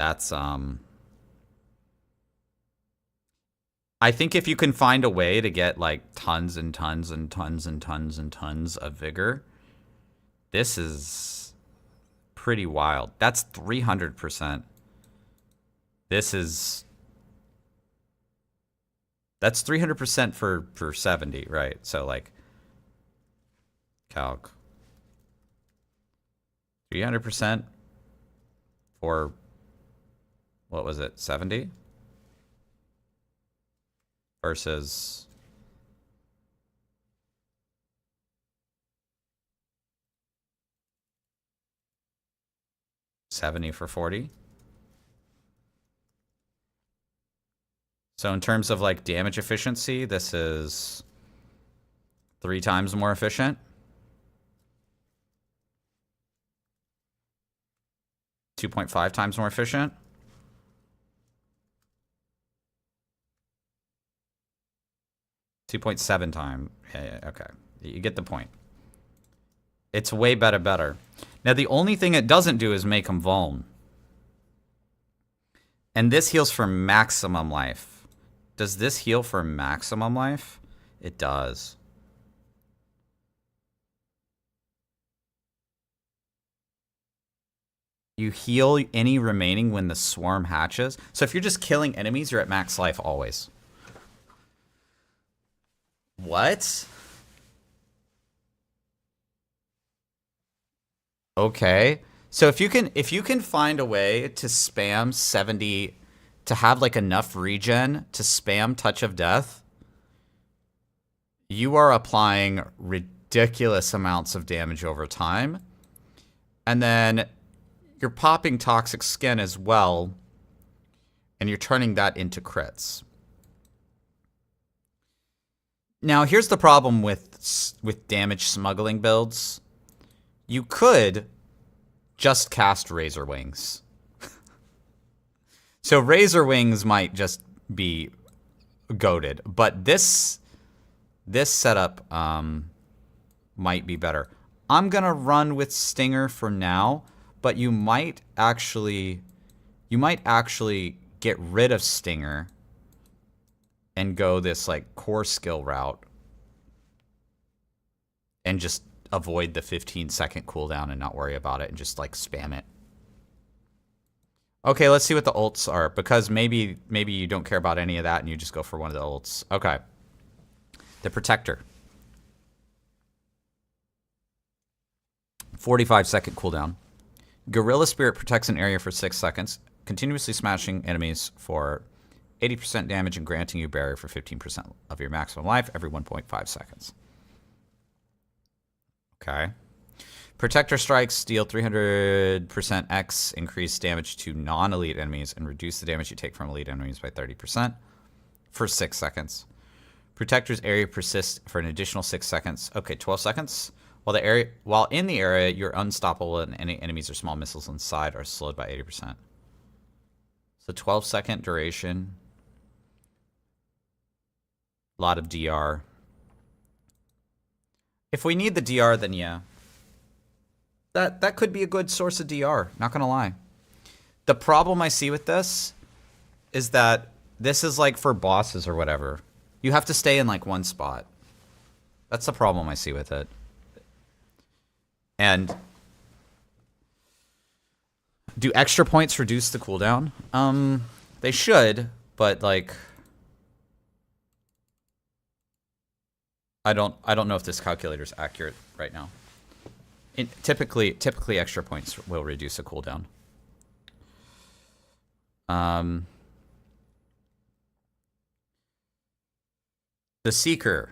[SPEAKER 1] That's, I think if you can find a way to get, like, tons and tons and tons and tons and tons of vigor, this is pretty wild. That's 300%. This is... That's 300% for 70, right? So, like, calc. 300% for, what was it, 70? Versus... $70 for 40. So in terms of like damage efficiency, this is 3 times more efficient. 2.5 times more efficient. .7 times. Yeah, okay. You get the point. It's way better. Now, the only thing it doesn't do is make them vuln. And this heals for maximum life. Does this heal for maximum life? It does. You heal any remaining when the swarm hatches. So if you're just killing enemies, you're at max life always. What? Okay. So if you can find a way to spam 70, to have like enough regen to spam Touch of Death, you are applying ridiculous amounts of damage over time. And then you're popping Toxic Skin as well, and you're turning that into crits. Now, here's the problem with damage smuggling builds. You could just cast Razor Wings. So Razor Wings might just be goated, but this setup might be better. I'm gonna run with Stinger for now, but you might actually get rid of Stinger and go this like core skill route and just avoid the 15-second cooldown and not worry about it and just like spam it. Okay, let's see what the ults are, because maybe you don't care about any of that and you just go for one of the ults. Okay. The Protector. 45-second cooldown. Gorilla Spirit protects an area for 6 seconds, continuously smashing enemies for 80% damage and granting you barrier for 15% of your maximum life every 1.5 seconds. Okay. Protector strikes deal 300% X, increase damage to non-elite enemies, and reduce the damage you take from elite enemies by 30% for 6 seconds. Protector's area persists for an additional 6 seconds. Okay, 12 seconds. While in the area, you're unstoppable and any enemies or small missiles inside are slowed by 80%. So 12-second duration. A lot of DR. If we need the DR, then yeah. That could be a good source of DR, not gonna lie. The problem I see with this is that this is like for bosses or whatever. You have to stay in like one spot. That's the problem I see with it. And do extra points reduce the cooldown? They should, but like I don't know if this calculator is accurate right now. Typically extra points will reduce a cooldown. The Seeker.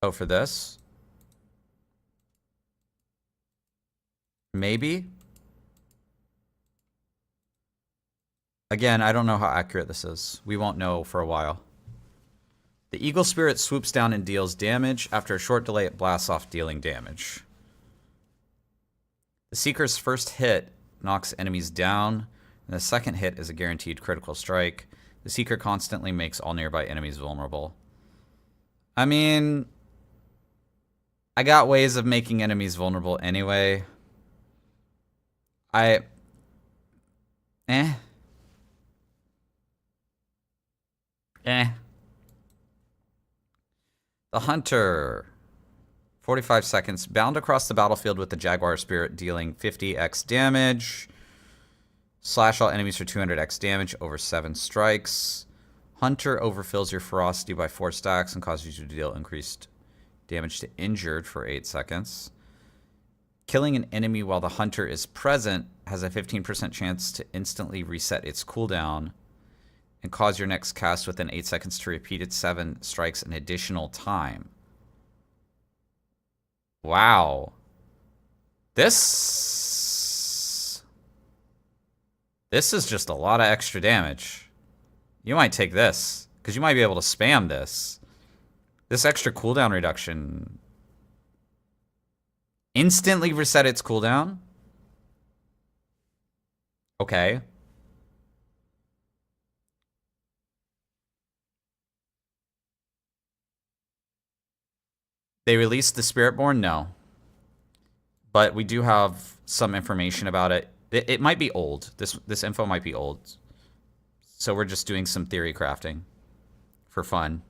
[SPEAKER 1] Oh, for this? Maybe? Again, I don't know how accurate this is. We won't know for a while. The Eagle Spirit swoops down and deals damage. After a short delay, it blasts off, dealing damage. The Seeker's first hit knocks enemies down, and the second hit is a guaranteed critical strike. The Seeker constantly makes all nearby enemies vulnerable. I mean, I got ways of making enemies vulnerable anyway. The Hunter. 45 seconds. Bound across the battlefield with the Jaguar Spirit, dealing 50x damage. Slash all enemies for 200x damage over 7 strikes. Hunter overfills your ferocity by 4 stacks and causes you to deal increased damage to injured for 8 seconds. Killing an enemy while the Hunter is present has a 15% chance to instantly reset its cooldown and cause your next cast within 8 seconds to repeat its 7 strikes an additional time. Wow. This is just a lot of extra damage. You might take this, because you might be able to spam this. This extra cooldown reduction. Instantly reset its cooldown? Okay. They released the Spiritborn? No. But we do have some information about it. It might be old. This info might be old. So we're just doing some theory crafting for fun.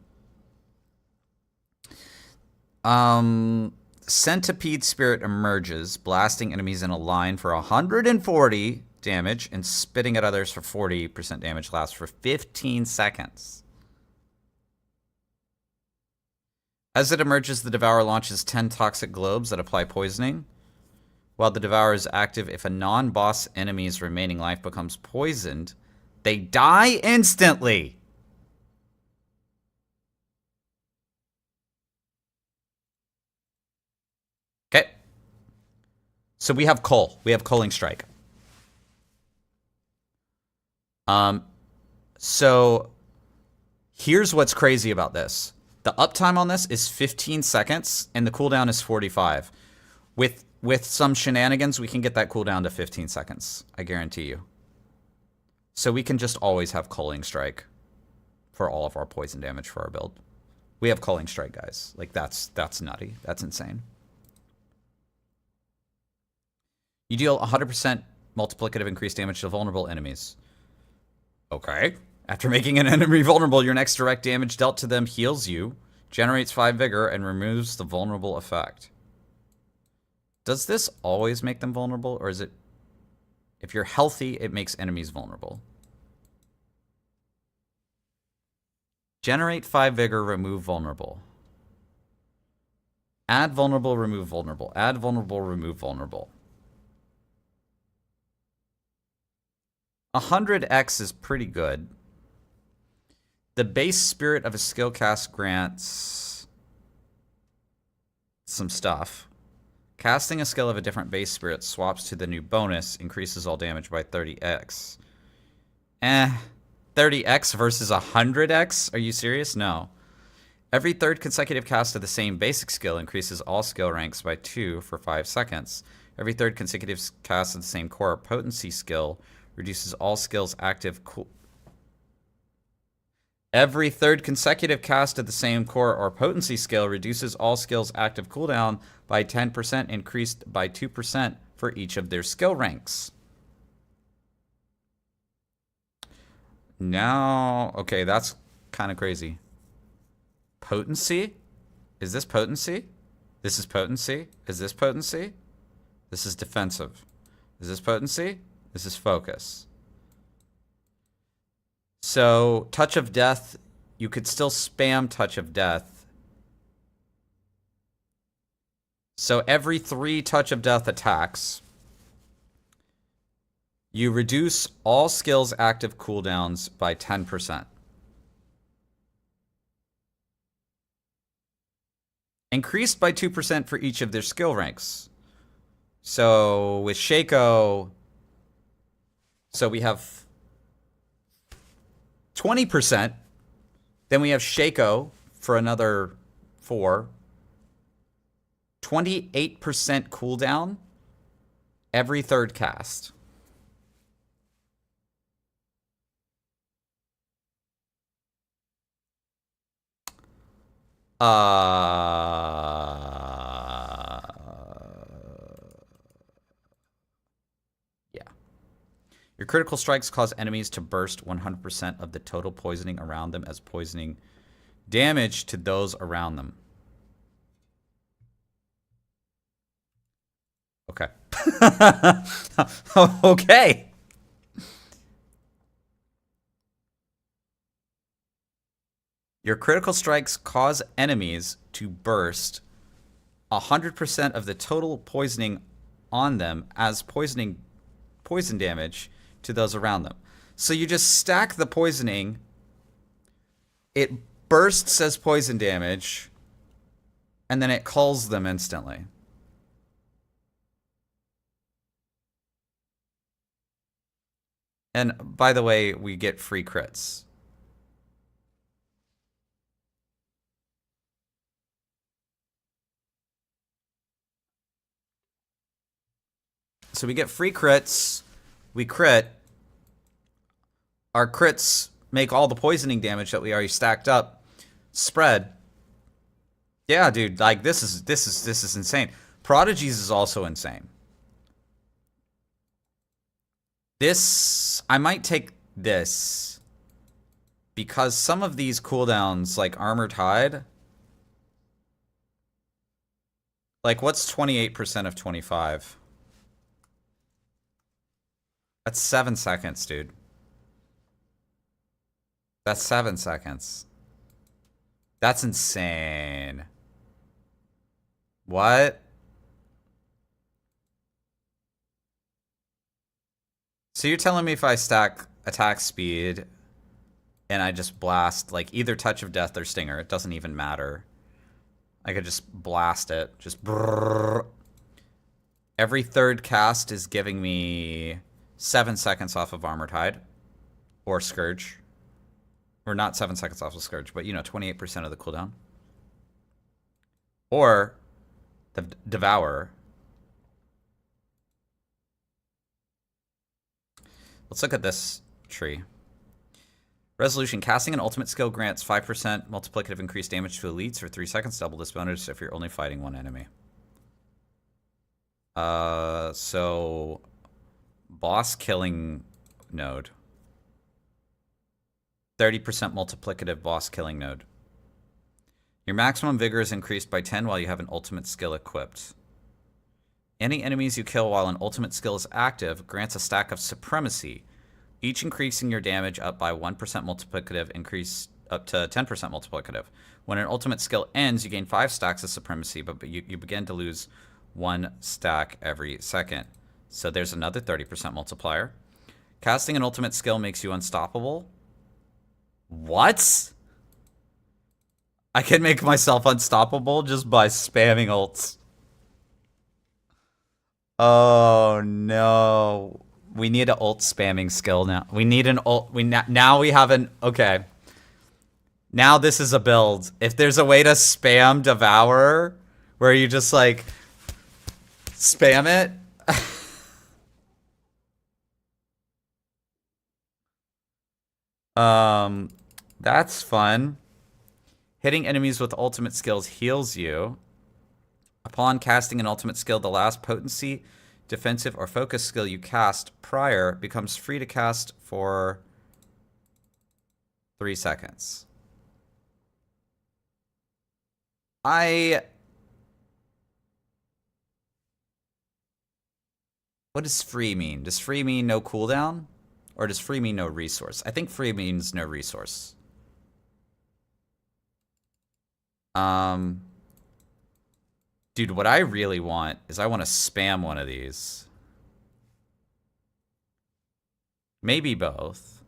[SPEAKER 1] Centipede Spirit emerges, blasting enemies in a line for 140 damage and spitting at others for 40% damage. Lasts for 15 seconds. As it emerges, the Devourer launches 10 toxic globes that apply poisoning. While the Devourer is active, if a non-boss enemy's remaining life becomes poisoned, they die instantly. Okay. So we have Cull. We have Culling Strike. So here's what's crazy about this. The uptime on this is 15 seconds, and the cooldown is 45. With some shenanigans, we can get that cooldown to 15 seconds. I guarantee you. So we can just always have Culling Strike for all of our poison damage for our build. We have Culling Strike, guys. Like, that's nutty. That's insane. You deal 100% multiplicative increased damage to vulnerable enemies. Okay. After making an enemy vulnerable, your next direct damage dealt to them heals you, generates 5 vigor, and removes the vulnerable effect. Does this always make them vulnerable, or is it... If you're healthy, it makes enemies vulnerable. Generate 5 vigor, remove vulnerable. Add vulnerable, remove vulnerable. Add vulnerable, remove vulnerable. 100x is pretty good. The base spirit of a skill cast grants some stuff. Casting a skill of a different base spirit swaps to the new bonus, increases all damage by 30x. 30x versus 100x? Are you serious? No. Every third consecutive cast of the same basic skill increases all skill ranks by 2 for 5 seconds. Every third consecutive cast of the same core potency skill reduces all skills active Every third consecutive cast of the same core or potency skill reduces all skills active cooldown by 10%, increased by 2% for each of their skill ranks. Now, okay, that's kind of crazy. Potency? Is this potency? This is potency? Is this potency? This is defensive. Is this potency? This is focus. So, Touch of Death, you could still spam Touch of Death. So every 3 Touch of Death attacks, you reduce all skills active cooldowns by 10%. Increased by 2% for each of their skill ranks. So with Shaco, so we have 20%. Then we have Shaco for another 4. 28% cooldown every 3rd cast. Yeah. Your critical strikes cause enemies to burst 100% of the total poisoning around them as poisoning damage to those around them. Okay. Okay. Your critical strikes cause enemies to burst 100% of the total poisoning on them as poison damage to those around them. So you just stack the poisoning. It bursts as poison damage, and then it culls them instantly. And by the way, we get free crits. So we get free crits. We crit. Our crits make all the poisoning damage that we already stacked up spread. Yeah, dude, like this is insane. Prodigies is also insane. This, I might take this because some of these cooldowns, like Armored Hide, like what's 28% of 25? That's 7 seconds, dude. That's 7 seconds. That's insane. What? So you're telling me if I stack attack speed and I just blast like either Touch of Death or Stinger, it doesn't even matter. I could just blast it. Just brrr. Every 3rd cast is giving me 7 seconds off of Armored Hide or Scourge. Or not 7 seconds off of Scourge, but you know, 28% of the cooldown. Or the Devourer. Let's look at this tree. Resolution. Casting an ultimate skill grants 5% multiplicative increased damage to elites for 3 seconds. Double this bonus if you're only fighting one enemy. So boss killing node. 30% multiplicative boss killing node. Your maximum vigor is increased by 10 while you have an ultimate skill equipped. Any enemies you kill while an ultimate skill is active grants a stack of Supremacy, each increasing your damage up by 1% multiplicative, increase up to 10% multiplicative. When an ultimate skill ends, you gain 5 stacks of Supremacy, but you begin to lose 1 stack every second. So there's another 30% multiplier. Casting an ultimate skill makes you unstoppable. What? I can make myself unstoppable just by spamming ults. Oh no. We need an ult spamming skill now. We need an ult. Now we have an... Okay. Now this is a build. If there's a way to spam Devour, where you just like... spam it. That's fun. Hitting enemies with ultimate skills heals you. Upon casting an ultimate skill, the last potency, defensive, or focus skill you cast prior becomes free to cast for 3 seconds. What does free mean? Does free mean no cooldown? Or does free mean no resource? I think free means no resource. Dude, what I really want is I want to spam one of these. Maybe both.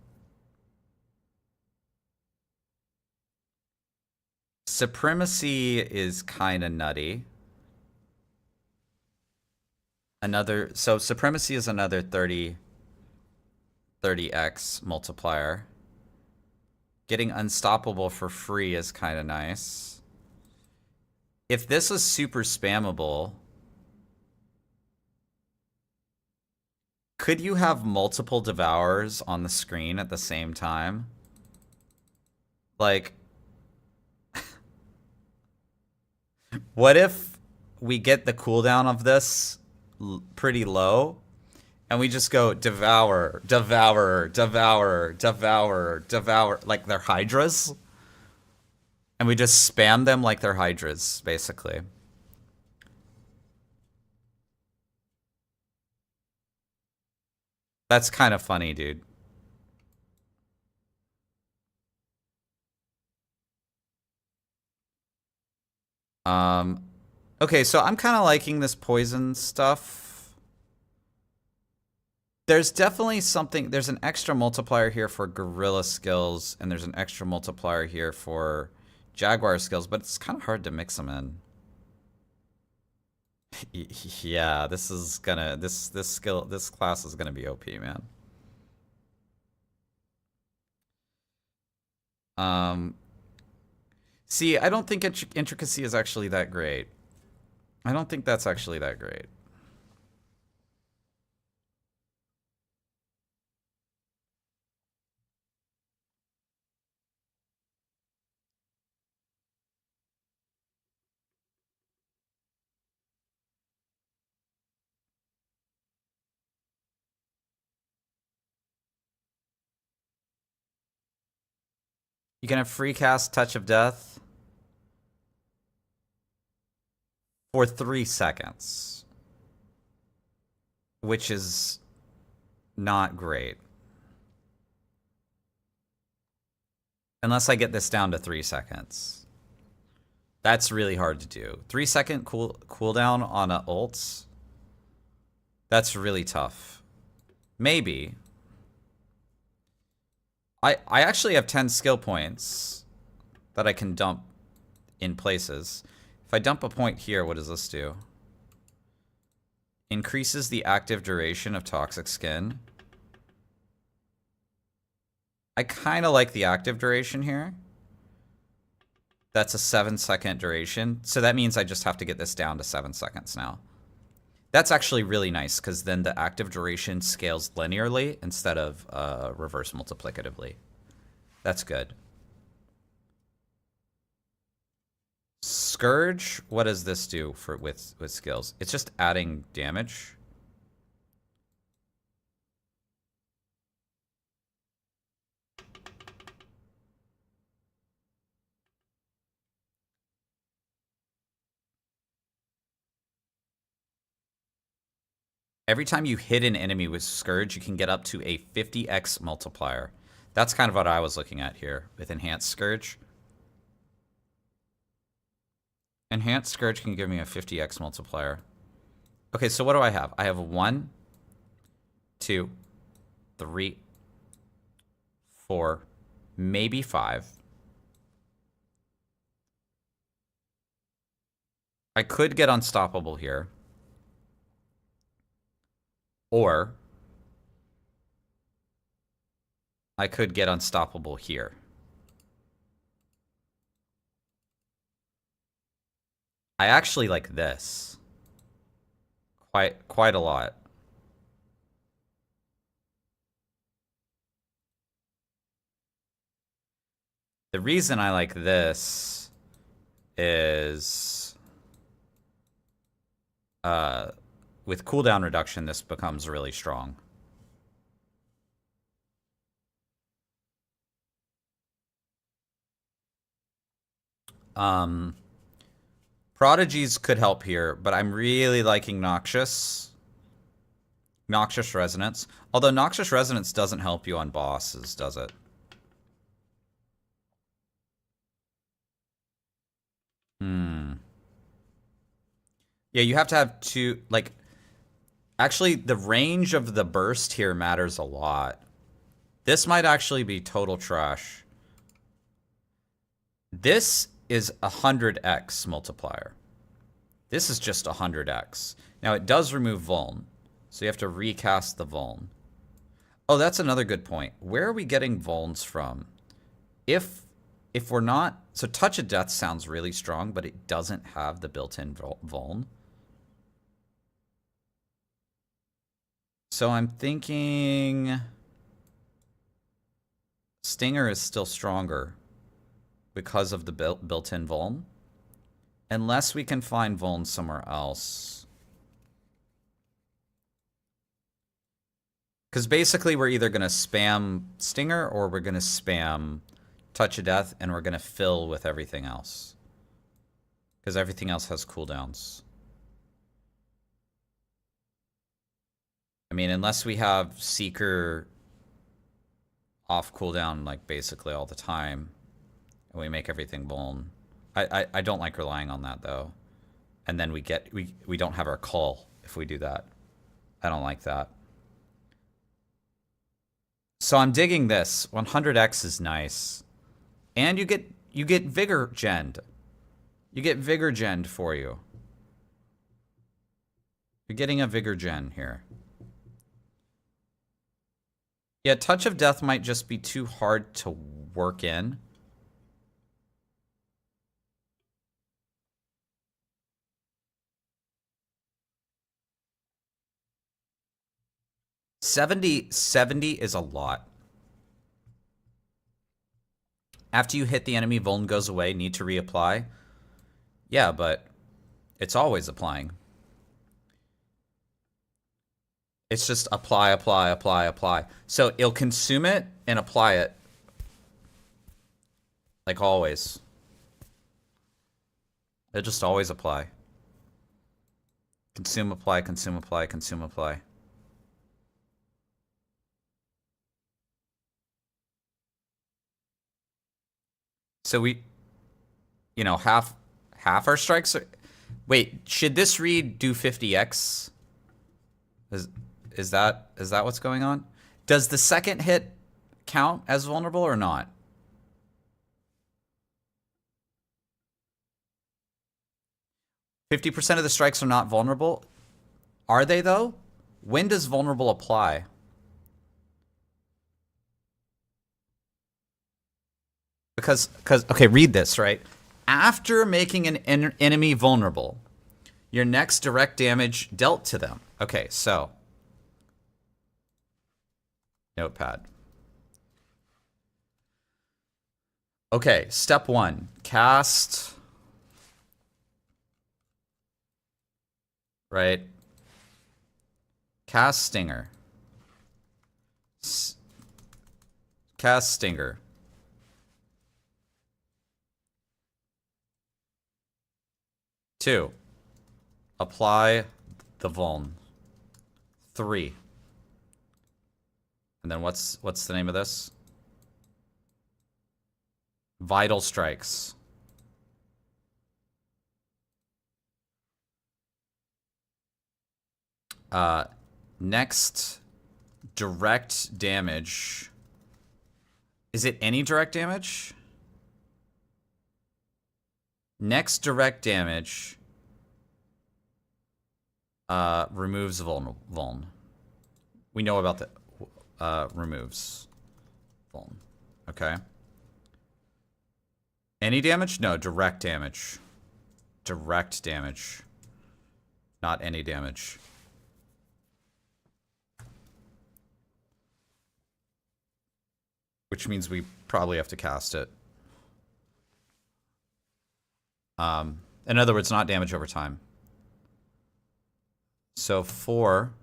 [SPEAKER 1] Supremacy is kind of nutty. So Supremacy is another 30x multiplier. Getting Unstoppable for free is kind of nice. If this was super spammable, could you have multiple Devourers on the screen at the same time? Like, what if we get the cooldown of this pretty low, and we just go Devour, Devourer, Devourer, Devourer, Devour, like they're Hydras? And we just spam them like they're Hydras, basically. That's kind of funny, dude. Okay, so I'm kind of liking this poison stuff. There's definitely something, there's an extra multiplier here for gorilla skills, and there's an extra multiplier here for jaguar skills, but it's kind of hard to mix them in. Yeah, this class is gonna be OP, man. See, I don't think intricacy is actually that great. I don't think that's actually that great. You can have free cast Touch of Death for 3 seconds, which is not great. Unless I get this down to 3 seconds. That's really hard to do. 3-second cooldown on a ult. That's really tough. Maybe. I actually have 10 skill points that I can dump in places. If I dump a point here, what does this do? Increases the active duration of toxic skin. I kind of like the active duration here. That's a 7-second duration. So that means I just have to get this down to 7 seconds now. That's actually really nice, because then the active duration scales linearly instead of reverse multiplicatively. That's good. Scourge, what does this do with skills? It's just adding damage. Every time you hit an enemy with Scourge, you can get up to a 50x multiplier. That's kind of what I was looking at here with Enhanced Scourge. Enhanced Scourge can give me a 50x multiplier. Okay, so what do I have? I have 1, 2, 3, 4, maybe 5. I could get Unstoppable here. Or I could get Unstoppable here. I actually like this quite a lot. The reason I like this is with cooldown reduction, this becomes really strong. Prodigies could help here, but I'm really liking Noxious. Noxious Resonance. Although Noxious Resonance doesn't help you on bosses, does it? Yeah, you have to have two, like, actually, the range of the burst here matters a lot. This might actually be total trash. This is 100x multiplier. This is just 100x. Now, it does remove Vuln, so you have to recast the Vuln. Oh, that's another good point. Where are we getting Vulns from? If we're not... So Touch of Death sounds really strong, but it doesn't have the built-in Vuln. So I'm thinking... Stinger is still stronger because of the built-in Vuln. Unless we can find Vuln somewhere else. Because basically we're either going to spam Stinger or we're going to spam Touch of Death and we're going to fill with everything else. Because everything else has cooldowns. I mean, unless we have Seeker off cooldown like basically all the time and we make everything Vuln. I don't like relying on that though. And then we don't have our call if we do that. I don't like that. So I'm digging this. 100x is nice. And you get Vigor Genned. You get Vigor Genned for you. You're getting a Vigor Gen here. Yeah, Touch of Death might just be too hard to work in. $70 is a lot. After you hit the enemy, Vuln goes away, need to reapply. Yeah, but it's always applying. It's just apply, apply, apply, apply. So it'll consume it and apply it. Like always. It'll just always apply. Consume, apply, consume, apply, consume, apply. So we, you know, half our strikes are... Wait, should this read do 50x? Is that what's going on? Does the second hit count as vulnerable or not? %50 of the strikes are not vulnerable. Are they though? When does vulnerable apply? Because okay, read this, right? After making an enemy vulnerable, your next direct damage dealt to them. Okay, so notepad. Okay, step 1, cast, right? Cast Stinger. Cast Stinger. 2, apply the Vuln. 3. And then what's the name of this? Vital Strikes. Next, direct damage. Is it any direct damage? Next direct damage removes vuln. We know about the removes vuln. Okay. Any damage? No, direct damage. Direct damage. Not any damage. Which means we probably have to cast it. In other words, not damage over time. So 4.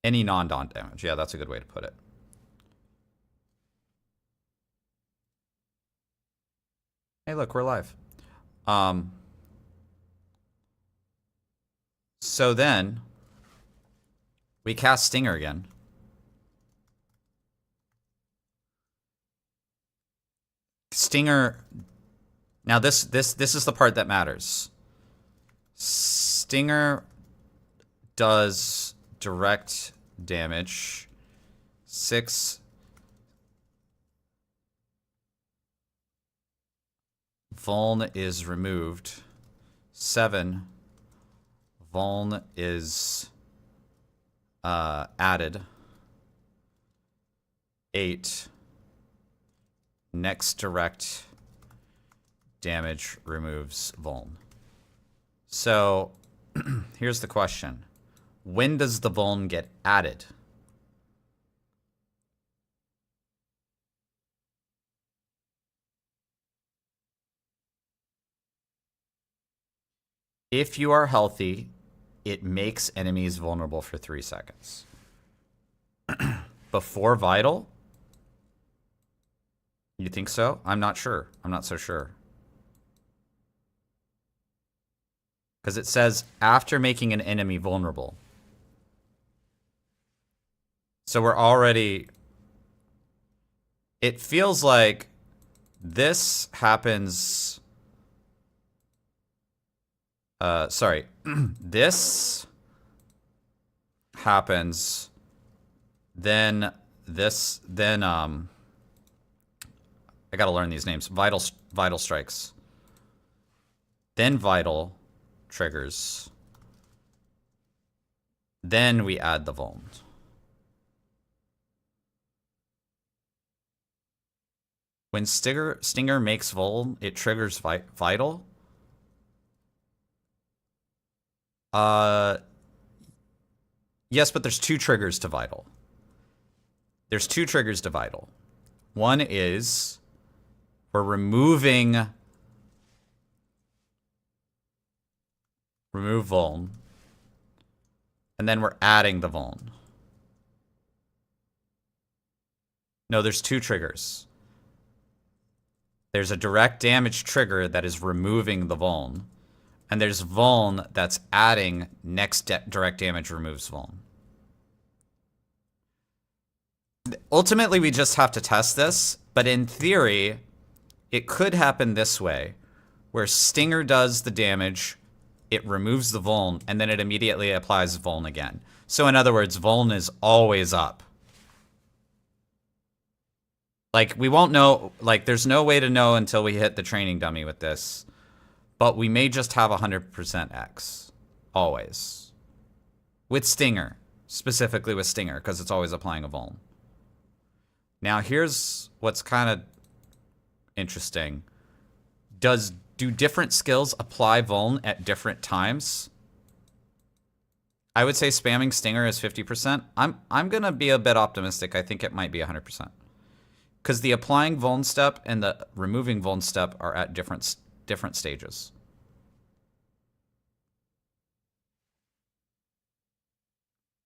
[SPEAKER 1] Any non-daunt damage. Yeah, that's a good way to put it. Hey, look, we're live. So then we cast Stinger again. Stinger. Now this is the part that matters. Stinger does direct damage. 6. Vuln is removed. 7. Vuln is added. 8. Next direct damage removes Vuln. So here's the question. When does the Vuln get added? If you are healthy, it makes enemies vulnerable for 3 seconds. Before Vital? You think so? I'm not sure. I'm not so sure. Because it says after making an enemy vulnerable. So we're already... It feels like this happens... sorry. This happens, then this, then, I gotta learn these names. Vital strikes. Then Vital triggers. Then we add the Vuln. When Stinger makes Vuln, it triggers Vital. Yes, but there's 2 triggers to Vital. There's 2 triggers to Vital. One is we're remove Vuln, and then we're adding the Vuln. No, there's 2 triggers. There's a direct damage trigger that is removing the Vuln. And there's Vuln that's adding next direct damage removes Vuln. Ultimately, we just have to test this. But in theory, it could happen this way. Where Stinger does the damage, it removes the Vuln, and then it immediately applies Vuln again. So in other words, Vuln is always up. Like, we won't know. Like, there's no way to know until we hit the training dummy with this. But we may just have 100% X. Always. With Stinger. Specifically with Stinger, because it's always applying a Vuln. Now here's what's kind of interesting. Do different skills apply Vuln at different times? I would say spamming Stinger is 50%. I'm going to be a bit optimistic. I think it might be 100%. Because the applying Vuln step and the removing Vuln step are at different stages.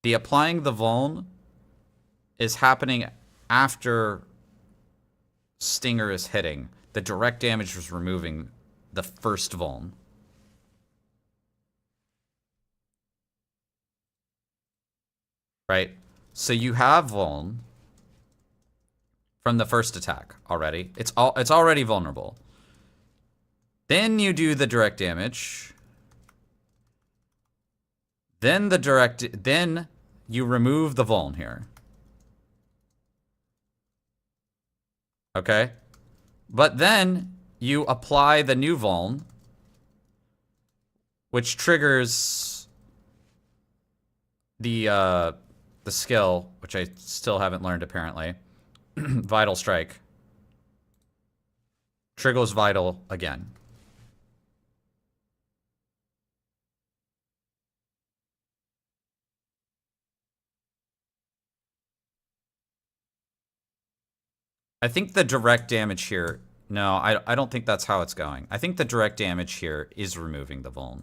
[SPEAKER 1] The applying the Vuln is happening after Stinger is hitting. The direct damage was removing the first Vuln. Right? So you have Vuln from the first attack already. It's already vulnerable. Then you do the direct damage. Then then you remove the Vuln here. Okay? But then you apply the new Vuln, which triggers the skill, which I still haven't learned apparently. Vital Strike. Triggers Vital again. I think the direct damage here... No, I don't think that's how it's going. I think the direct damage here is removing the Vuln.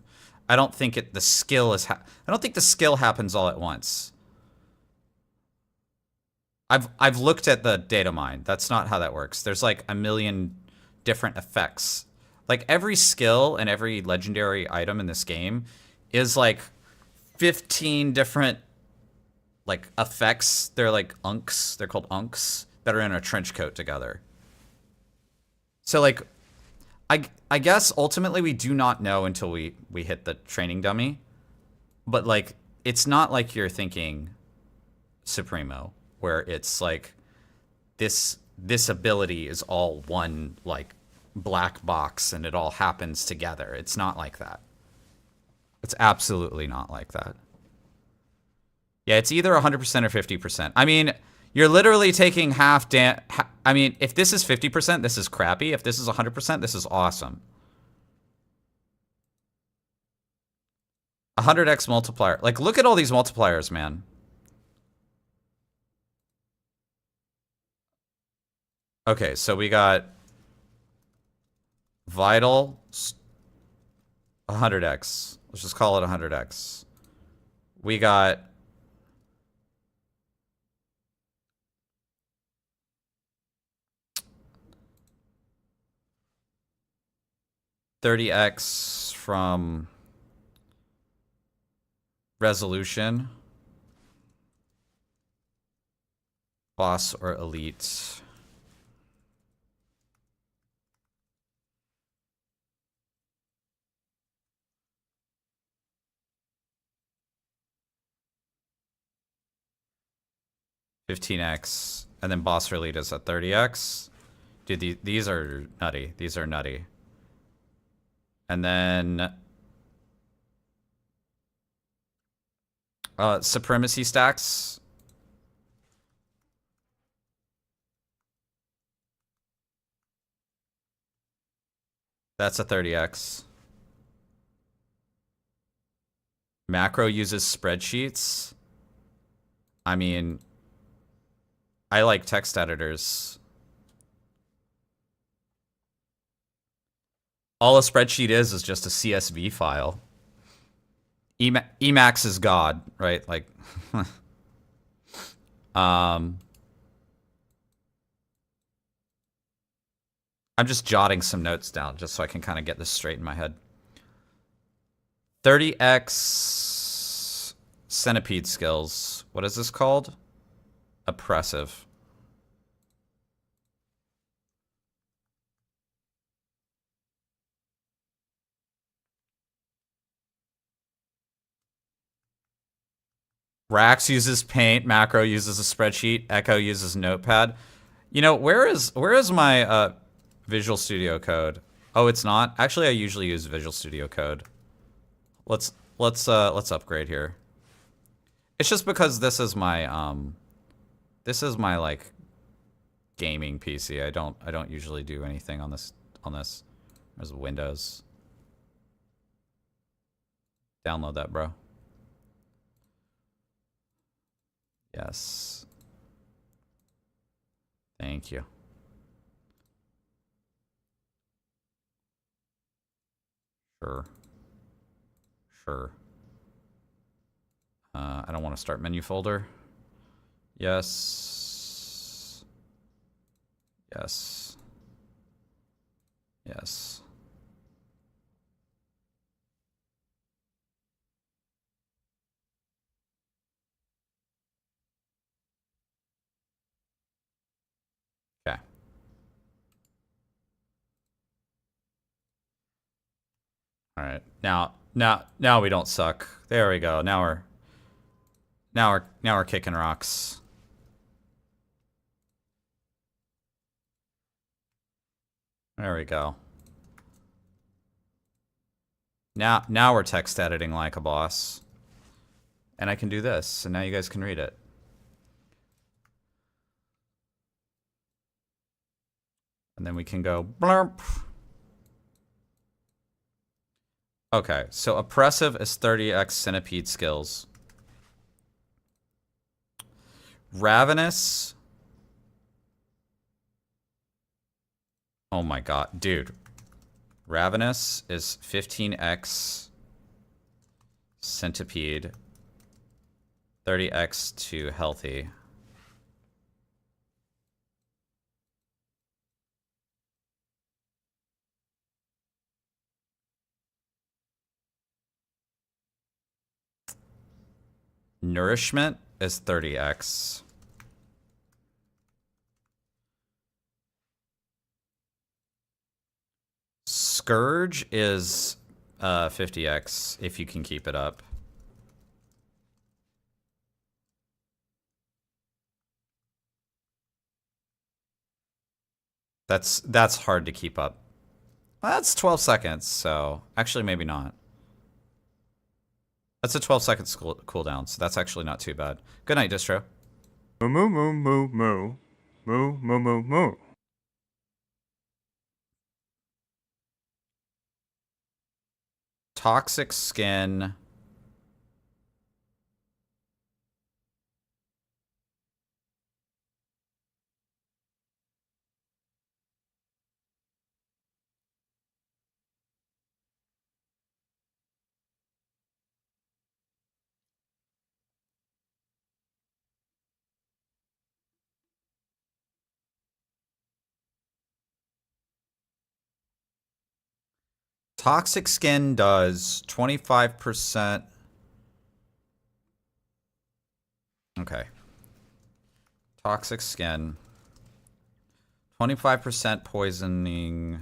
[SPEAKER 1] I don't think the skill is... I don't think the skill happens all at once. I've looked at the data mine. That's not how that works. There's like a million different effects. Like every skill and every legendary item in this game is like 15 different like effects. They're like unks. They're called unks that are in a trench coat together. So like I guess ultimately we do not know until we hit the training dummy. But like it's not like you're thinking Supremo where it's like this ability is all one like black box and it all happens together. It's not like that. It's absolutely not like that. Yeah, it's either 100% or 50%. I mean, you're literally taking half I mean, if this is 50%, this is crappy. If this is 100%, this is awesome. 100x multiplier. Like, look at all these multipliers, man. Okay, so we got Vital 100x. Let's just call it 100x. We got $30x from Resolution, Boss or Elite. $15x, and then Boss or Elite is at 30x. Dude, these are nutty. These are nutty. And then Supremacy stacks. That's a 30x. Macro uses spreadsheets. I mean, I like text editors. All a spreadsheet is just a CSV file. Emacs is God, right? Like, I'm just jotting some notes down just so I can kind of get this straight in my head. 30x centipede skills. What is this called? Oppressive. Rax uses Paint. Macro uses a spreadsheet. Echo uses Notepad. You know, where is my Visual Studio Code? Oh, it's not. Actually, I usually use Visual Studio Code. Let's upgrade here. It's just because this is my like gaming PC. I don't usually do anything on this. There's Windows. Download that, bro. Yes. Thank you. Sure. I don't want to start menu folder. Yes. Yes. Yes. Okay. All right. Now we don't suck. There we go. Now we're kicking rocks. There we go. Now we're text editing like a boss. And I can do this, and now you guys can read it. And then we can go blurp. Okay, so oppressive is 30x centipede skills. Ravenous. Oh my god, dude. Ravenous is 15x centipede. 30x to healthy. Nourishment is 30x. Scourge is 50x if you can keep it up. That's hard to keep up. Well, that's 12 seconds, so actually maybe not. That's a 12 seconds cooldown, so that's actually not too bad. Good night, Distro.
[SPEAKER 2] Moo moo moo moo moo. Moo moo moo moo.
[SPEAKER 1] Toxic skin. Toxic skin does 25%. Okay. Toxic skin. 25% poisoning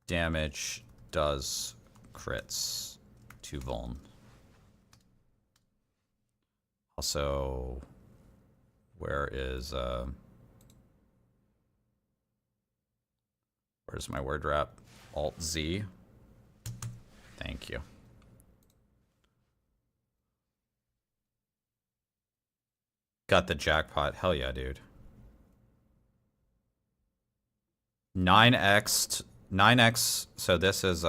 [SPEAKER 1] damage does crits to Vuln. Also, where's my word wrap? Alt Z. Thank you. Got the jackpot. Hell yeah, dude. 9x. So this is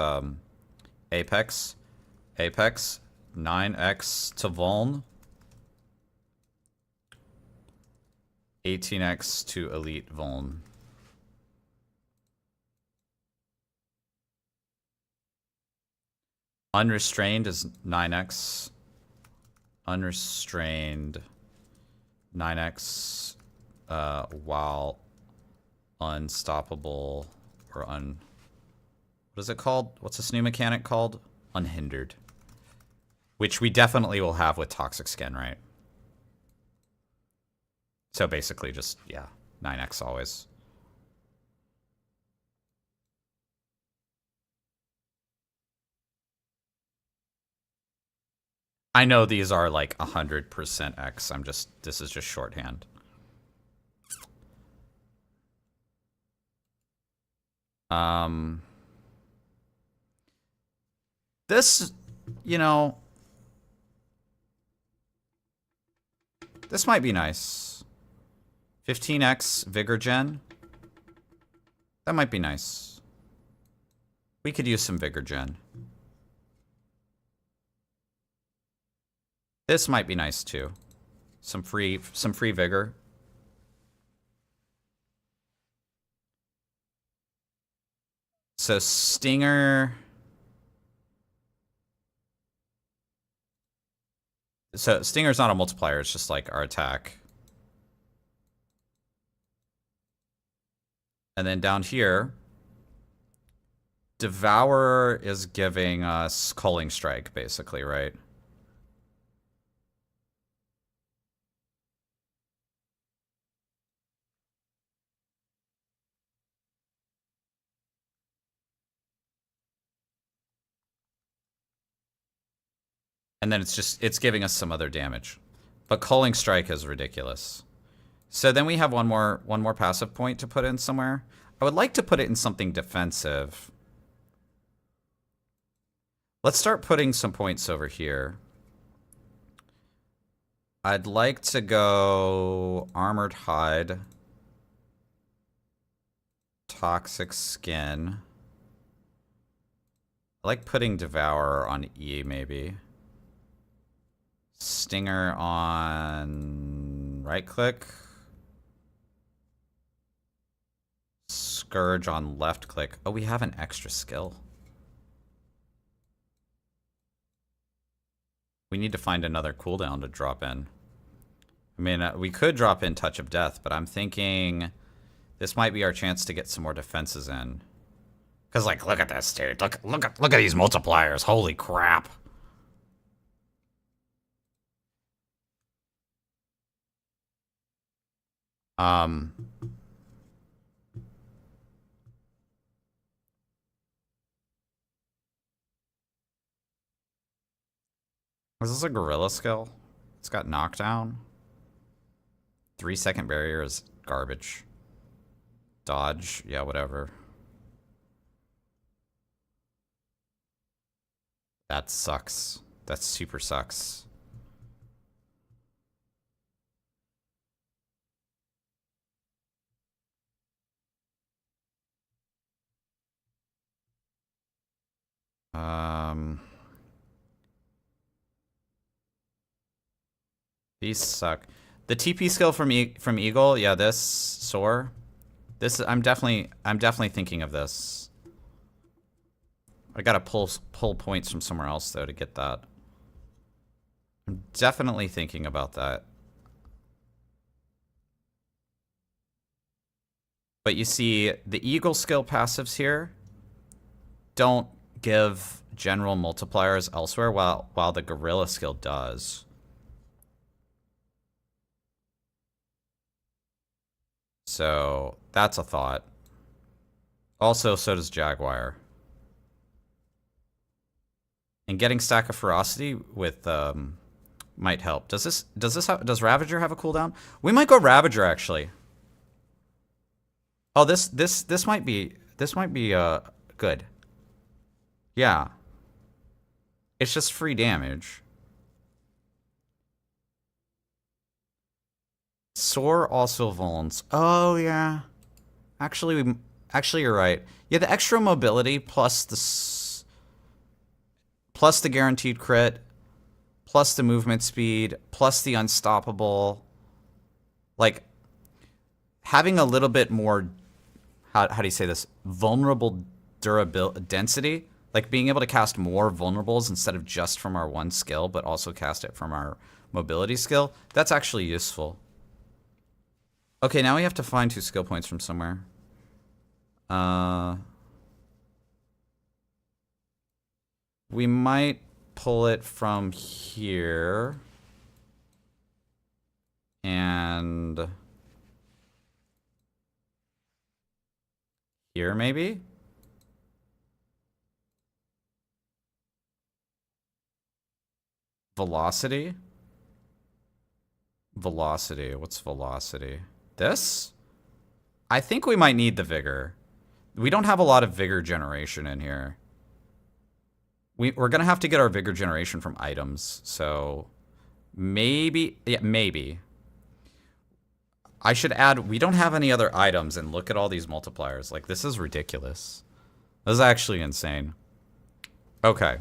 [SPEAKER 1] Apex. 9x to Vuln. 18x to Elite Vuln. Unrestrained is 9x. Unrestrained 9x while unstoppable or what is it called? What's this new mechanic called? Unhindered. Which we definitely will have with Toxic Skin, right? So basically just, yeah, 9x always. I know these are like 100% X. This is just shorthand. This, you know, this might be nice. 15x Vigor Gen. That might be nice. We could use some Vigor Gen. This might be nice too. Some free vigor. So Stinger. So Stinger's not a multiplier, it's just like our attack. And then down here, Devour is giving us Culling Strike, basically, right? And then it's giving us some other damage. But Culling Strike is ridiculous. So then we have one more passive point to put in somewhere. I would like to put it in something defensive. Let's start putting some points over here. I'd like to go Armored Hide. Toxic Skin. I like putting Devour on E, maybe. Stinger on right click. Scourge on left click. Oh, we have an extra skill. We need to find another cooldown to drop in. I mean, we could drop in Touch of Death, but I'm thinking this might be our chance to get some more defenses in. Cause like, look at this, dude. Look at these multipliers. Holy crap. Um, is this a gorilla skill? It's got knockdown. 3-second barrier is garbage. Dodge, yeah, whatever. That sucks. That super sucks. These suck. The TP skill from Eagle, yeah, this Soar. This I'm definitely thinking of this. I gotta pull points from somewhere else though to get that. I'm definitely thinking about that. But you see, the Eagle skill passives here don't give general multipliers elsewhere, while the Gorilla skill does. So that's a thought. Also, so does Jaguar. And getting Stack of Ferocity with might help. Does Ravager have a cooldown? We might go Ravager actually. Oh, this might be good. Yeah. It's just free damage. Soar also vulns. Oh yeah. Actually, you're right. Yeah, the extra mobility plus the guaranteed crit, plus the movement speed, plus the unstoppable. Like having a little bit more, how do you say this? Vulnerable durability density. Like being able to cast more vulnerables instead of just from our one skill, but also cast it from our mobility skill. That's actually useful. Okay, now we have to find 2 skill points from somewhere. We might pull it from here. And here, maybe? Velocity? Velocity. What's velocity? This? I think we might need the vigor. We don't have a lot of vigor generation in here. We're going to have to get our vigor generation from items. So maybe. Yeah, maybe. I should add, we don't have any other items, and look at all these multipliers. Like, this is ridiculous. This is actually insane. Okay.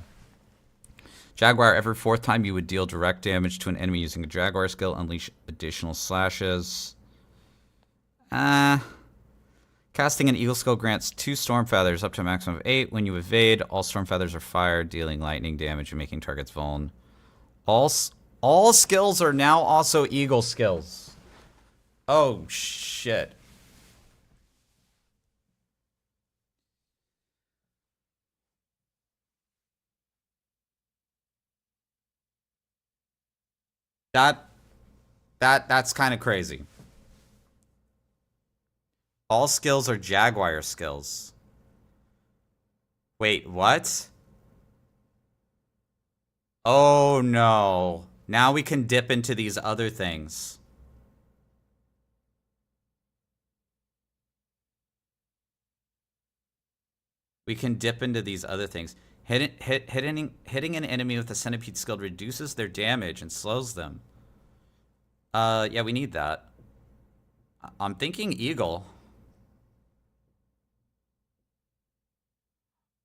[SPEAKER 1] Jaguar, every 4th time you would deal direct damage to an enemy using a Jaguar skill, unleash additional slashes. Casting an Eagle skill grants 2 Storm Feathers up to a maximum of 8. When you evade, all Storm Feathers are fired, dealing lightning damage and making targets vuln. All skills are now also Eagle skills. Oh, shit. That's kind of crazy. All skills are Jaguar skills. Wait, what? Oh, no. Now we can dip into these other things. We can dip into these other things. Hitting an enemy with a centipede skill reduces their damage and slows them. Yeah, we need that. I'm thinking Eagle.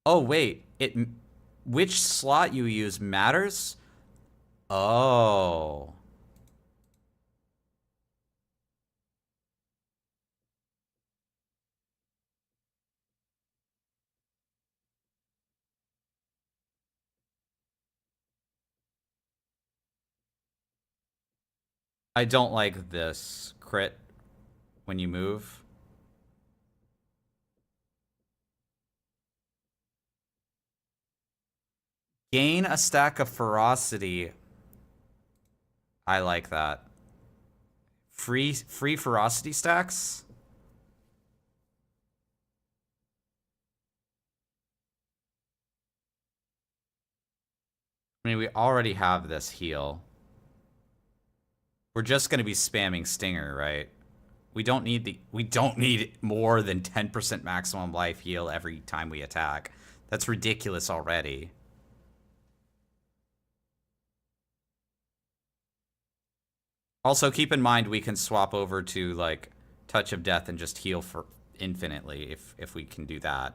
[SPEAKER 1] Oh, wait. Which slot you use matters? Oh. I don't like this crit when you move. Gain a stack of ferocity. I like that. Free ferocity stacks? I mean, we already have this heal. We're just going to be spamming Stinger, right? We don't need more than 10% maximum life heal every time we attack. That's ridiculous already. Also, keep in mind we can swap over to like Touch of Death and just heal for infinitely if we can do that.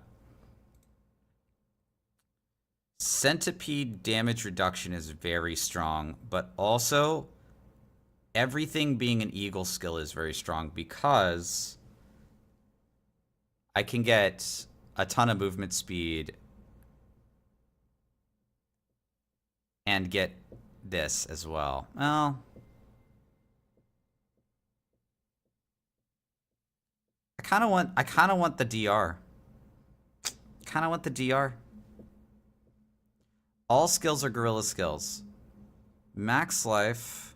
[SPEAKER 1] Centipede damage reduction is very strong, but also everything being an eagle skill is very strong because I can get a ton of movement speed and get this as well. Well, I kind of want the DR. Kind of want the DR. All skills are gorilla skills. Max life.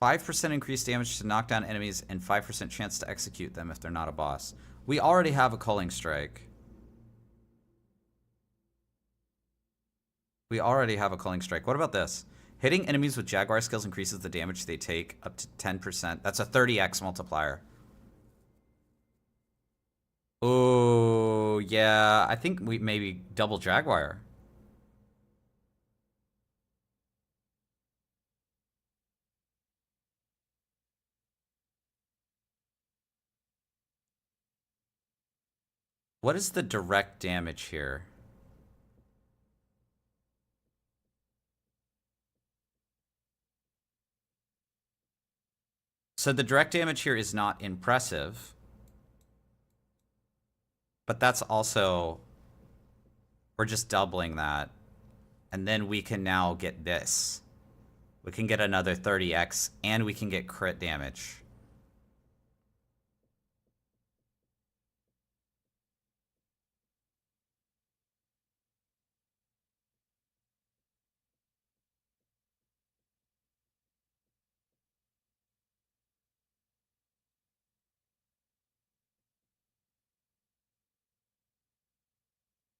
[SPEAKER 1] 5% increased damage to knock down enemies and 5% chance to execute them if they're not a boss. We already have a culling strike. We already have a culling strike. What about this? Hitting enemies with Jaguar skills increases the damage they take up to 10%. That's a 30x multiplier. Oh, yeah. I think we maybe double Jaguar. What is the direct damage here? So the direct damage here is not impressive. But that's also... We're just doubling that. And then we can now get this. We can get another 30x, and we can get crit damage.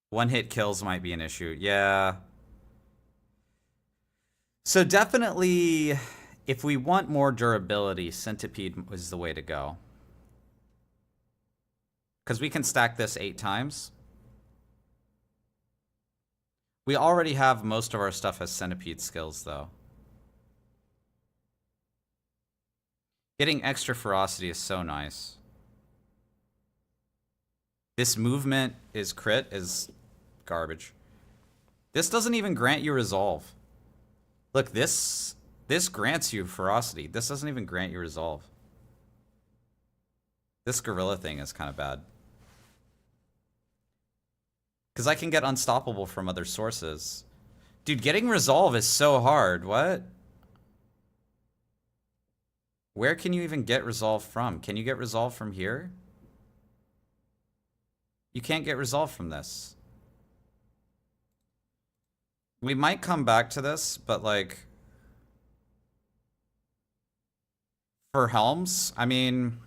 [SPEAKER 1] One-hit kills might be an issue. Yeah. So definitely, if we want more durability, Centipede is the way to go. Because we can stack this 8 times. We already have most of our stuff as Centipede skills, though. Getting extra ferocity is so nice. This movement is crit is garbage. This doesn't even grant you resolve. Look, this grants you ferocity. This doesn't even grant you resolve. This gorilla thing is kind of bad. Because I can get unstoppable from other sources. Dude, getting resolve is so hard. What? Where can you even get resolve from? Can you get resolve from here? You can't get resolve from this. We might come back to this, but like... For Helms, I mean...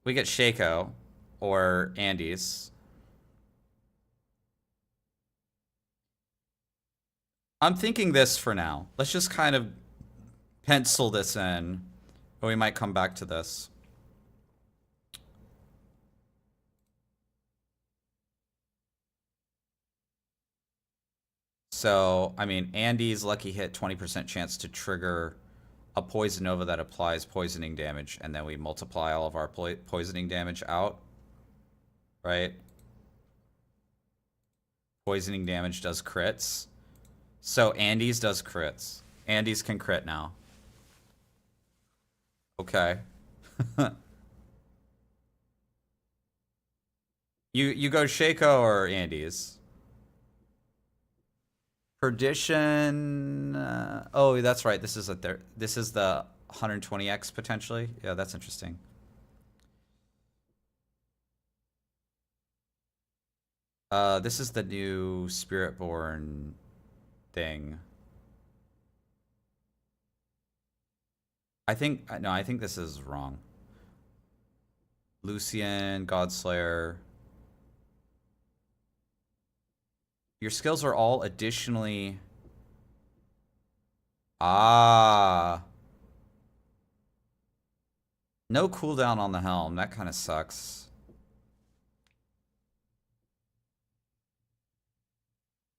[SPEAKER 1] We get Shaco or Andes. I'm thinking this for now. Let's just kind of pencil this in. But we might come back to this. So, I mean, Andy's lucky hit, 20% chance to trigger a Poison Nova that applies poisoning damage, and then we multiply all of our poisoning damage out, right? Poisoning damage does crits. So Andy's does crits. Andy's can crit now. Okay. You go Shaco or Andy's? Perdition. Oh, that's right. This is the 120x potentially. Yeah, that's interesting. This is the new Spiritborn thing. I think no, I think this is wrong. Lucian, Godslayer. Your skills are all additionally. Ah. No cooldown on the helm. That kind of sucks.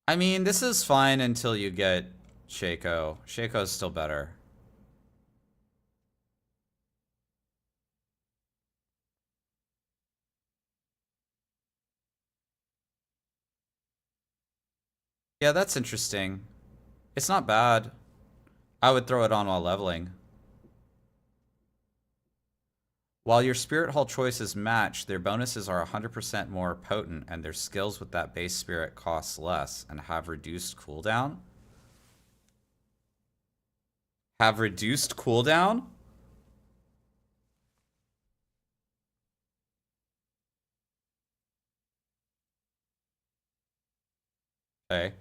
[SPEAKER 1] I mean, this is fine until you get Shaco. Shaco's still better. Yeah, that's interesting. It's not bad. I would throw it on while leveling. While your Spirit Hall choices match, their bonuses are 100% more potent, and their skills with that base spirit costs less and have reduced cooldown. Have reduced cooldown? Okay.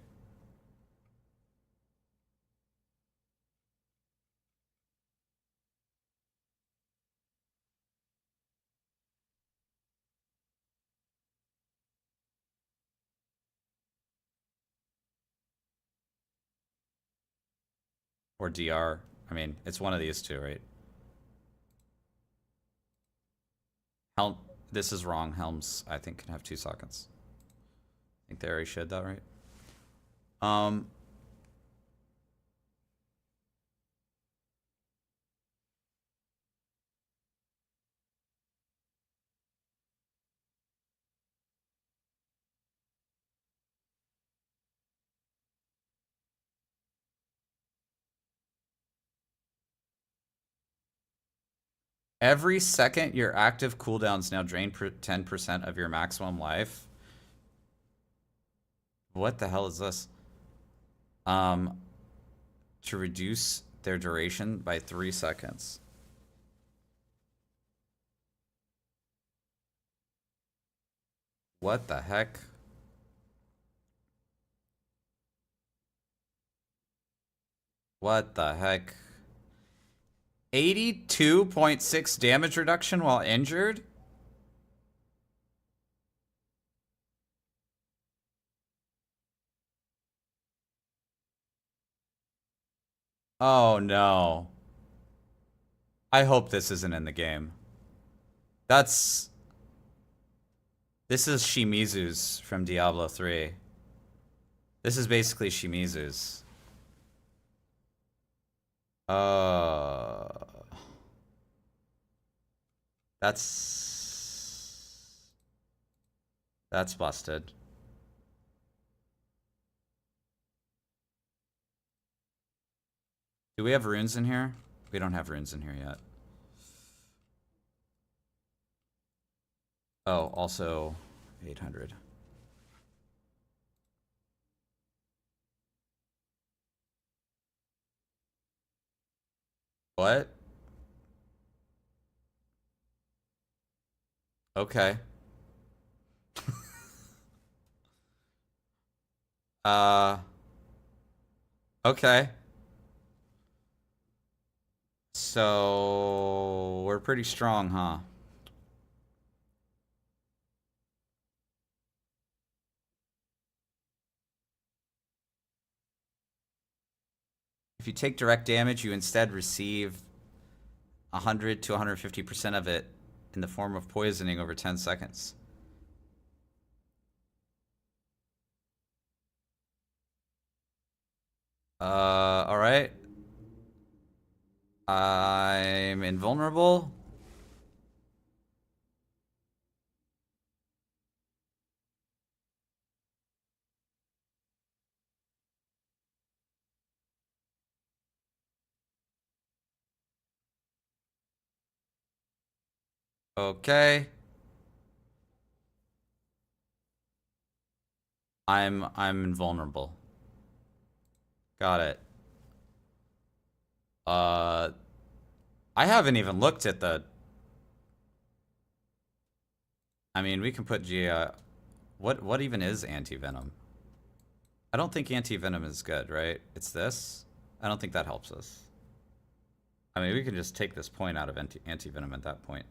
[SPEAKER 1] Or DR. I mean, it's one of these two, right? Helm. This is wrong. Helms, I think, can have 2 sockets. I think they already showed that, right? Every second, your active cooldowns now drain 10% of your maximum life. What the hell is this? To reduce their duration by 3 seconds. What the heck? What the heck? 82.6 damage reduction while injured? Oh no. I hope this isn't in the game. This is Shimizu's from Diablo 3. This is basically Shimizu's. That's busted. Do we have runes in here? We don't have runes in here yet. Oh, also 800. What? Okay. Okay. So we're pretty strong, huh? If you take direct damage, you instead receive 100 to 150% of it in the form of poisoning over 10 seconds. All right. I'm invulnerable. Okay. I'm invulnerable. Got it. I haven't even looked at the... I mean, we can put what even is anti-venom? I don't think anti-venom is good, right? It's this? I don't think that helps us. I mean, we can just take this point out of anti-venom at that point.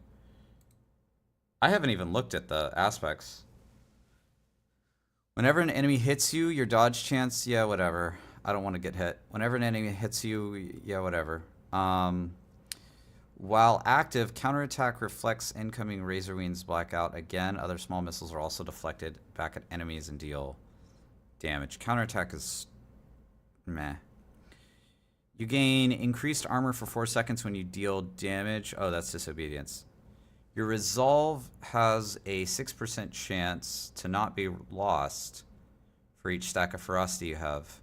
[SPEAKER 1] I haven't even looked at the aspects. Whenever an enemy hits you, your dodge chance, yeah, whatever. I don't want to get hit. Whenever an enemy hits you, yeah, whatever. While active, counterattack reflects incoming Razor Wings blackout. Again, other small missiles are also deflected back at enemies and deal damage. Counterattack is meh. You gain increased armor for 4 seconds when you deal damage. Oh, that's disobedience. Your resolve has a 6% chance to not be lost for each stack of ferocity you have.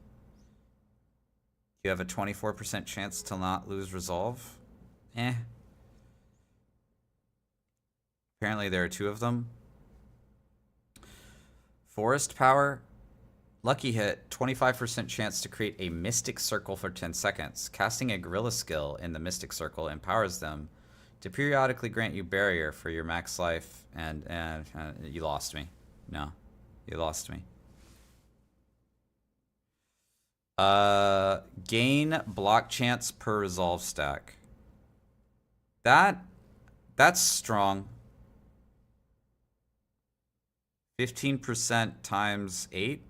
[SPEAKER 1] You have a 24% chance to not lose resolve. Eh. Apparently there are 2 of them. Forest power. Lucky hit, 25% chance to create a mystic circle for 10 seconds. Casting a gorilla skill in the mystic circle empowers them to periodically grant you barrier for your max life. And you lost me. No, you lost me. Gain block chance per resolve stack. That's strong. 15% times 8.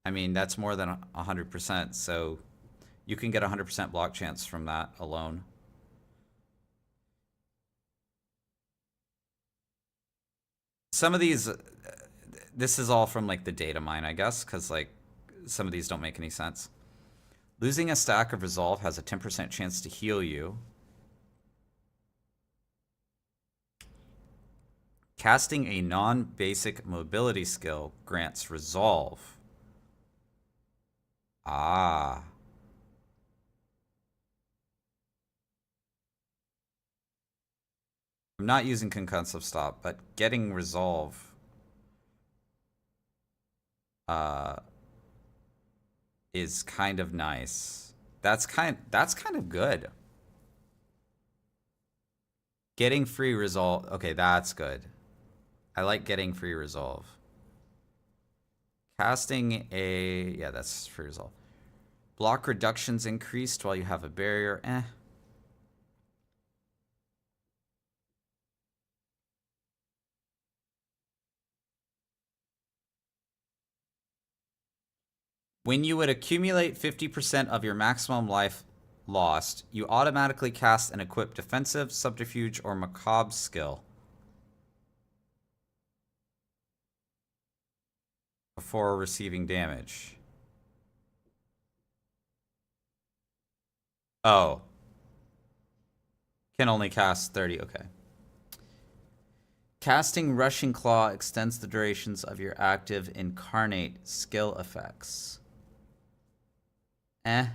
[SPEAKER 1] I mean, that's more than 100%, so you can get 100% block chance from that alone. Some of these, this is all from like the data mine, I guess, because like some of these don't make any sense. Losing a stack of resolve has a 10% chance to heal you. Casting a non-basic mobility skill grants resolve. Ah. I'm not using concussive stop, but getting resolve is kind of nice. That's kind of good. Getting free resolve. Okay, that's good. I like getting free resolve. Casting a... Yeah, that's free resolve. Block reductions increased while you have a barrier. Eh. When you would accumulate 50% of your maximum life lost, you automatically cast and equip defensive, subterfuge, or macabre skill before receiving damage. Oh. Can only cast 30, okay. Casting Rushing Claw extends the durations of your active incarnate skill effects. Eh.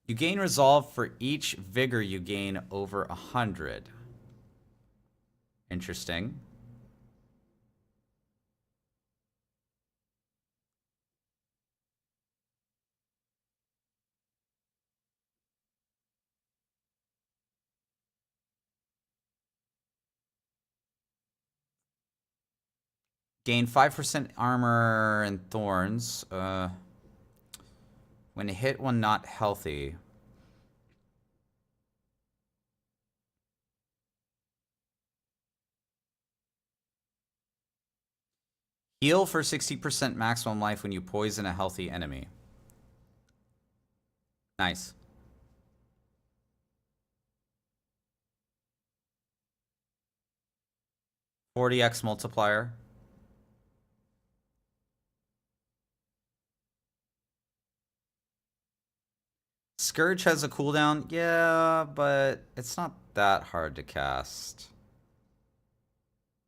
[SPEAKER 1] You gain resolve for each vigor you gain over 100. Interesting. Gain 5% armor and thorns. When hit when not healthy. Heal for 60% maximum life when you poison a healthy enemy. Nice. $40x multiplier. Scourge has a cooldown. Yeah, but it's not that hard to cast.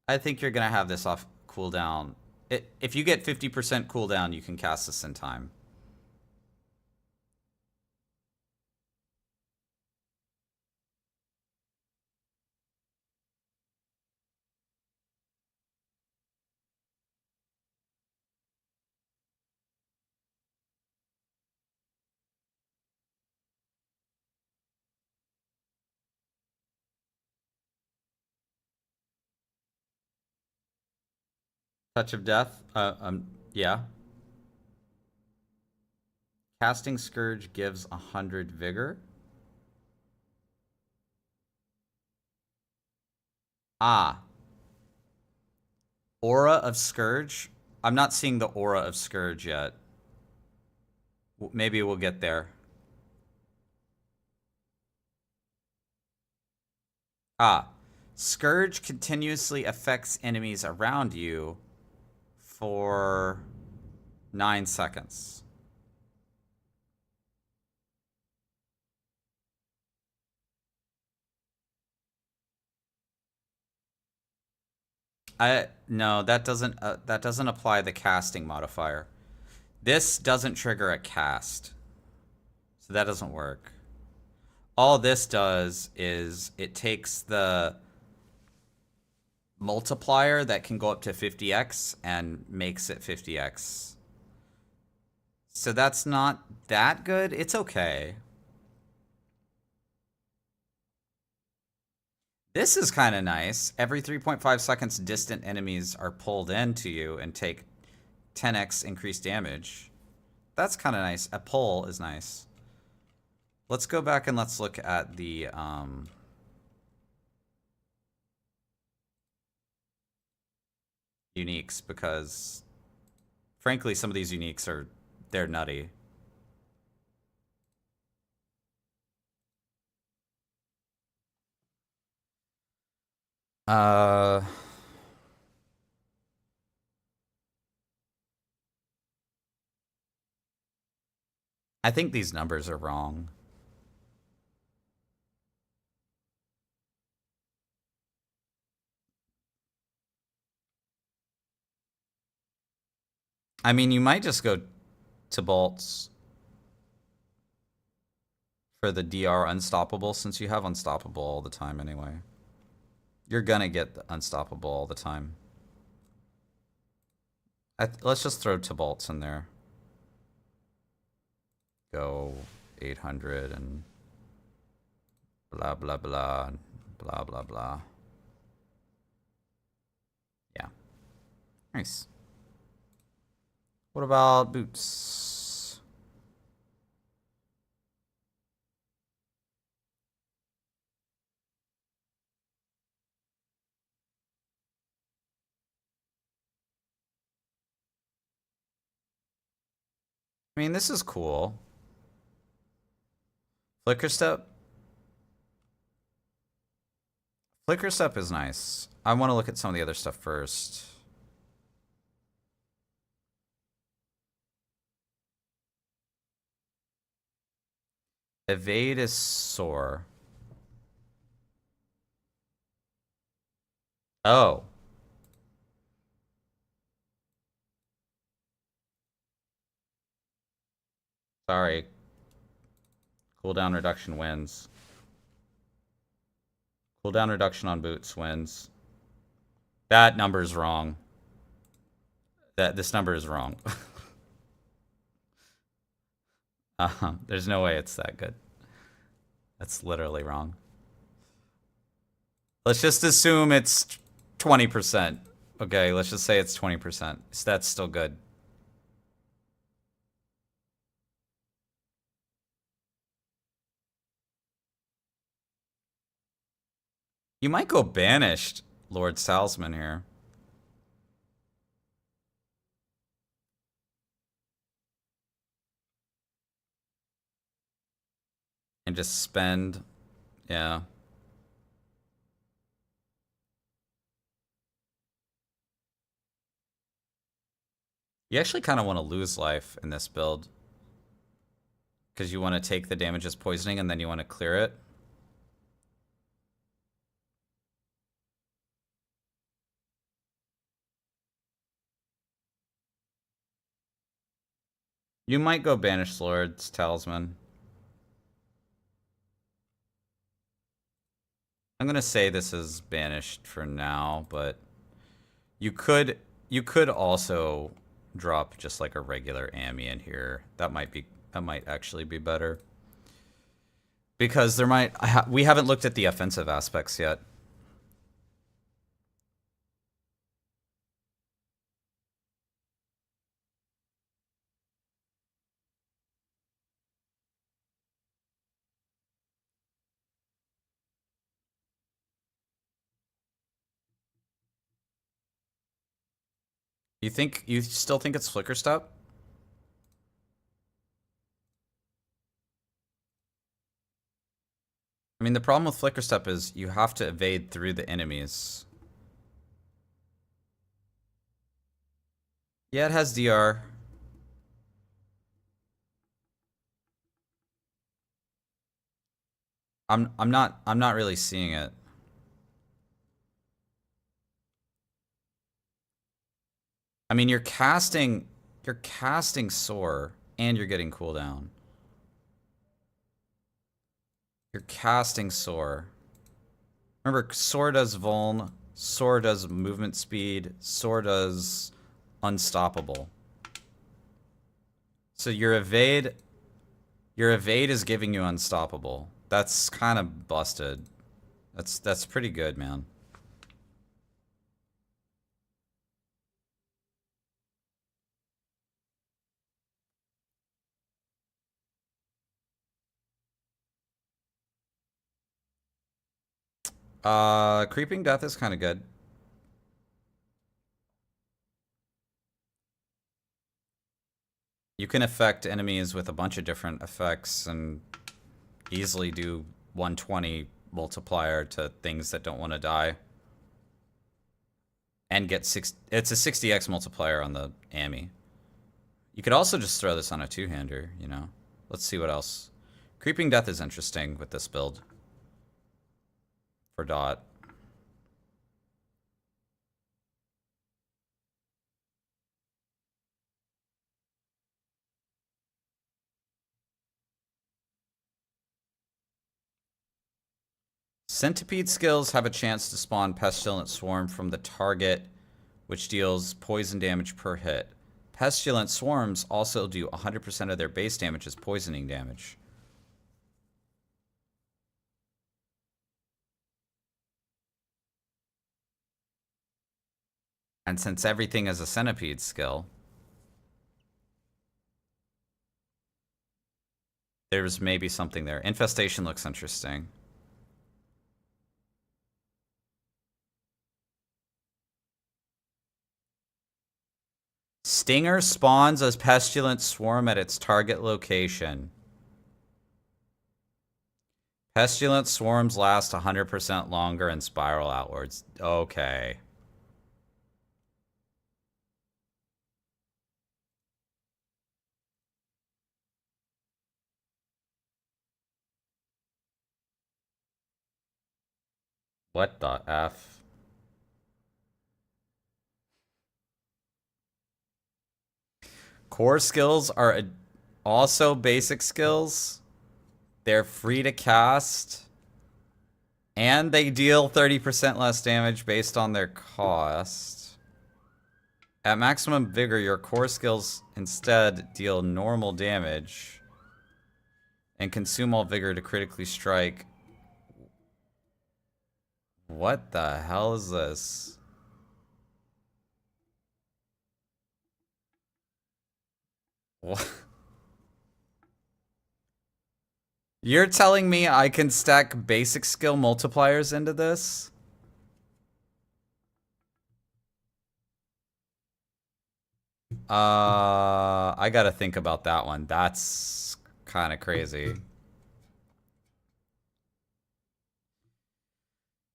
[SPEAKER 1] I think you're going to have this off cooldown. If you get 50% cooldown, you can cast this in time. Touch of Death? Yeah. Casting Scourge gives 100 vigor. Ah. Aura of Scourge. I'm not seeing the Aura of Scourge yet. Maybe we'll get there. Ah. Scourge continuously affects enemies around you for 9 seconds. No, that doesn't apply the casting modifier. This doesn't trigger a cast. So that doesn't work. All this does is it takes the multiplier that can go up to 50x and makes it 50x. So that's not that good. It's okay. This is kind of nice. Every 3.5 seconds, distant enemies are pulled into you and take 10x increased damage. That's kind of nice. A pull is nice. Let's go back and let's look at the uniques, because frankly some of these uniques they're nutty. I think these numbers are wrong. I mean, you might just go to bolts for the DR unstoppable, since you have unstoppable all the time anyway. You're gonna get the unstoppable all the time. Let's just throw Tibalt's in there. Go 800 and blah, blah, blah, blah, blah, blah. Yeah. Nice. What about boots? I mean, this is cool. Flicker Step. Flicker Step is nice. I want to look at some of the other stuff first. Evade is sore. Oh. Sorry. Cooldown reduction wins. Cooldown reduction on boots wins. That number's wrong. This number is wrong. There's no way it's that good. That's literally wrong. Let's just assume it's 20%. Okay, let's just say it's 20%. So that's still good. You might go banished, Lord Salesman here. And just spend, yeah. You actually kind of want to lose life in this build, because you want to take the damage as poisoning and then you want to clear it. You might go Banished Lord's Talisman. I'm gonna say this is banished for now, but you could also drop just like a regular Ami in here. That might actually be better, because we haven't looked at the offensive aspects yet. You still think it's Flicker Step? I mean, the problem with Flicker Step is you have to evade through the enemies. Yeah, it has DR. I'm not really seeing it. I mean, you're casting Soar and you're getting cooldown. You're casting Soar. Remember, Soar does Vuln, Soar does movement speed, Soar does Unstoppable. So your evade is giving you Unstoppable. That's kind of busted. That's pretty good, man. Creeping Death is kind of good. You can affect enemies with a bunch of different effects and easily do 120 multiplier to things that don't want to die. And get it's a 60x multiplier on the Ami. You could also just throw this on a two-hander, you know. Let's see what else. Creeping Death is interesting with this build. For Dot. Centipede skills have a chance to spawn Pestilent Swarm from the target, which deals poison damage per hit. Pestilent Swarms also do 100% of their base damage as poisoning damage. And since everything is a Centipede skill, there's maybe something there. Infestation looks interesting. Stinger spawns as Pestilent Swarm at its target location. Pestilent Swarms last 100% longer and spiral outwards. Okay. What the F? Core skills are also basic skills. They're free to cast. And they deal 30% less damage based on their cost. At maximum vigor, your core skills instead deal normal damage. And consume all vigor to critically strike. What the hell is this? What? You're telling me I can stack basic skill multipliers into this? I gotta think about that one. That's kind of crazy.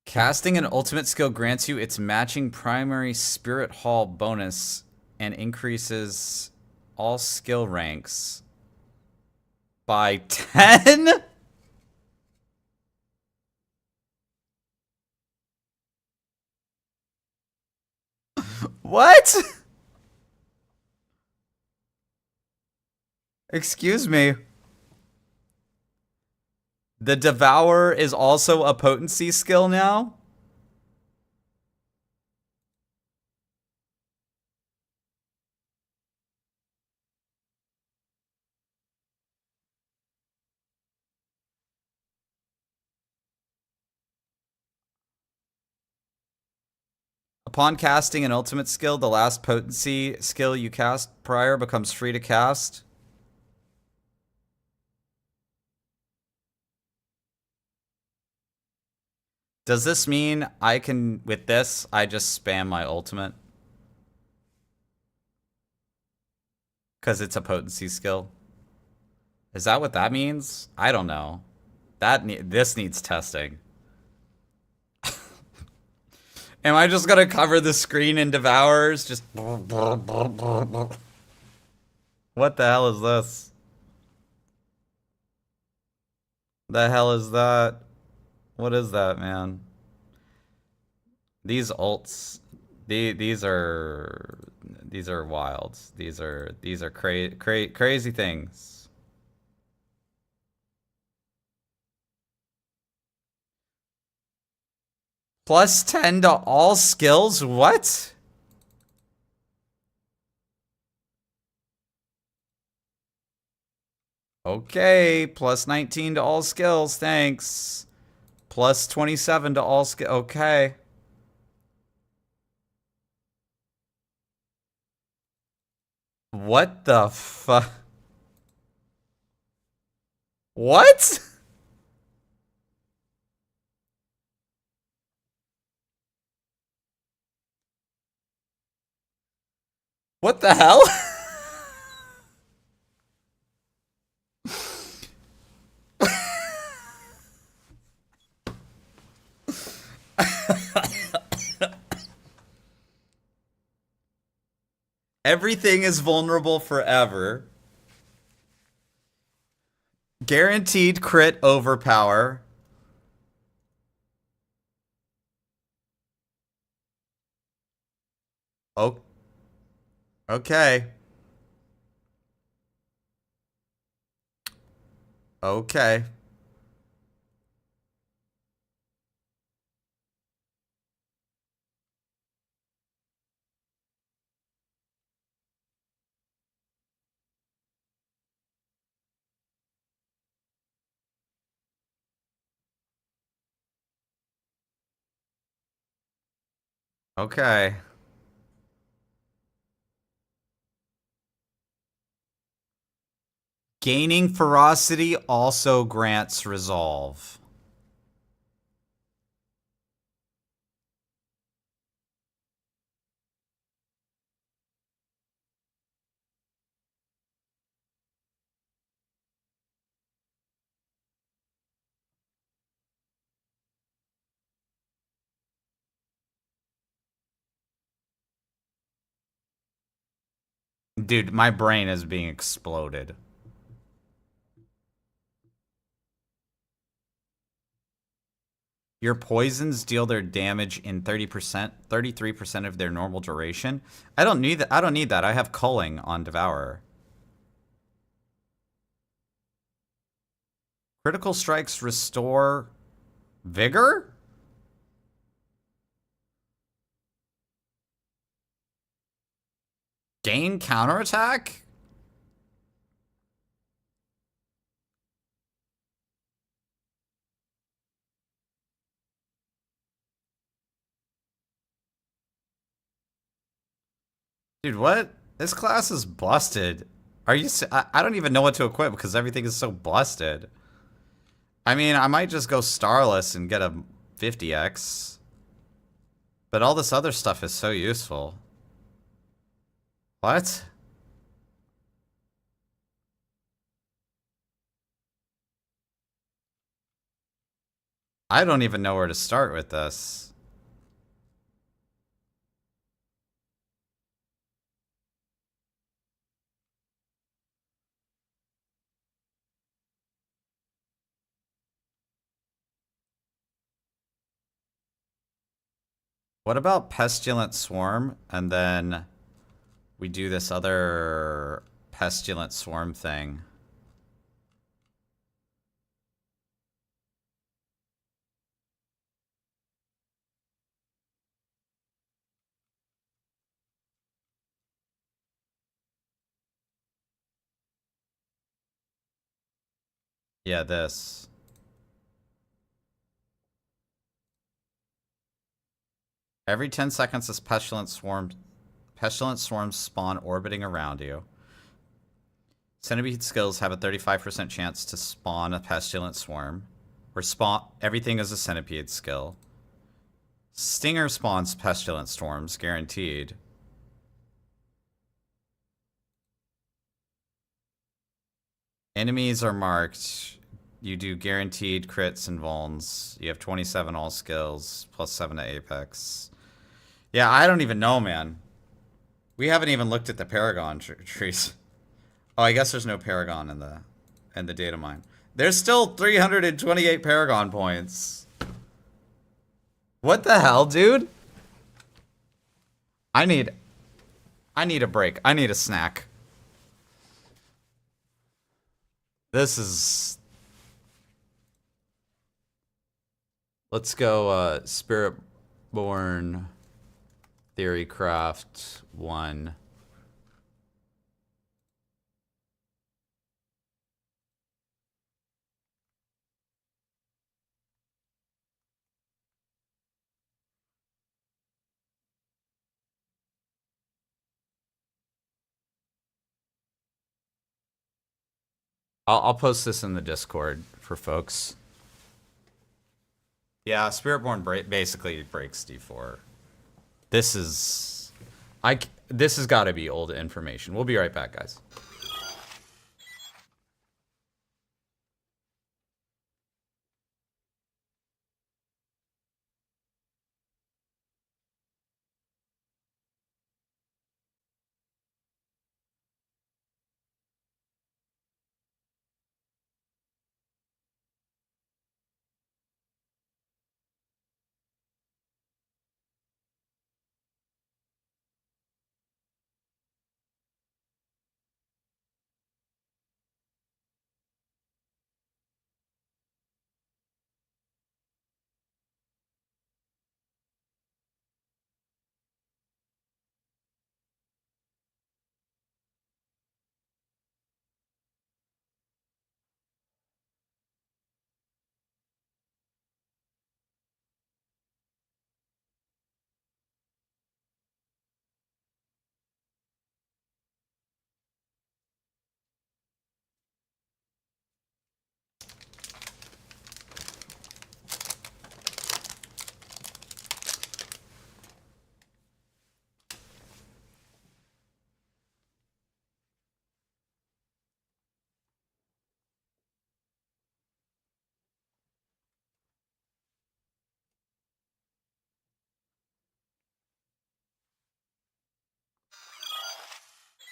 [SPEAKER 1] Casting an ultimate skill grants you its matching primary Spirit Hall bonus and increases all skill ranks by 10? What? Excuse me. The Devour is also a potency skill now? Upon casting an ultimate skill, the last potency skill you cast prior becomes free to cast. Does this mean I can, with this, I just spam my ultimate? Because it's a potency skill. Is that what that means? I don't know. This needs testing. Am I just gonna cover the screen in Devours? Just... What the hell is this? The hell is that? What is that, man? These ults, these are wilds. These are crazy things. Plus 10 to all skills? What? Okay, plus 19 to all skills, thanks. Plus 27 to all skills, okay. What the fuck? What? What the hell? Everything is vulnerable forever. Guaranteed crit overpower. Oh. Okay. Okay. Okay. Gaining ferocity also grants resolve. Dude, my brain is being exploded. Your poisons deal their damage in 30%, 33% of their normal duration. I don't need that. I don't need that. I have culling on Devourer. Critical strikes restore vigor? Gain counterattack? Dude, what? This class is busted. Are you... I don't even know what to equip because everything is so busted. I mean, I might just go Starless and get a 50x. But all this other stuff is so useful. What? I don't even know where to start with this. What about Pestilent Swarm? And then we do this other Pestilent Swarm thing. Yeah, this. Every 10 seconds, this pestilent swarms spawn orbiting around you. Centipede skills have a 35% chance to spawn a pestilent swarm. Or spawn everything is a centipede skill. Stinger spawns pestilent storms, guaranteed. Enemies are marked. You do guaranteed crits and vulns. You have 27 all skills, plus 7 to Apex. Yeah, I don't even know, man. We haven't even looked at the Paragon trees. Oh, I guess there's no Paragon in the data mine. There's still 328 Paragon points. What the hell, dude? I need a break. I need a snack. This is... Let's go Spiritborn Theorycraft 1. I'll post this in the Discord for folks. Yeah, Spiritborn basically breaks D4. This is... This has got to be old information. We'll be right back, guys.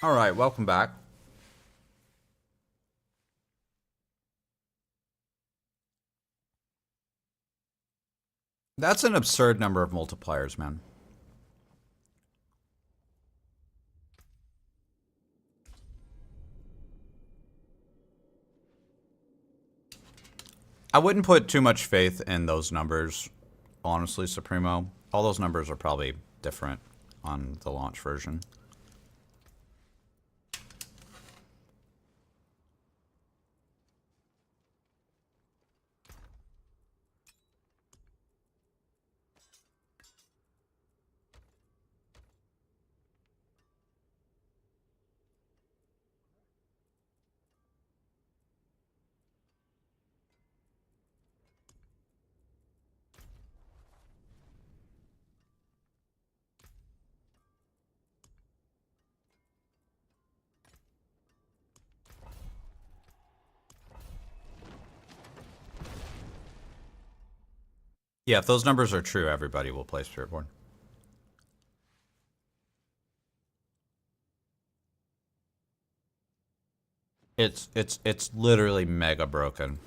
[SPEAKER 1] All right, welcome back. That's an absurd number of multipliers, man. I wouldn't put too much faith in those numbers, honestly, Supremo. All those numbers are probably different on the launch version. Yeah, if those numbers are true, everybody will play Spiritborn. It's literally mega broken.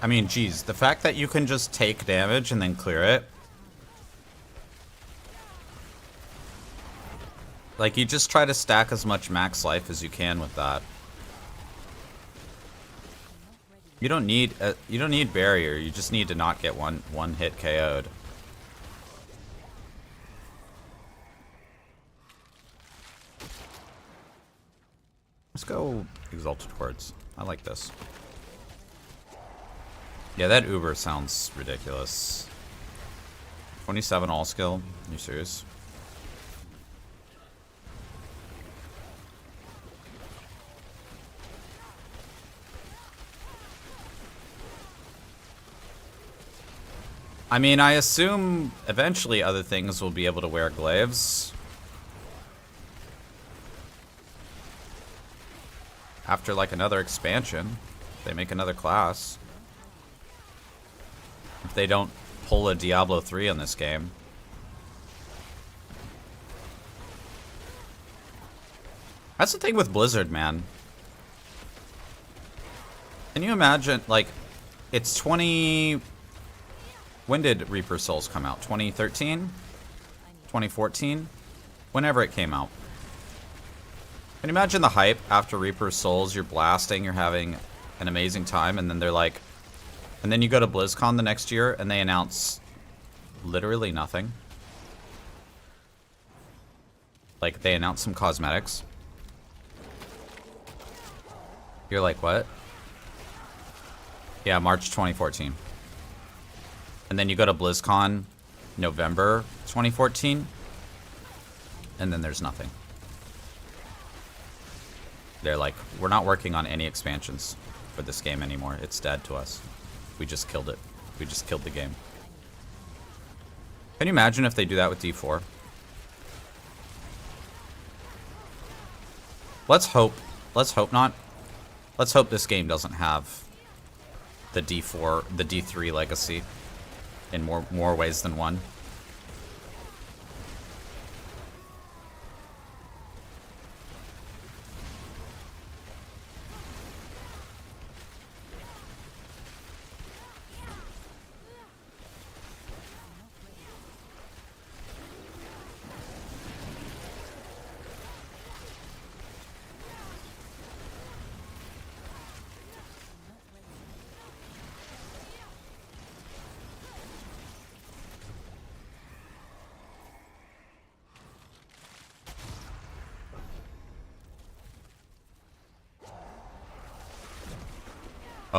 [SPEAKER 1] I mean, geez, the fact that you can just take damage and then clear it. Like, you just try to stack as much max life as you can with that. You don't need barrier. You just need to not get one hit KO'd. Let's go Exalted Quartz. I like this. Yeah, that Uber sounds ridiculous. 27 all skill. Are you serious? I mean, I assume eventually other things will be able to wear glaives. After, like, another expansion. They make another class. If they don't pull a Diablo 3 in this game. That's the thing with Blizzard, man. Can you imagine, like, it's 20... When did Reaper Souls come out? 2013? 2014? Whenever it came out. Can you imagine the hype after Reaper Souls? You're blasting, you're having an amazing time, and then they're like... And then you go to BlizzCon the next year, and they announce literally nothing. Like, they announce some cosmetics. You're like, what? Yeah, March 2014. And then you go to BlizzCon November 2014, and then there's nothing. They're like, we're not working on any expansions for this game anymore. It's dead to us. We just killed it. We just killed the game. Can you imagine if they do that with D4? Let's hope. Let's hope not. Let's hope this game doesn't have the D4, the D3 legacy in more ways than one.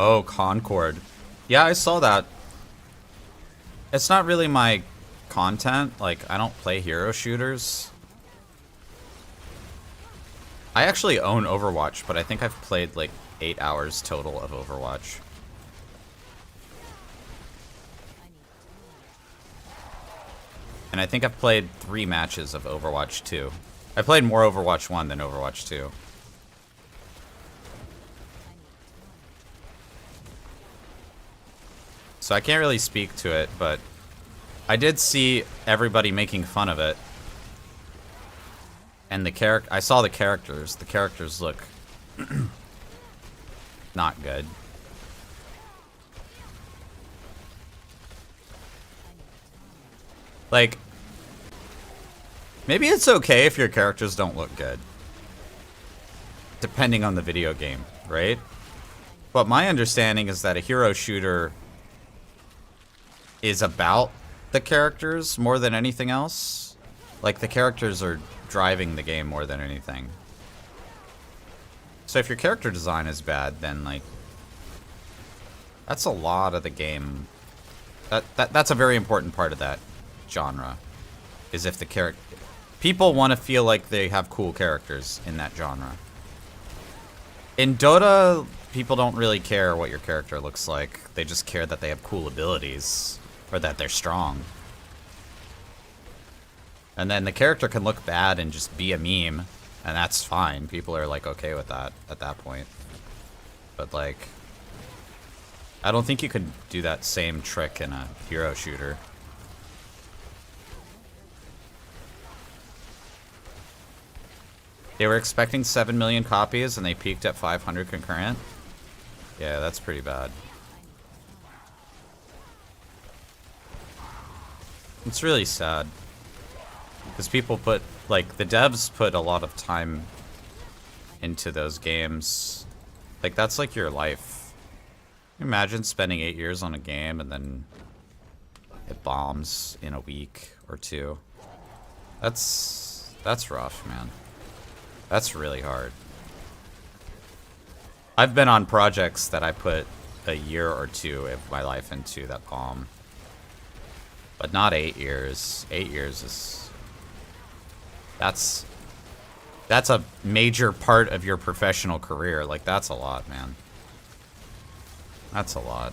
[SPEAKER 1] Oh, Concord. Yeah, I saw that. It's not really my content. Like, I don't play hero shooters. I actually own Overwatch, but I think I've played like 8 hours total of Overwatch. And I think I've played 3 matches of Overwatch 2. I played more Overwatch 1 than Overwatch 2. So I can't really speak to it, but I did see everybody making fun of it. And I saw the characters. The characters look not good. Like, maybe it's okay if your characters don't look good. Depending on the video game, right? But my understanding is that a hero shooter is about the characters more than anything else. Like, the characters are driving the game more than anything. So if your character design is bad, then, like, that's a lot of the game. That's a very important part of that genre. Is if the people want to feel like they have cool characters in that genre. In Dota, people don't really care what your character looks like. They just care that they have cool abilities. Or that they're strong. And then the character can look bad and just be a meme. And that's fine. People are like okay with that at that point. But like, I don't think you could do that same trick in a hero shooter. They were expecting 7 million copies and they peaked at 500 concurrent. Yeah, that's pretty bad. It's really sad. Because people put, like, the devs put a lot of time into those games. Like, that's like your life. Imagine spending 8 years on a game and then it bombs in a week or two. That's rough, man. That's really hard. I've been on projects that I put a year or two of my life into that bomb. But not 8 years. 8 years is... That's a major part of your professional career. Like, that's a lot, man. That's a lot.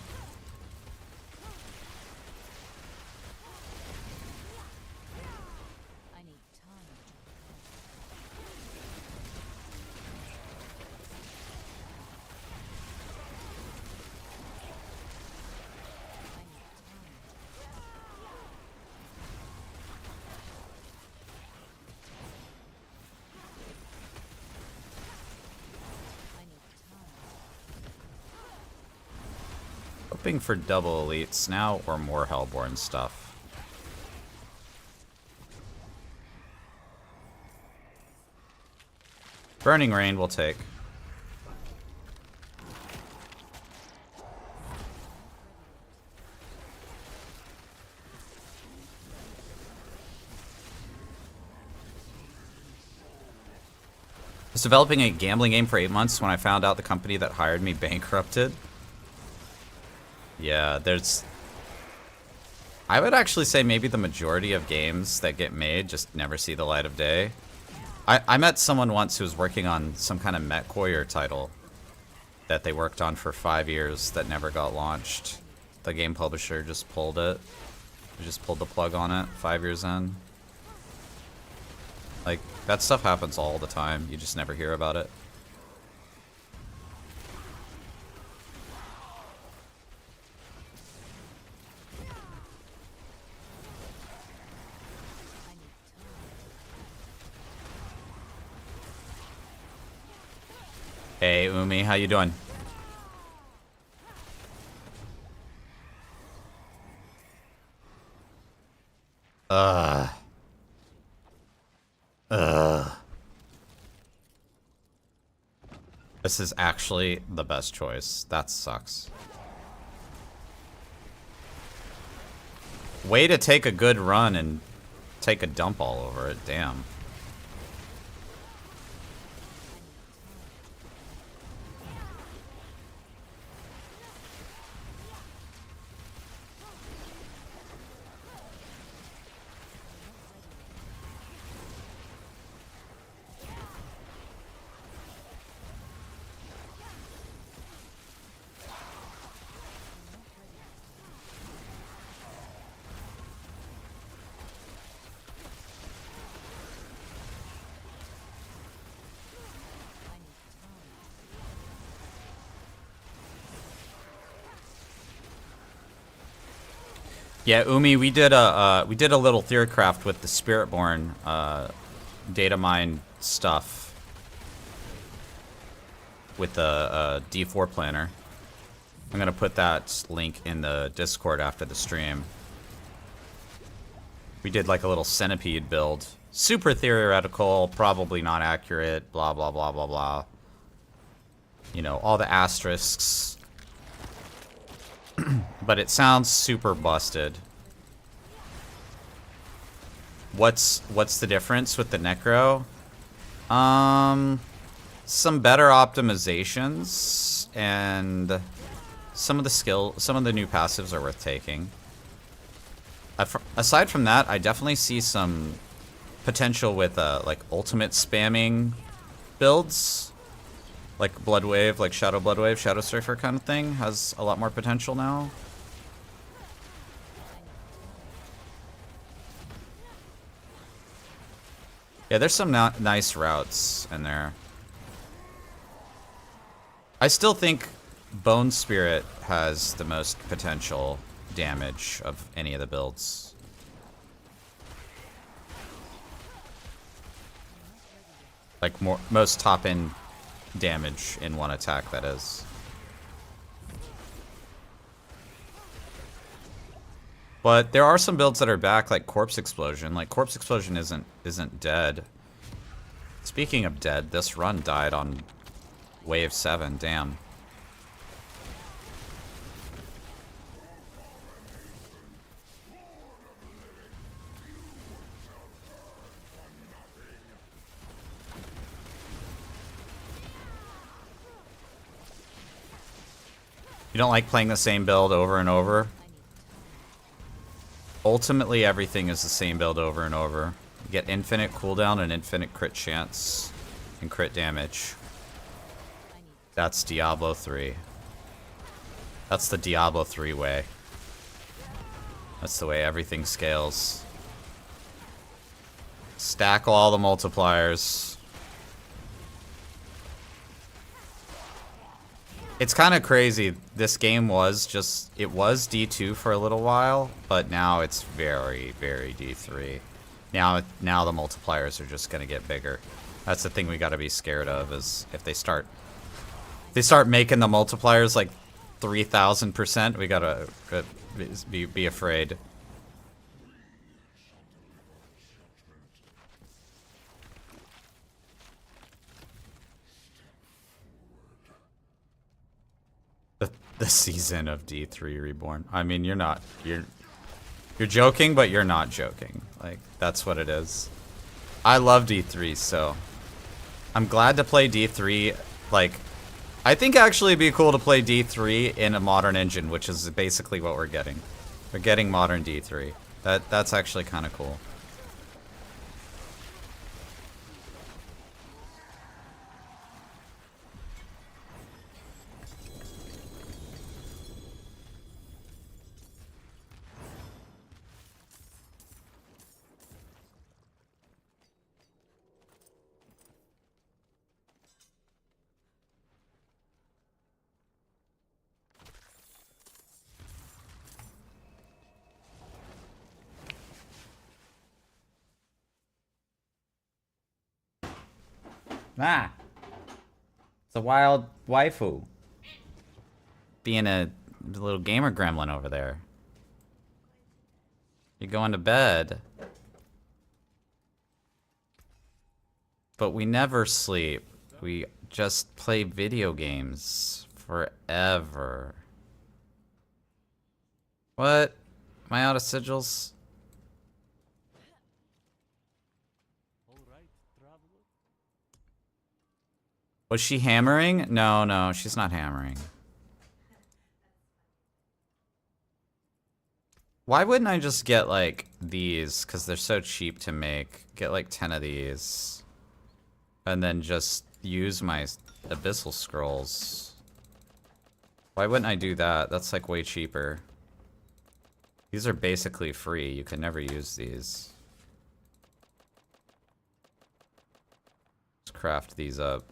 [SPEAKER 1] Hoping for double elites now or more Hellborn stuff. Burning Rain will take. I was developing a gambling game for 8 months when I found out the company that hired me bankrupted. Yeah, there's... I would actually say maybe the majority of games that get made just never see the light of day. I met someone once who was working on some kind of MechWarrior title that they worked on for 5 years that never got launched. The game publisher just pulled it. Just pulled the plug on it 5 years in. Like, that stuff happens all the time. You just never hear about it. Hey, Umi, how you doing? This is actually the best choice. That sucks. Way to take a good run and take a dump all over it. Damn. Yeah, Umi, we did a little theorycraft with the Spiritborn data mine stuff with the D4 planner. I'm gonna put that link in the Discord after the stream. We did like a little centipede build. Super theoretical, probably not accurate, blah blah blah blah blah. You know, all the asterisks. But it sounds super busted. What's the difference with the Necro? Some better optimizations and some of the new passives are worth taking. Aside from that, I definitely see some potential with like ultimate spamming builds. Like Bloodwave, like Shadow Bloodwave, Shadow Surfer kind of thing has a lot more potential now. Yeah, there's some nice routes in there. I still think Bone Spirit has the most potential damage of any of the builds. Like most top-end damage in one attack, that is. But there are some builds that are back, like Corpse Explosion. Like Corpse Explosion isn't dead. Speaking of dead, this run died on wave 7. Damn. You don't like playing the same build over and over? Ultimately, everything is the same build over and over. You get infinite cooldown and infinite crit chance and crit damage. That's Diablo 3. That's the Diablo 3 way. That's the way everything scales. Stack all the multipliers. It's kind of crazy. This game was just, it was D2 for a little while, but now it's very, very D3. Now the multipliers are just going to get bigger. That's the thing we got to be scared of, is if they start making the multipliers like 3,000%, we got to be afraid. The season of D3 Reborn. I mean, you're joking, but you're not joking. Like, that's what it is. I love D3, so I'm glad to play D3. Like, I think actually it'd be cool to play D3 in a modern engine, which is basically what we're getting. We're getting modern D3. That's actually kind of cool. Ah, it's a wild waifu. Being a little gamer gremlin over there. You're going to bed. But we never sleep. We just play video games forever. What? Am I out of sigils? Was she hammering? No, she's not hammering. Why wouldn't I just get, like, these? Because they're so cheap to make. Get, like, 10 of these. And then just use my Abyssal Scrolls. Why wouldn't I do that? That's, like, way cheaper. These are basically free. You can never use these. Let's craft these up.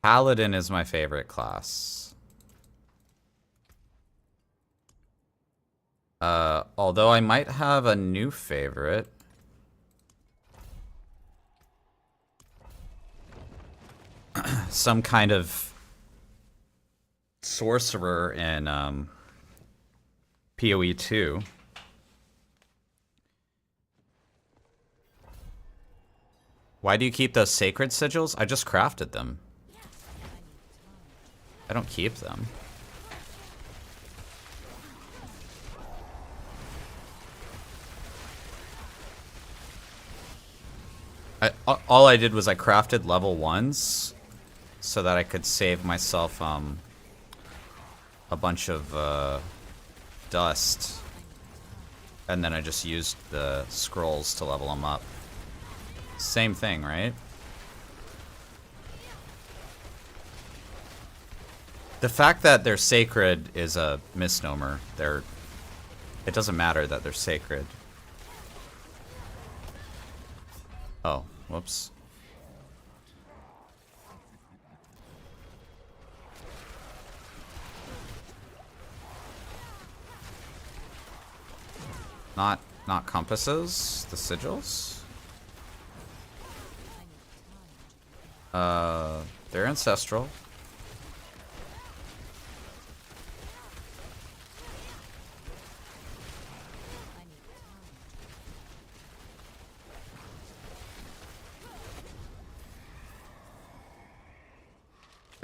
[SPEAKER 1] Paladin is my favorite class. Although I might have a new favorite. Some kind of sorcerer in PoE 2. Why do you keep those sacred sigils? I just crafted them. I don't keep them. All I did was I crafted level 1s so that I could save myself a bunch of dust. And then I just used the scrolls to level them up. Same thing, right? The fact that they're sacred is a misnomer. It doesn't matter that they're sacred. Oh, whoops. Not compasses, the sigils. They're ancestral.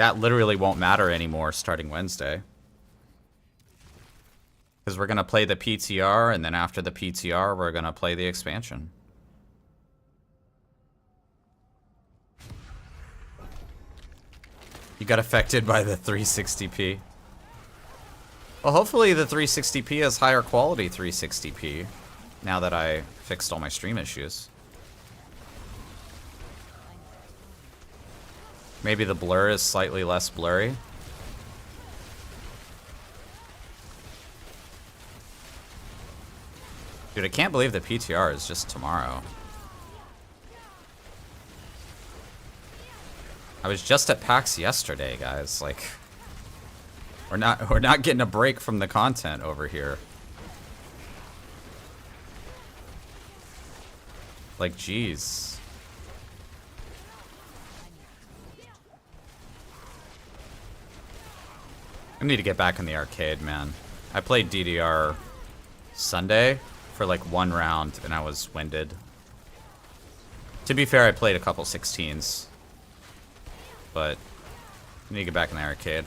[SPEAKER 1] That literally won't matter anymore starting Wednesday. Because we're going to play the PTR, and then after the PTR, we're going to play the expansion. You got affected by the 360p. Well, hopefully the 360p is higher quality 360p, now that I fixed all my stream issues. Maybe the blur is slightly less blurry. Dude, I can't believe the PTR is just tomorrow. I was just at PAX yesterday, guys. Like, we're not getting a break from the content over here. Like, jeez. I need to get back in the arcade, man. I played DDR Sunday for like one round, and I was winded. To be fair, I played a couple 16s. But I need to get back in the arcade.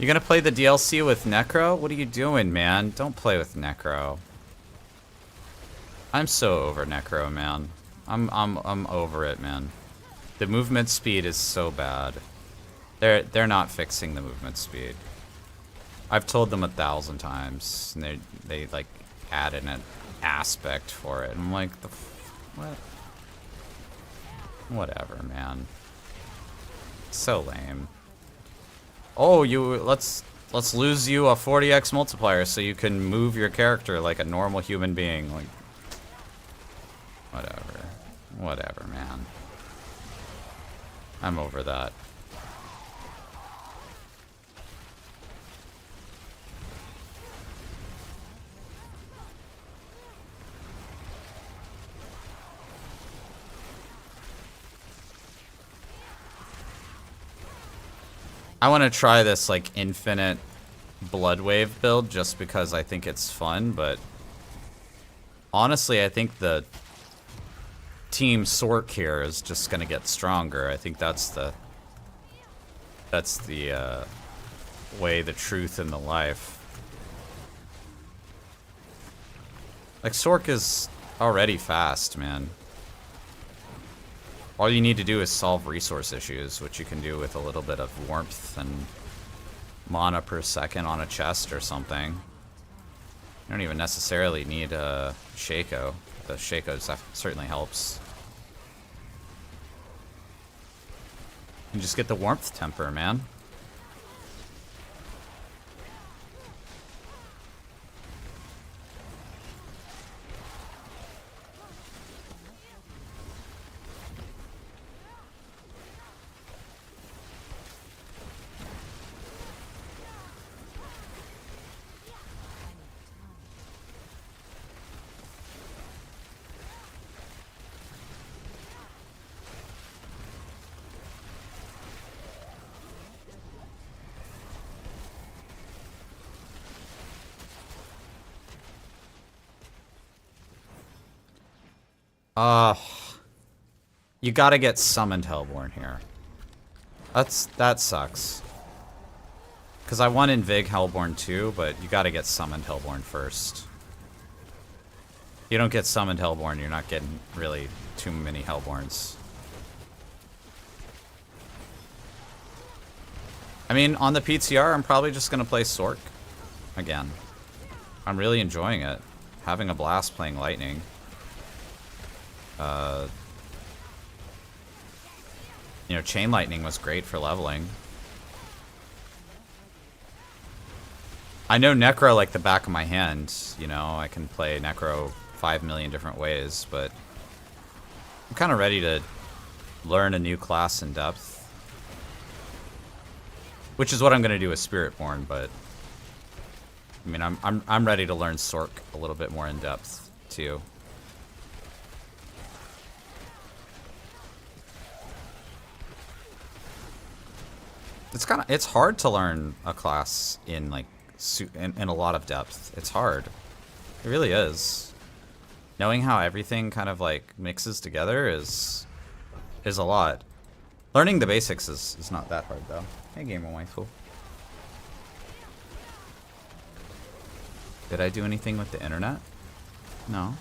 [SPEAKER 1] You gonna play the DLC with Necro? What are you doing, man? Don't play with Necro. I'm so over Necro, man. I'm over it, man. The movement speed is so bad. They're not fixing the movement speed. I've told them 1,000 times, and they like added an aspect for it. And I'm like, what? Whatever, man. So lame. Oh, let's lose you a 40x multiplier so you can move your character like a normal human being. Like, whatever, man. I'm over that. I want to try this like infinite blood wave build just because I think it's fun, but honestly, I think the Team Sorc here is just gonna get stronger. I think that's the way, the truth, and the life. Like, Sorc is already fast, man. All you need to do is solve resource issues, which you can do with a little bit of warmth and mana per second on a chest or something. You don't even necessarily need a Shaco. The Shaco certainly helps. You just get the warmth temper, man. You gotta get summoned Hellborn here. That sucks. Because I want Invig Hellborn too, but you gotta get summoned Hellborn first. You don't get summoned Hellborn, you're not getting really too many Hellborns. I mean, on the PTR, I'm probably just gonna play Sorc again. I'm really enjoying it. Having a blast playing Lightning. You know, Chain Lightning was great for leveling. I know Necro like the back of my hand. You know, I can play Necro 5 million different ways, but I'm kind of ready to learn a new class in depth. Which is what I'm going to do with Spiritborn, but I mean, I'm ready to learn Sorc a little bit more in depth too. It's hard to learn a class in like in a lot of depth. It's hard. It really is. Knowing how everything kind of like mixes together is a lot. Learning the basics is not that hard though. Hey, gamer waifu. Did I do anything with the internet? No.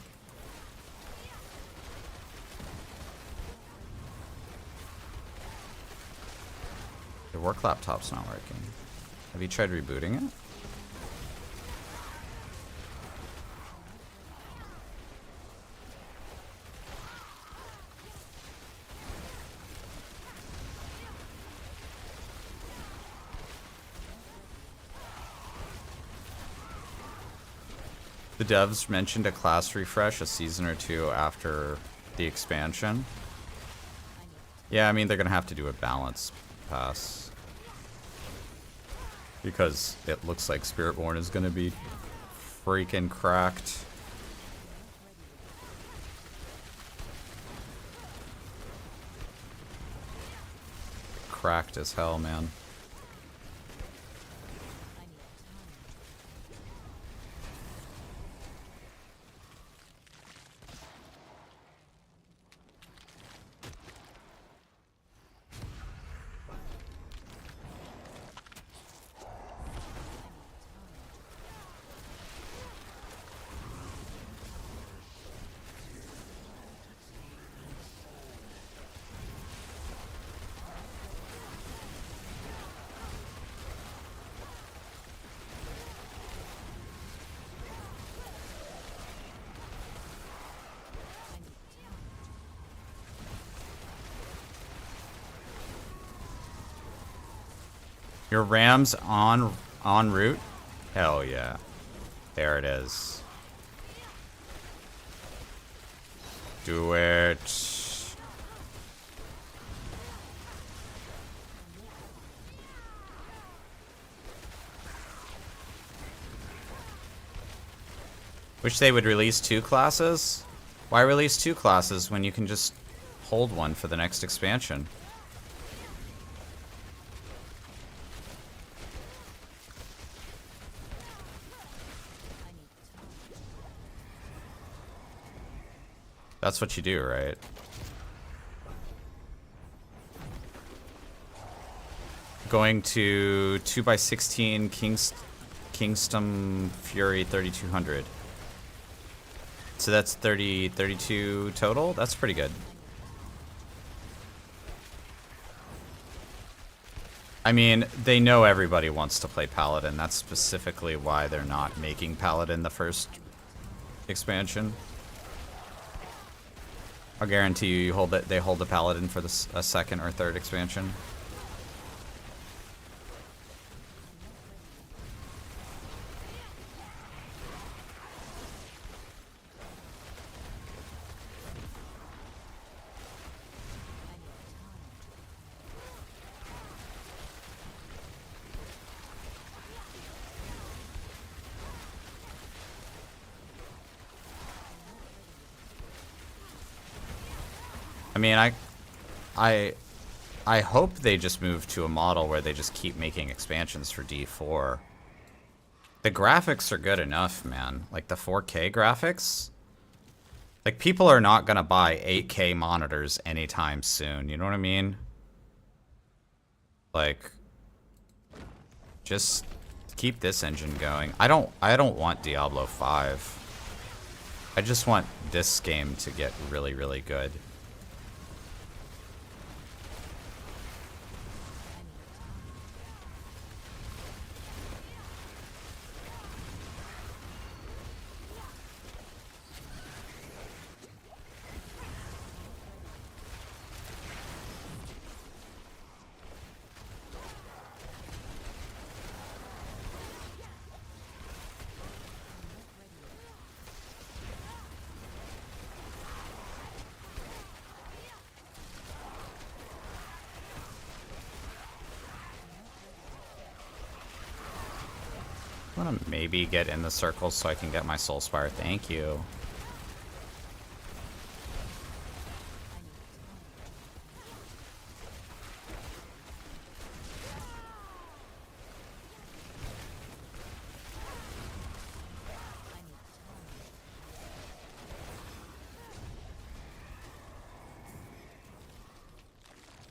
[SPEAKER 1] Your work laptop's not working. Have you tried rebooting it? The devs mentioned a class refresh a season or two after the expansion. Yeah, I mean, they're going to have to do a balance pass. Because it looks like Spiritborn is going to be freaking cracked. Cracked as hell, man. Your Ram's en route? Hell yeah. There it is. Do it. Wish they would release 2 classes? Why release 2 classes when you can just hold one for the next expansion? That's what you do, right? Going to 2x16 Kingston Fury 3200. So that's 32 total? That's pretty good. I mean, they know everybody wants to play Paladin. That's specifically why they're not making Paladin the first expansion. I'll guarantee you, they hold the Paladin for a second or third expansion. I mean, I hope they just move to a model where they just keep making expansions for D4. The graphics are good enough, man. Like the 4K graphics. Like people are not gonna buy 8K monitors anytime soon. You know what I mean? Like, just keep this engine going. I don't want Diablo 5. I just want this game to get really, really good. I want to maybe get in the circle so I can get my Soul Spire. Thank you.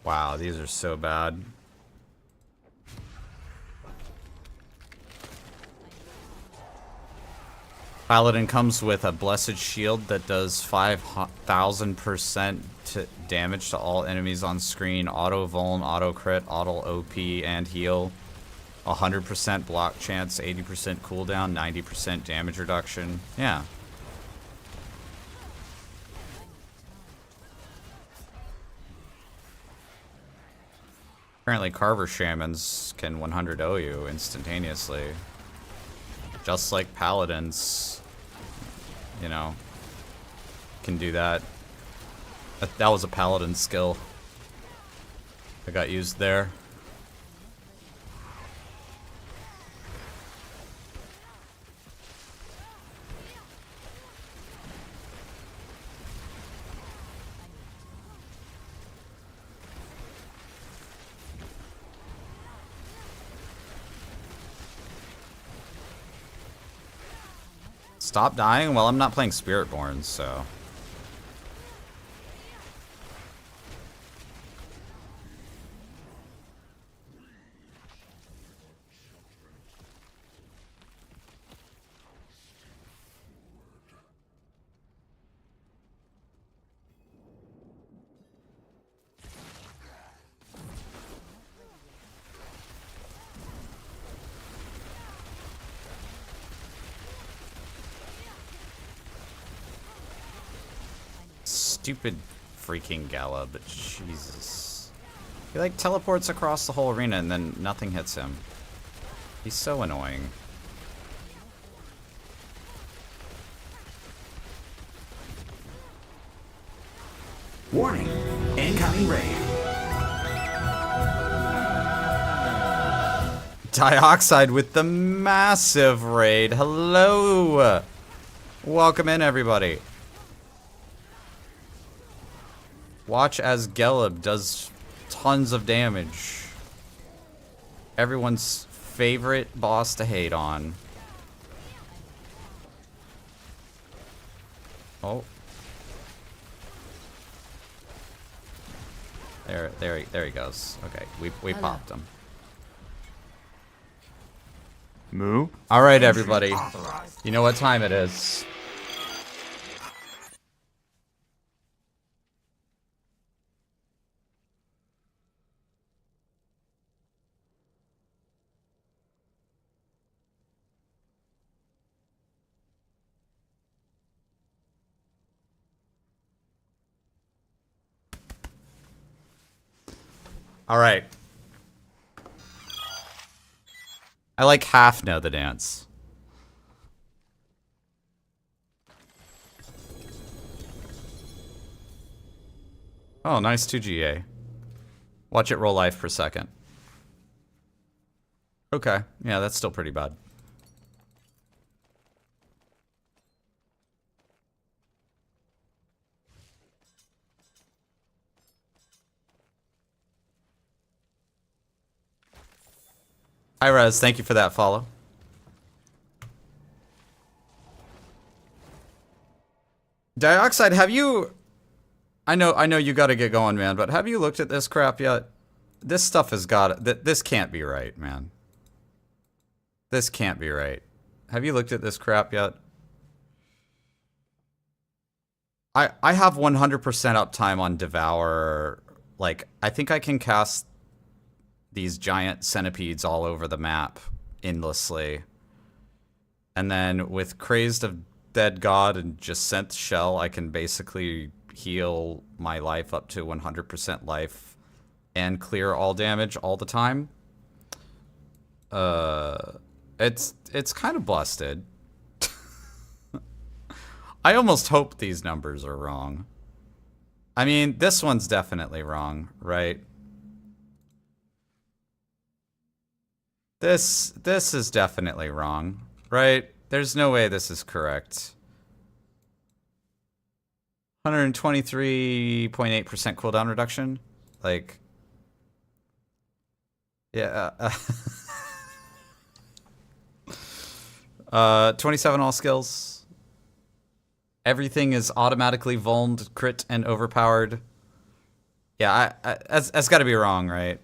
[SPEAKER 1] Wow, these are so bad. Paladin comes with a blessed shield that does 5,000% damage to all enemies on screen, auto vuln, auto crit, auto OP, and heal. 100% block chance, 80% cooldown, 90% damage reduction. Yeah. Apparently Carver Shamans can 100-0 you instantaneously. Just like Paladins, you know, can do that. That was a Paladin skill that got used there. Stop dying? Well, I'm not playing Spiritborn, so... Stupid freaking Gala, but Jesus. He like teleports across the whole arena and then nothing hits him. He's so annoying.
[SPEAKER 3] Warning, incoming raid.
[SPEAKER 1] Dioxide with the massive raid. Hello! Welcome in, everybody. Watch as Gelib does tons of damage. Everyone's favorite boss to hate on. Oh. There he goes. Okay, we popped him.
[SPEAKER 2] Moo.
[SPEAKER 1] All right, everybody. You know what time it is. All right. I like half know the dance. Oh, nice 2GA. Watch it roll life per second. Okay. Yeah, that's still pretty bad. Hi, Rez. Thank you for that follow. Dioxide, have you... I know you gotta get going, man, but have you looked at this crap yet? This stuff has got... This can't be right, man. This can't be right. Have you looked at this crap yet? I have 100% uptime on Devour. Like, I think I can cast these giant centipedes all over the map endlessly. And then with Crazed of Dead God and just Sent Shell, I can basically heal my life up to 100% life and clear all damage all the time. It's kind of busted. I almost hope these numbers are wrong. I mean, this one's definitely wrong, right? This is definitely wrong, right? There's no way this is correct. 123.8% cooldown reduction? Like... Yeah. 27 all skills. Everything is automatically vulned, crit, and overpowered. Yeah, that's got to be wrong, right?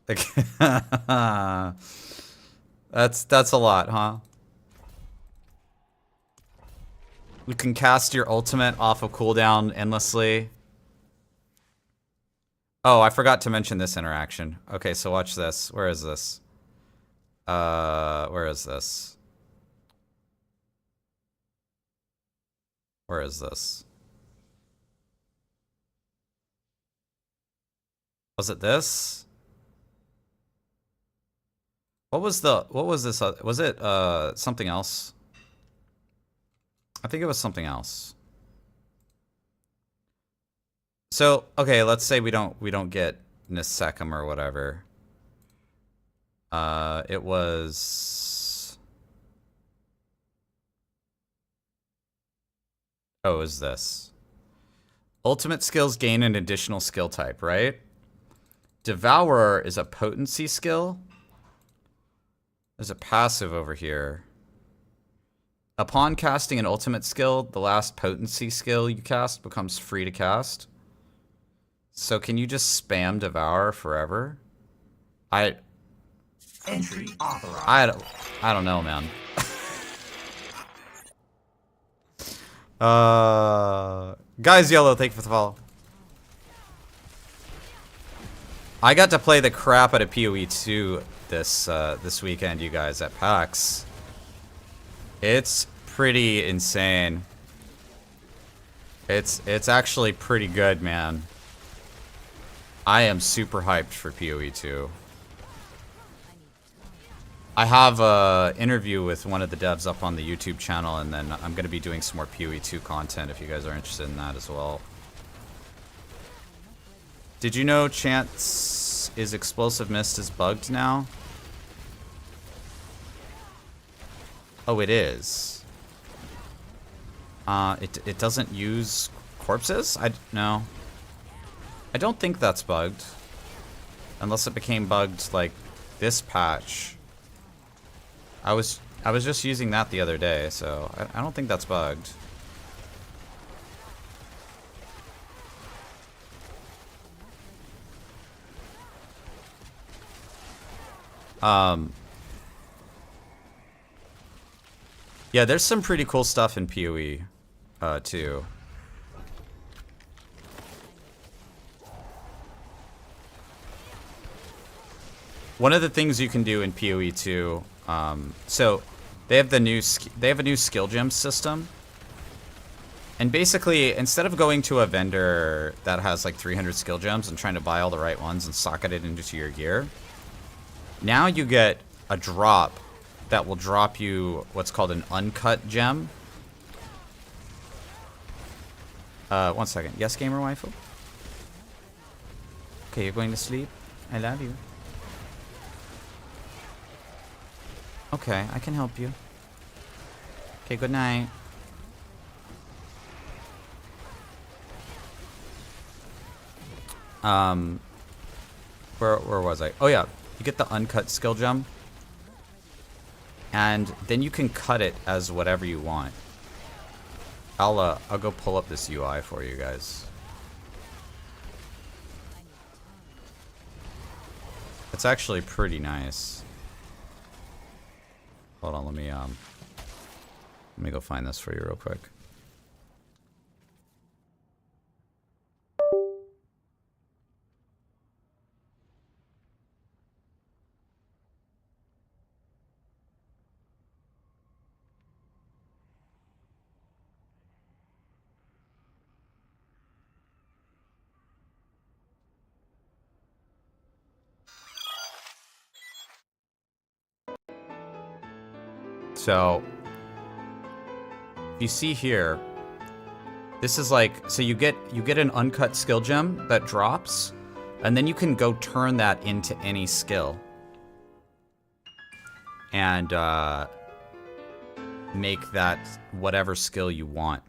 [SPEAKER 1] Like, that's a lot, huh? You can cast your ultimate off of cooldown endlessly. Oh, I forgot to mention this interaction. Okay, so watch this. Where is this? Where is this? Where is this? Was it this? What was this? Was it, something else? I think it was something else. So, okay, let's say we don't get Nisecum or whatever. It was... Oh, is this? Ultimate skills gain an additional skill type, right? Devourer is a potency skill. There's a passive over here. Upon casting an ultimate skill, the last potency skill you cast becomes free to cast. So can you just spam Devour forever?
[SPEAKER 3] Entry authorized.
[SPEAKER 1] I don't know, man. Guys, Yellow, thank you for the follow. I got to play the crap out of PoE 2 this weekend, you guys, at PAX. It's pretty insane. It's actually pretty good, man. I am super hyped for PoE 2. I have a interview with one of the devs up on the YouTube channel, and then I'm going to be doing some more PoE 2 content if you guys are interested in that as well. Did you know Chance is Explosive Mist is bugged now? Oh, it is. It doesn't use corpses? No. I don't think that's bugged. Unless it became bugged like this patch. I was just using that the other day, so I don't think that's bugged. Yeah, there's some pretty cool stuff in PoE, too. One of the things you can do in PoE 2, so they have a new skill gem system, and basically instead of going to a vendor that has like 300 skill gems and trying to buy all the right ones and socket it into your gear, now you get a drop that will drop you what's called an uncut gem. One second. Yes, gamer waifu? Okay, you're going to sleep? I love you. Okay, I can help you. Okay, good night. Where was I? Oh yeah, you get the uncut skill gem. And then you can cut it as whatever you want. I'll go pull up this UI for you guys. It's actually pretty nice. Hold on, let me go find this for you real quick. So, if you see here, this is like, so you get an uncut skill gem that drops, and then you can go turn that into any skill. And make that whatever skill you want.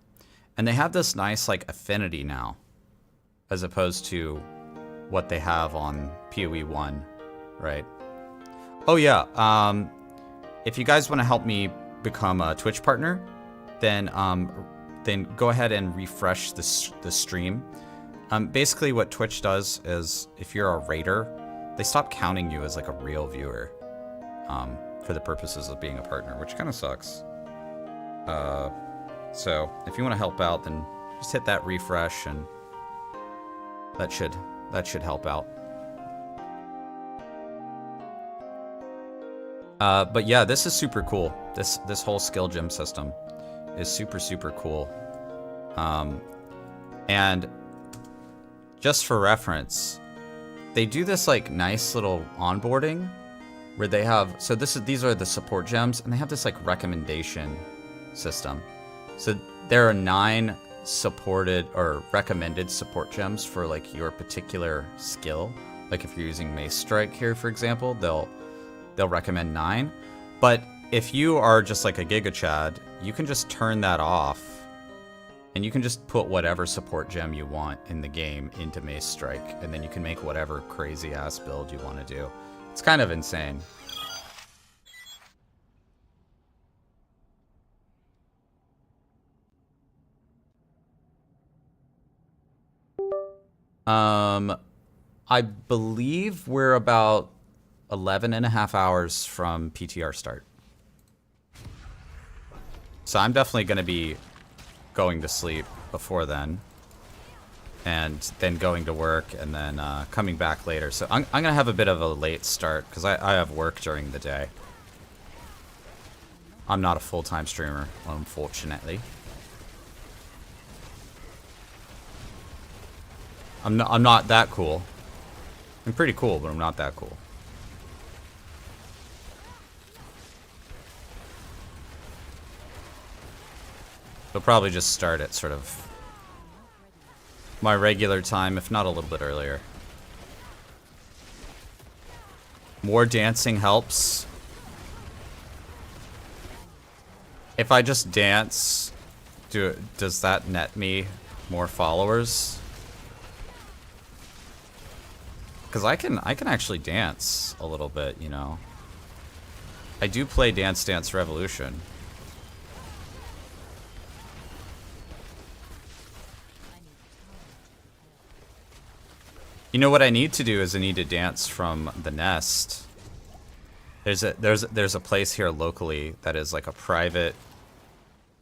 [SPEAKER 1] And they have this nice like affinity now, as opposed to what they have on PoE 1, right? Oh yeah, if you guys want to help me become a Twitch partner, then go ahead and refresh the stream. Basically what Twitch does is if you're a raider, they stop counting you as like a real viewer for the purposes of being a partner, which kind of sucks. So if you want to help out, then just hit that refresh and that should help out. But yeah, this is super cool. This whole skill gem system is super cool. And just for reference, they do this like nice little onboarding where they have, so these are the support gems, and they have this like recommendation system. So there are 9 supported or recommended support gems for like your particular skill. Like if you're using Mace Strike here, for example, they'll recommend 9. But if you are just like a Giga Chad, you can just turn that off and you can just put whatever support gem you want in the game into Mace Strike, and then you can make whatever crazy ass build you want to do. It's kind of insane. I believe we're about 11.5 hours from PTR start. So I'm definitely going to be going to sleep before then. And then going to work and then coming back later. So I'm going to have a bit of a late start because I have work during the day. I'm not a full-time streamer, unfortunately. I'm not that cool. I'm pretty cool, but I'm not that cool. They'll probably just start at sort of my regular time, if not a little bit earlier. More dancing helps. If I just dance, does that net me more followers? Because I can actually dance a little bit, you know. I do play Dance Dance Revolution. You know what I need to do is I need to dance from the nest. There's a place here locally that is like a private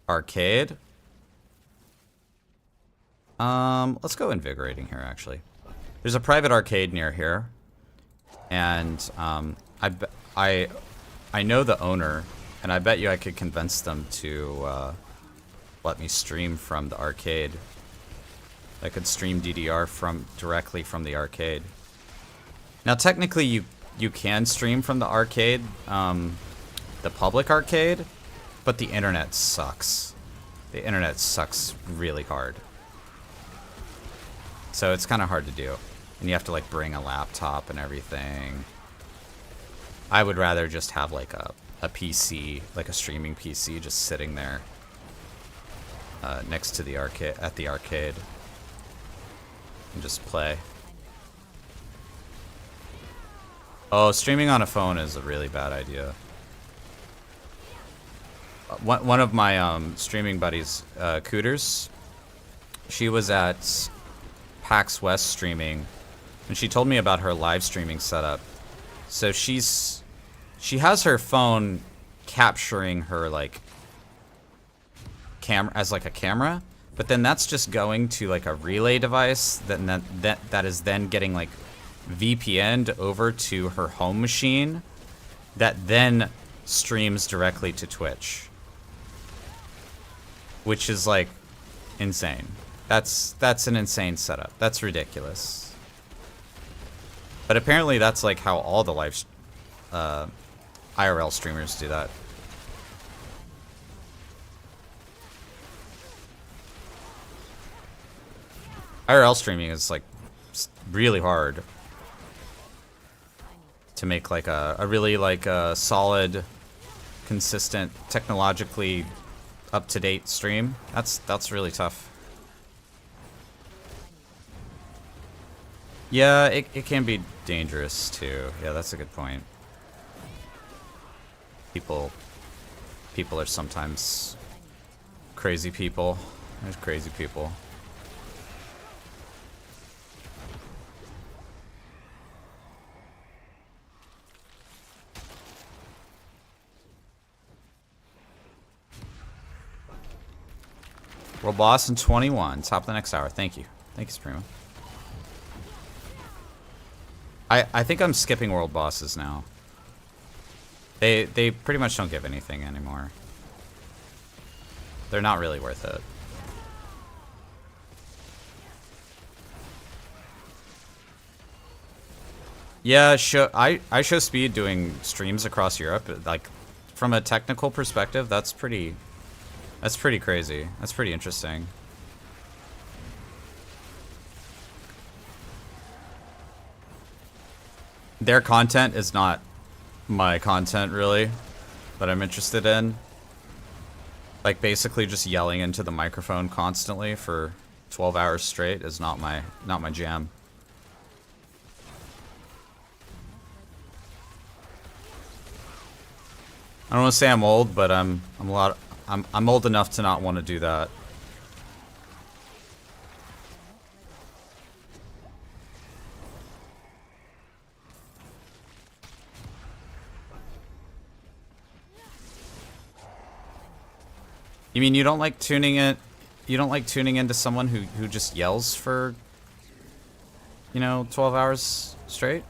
[SPEAKER 1] arcade. Let's go invigorating here actually. There's a private arcade near here, and I know the owner, and I bet you I could convince them to let me stream from the arcade. I could stream DDR directly from the arcade. Now technically you can stream from the arcade, the public arcade, but the internet sucks. The internet sucks really hard. So it's kind of hard to do. And you have to like bring a laptop and everything. I would rather just have like a PC, like a streaming PC just sitting there next to the arcade, at the arcade. And just play. Oh, streaming on a phone is a really bad idea. One of my streaming buddies, Cooters, she was at PAX West streaming, and she told me about her live streaming setup. So she has her phone capturing her like camera as like a camera, but then that's just going to like a relay device that is then getting like VPN'd over to her home machine that then streams directly to Twitch, which is like insane. That's an insane setup. That's ridiculous. But apparently that's like how all the live IRL streamers do that. IRL streaming is like really hard to make like a really like a solid, consistent, technologically up-to-date stream. That's really tough. Yeah, it can be dangerous too. Yeah, that's a good point. People are sometimes crazy people. There's crazy people. World boss in 21. Top of the next hour. Thank you. Thank you, Supremo. I think I'm skipping world bosses now. They pretty much don't give anything anymore. They're not really worth it. Yeah, I show speed doing streams across Europe. Like, from a technical perspective, that's pretty crazy. That's pretty interesting. Their content is not my content, really, that I'm interested in. Like, basically just yelling into the microphone constantly for 12 hours straight is not my jam. I don't want to say I'm old, but I'm old enough to not want to do that. You mean you don't like tuning in? You don't like tuning into someone who just yells for, 12 hours straight?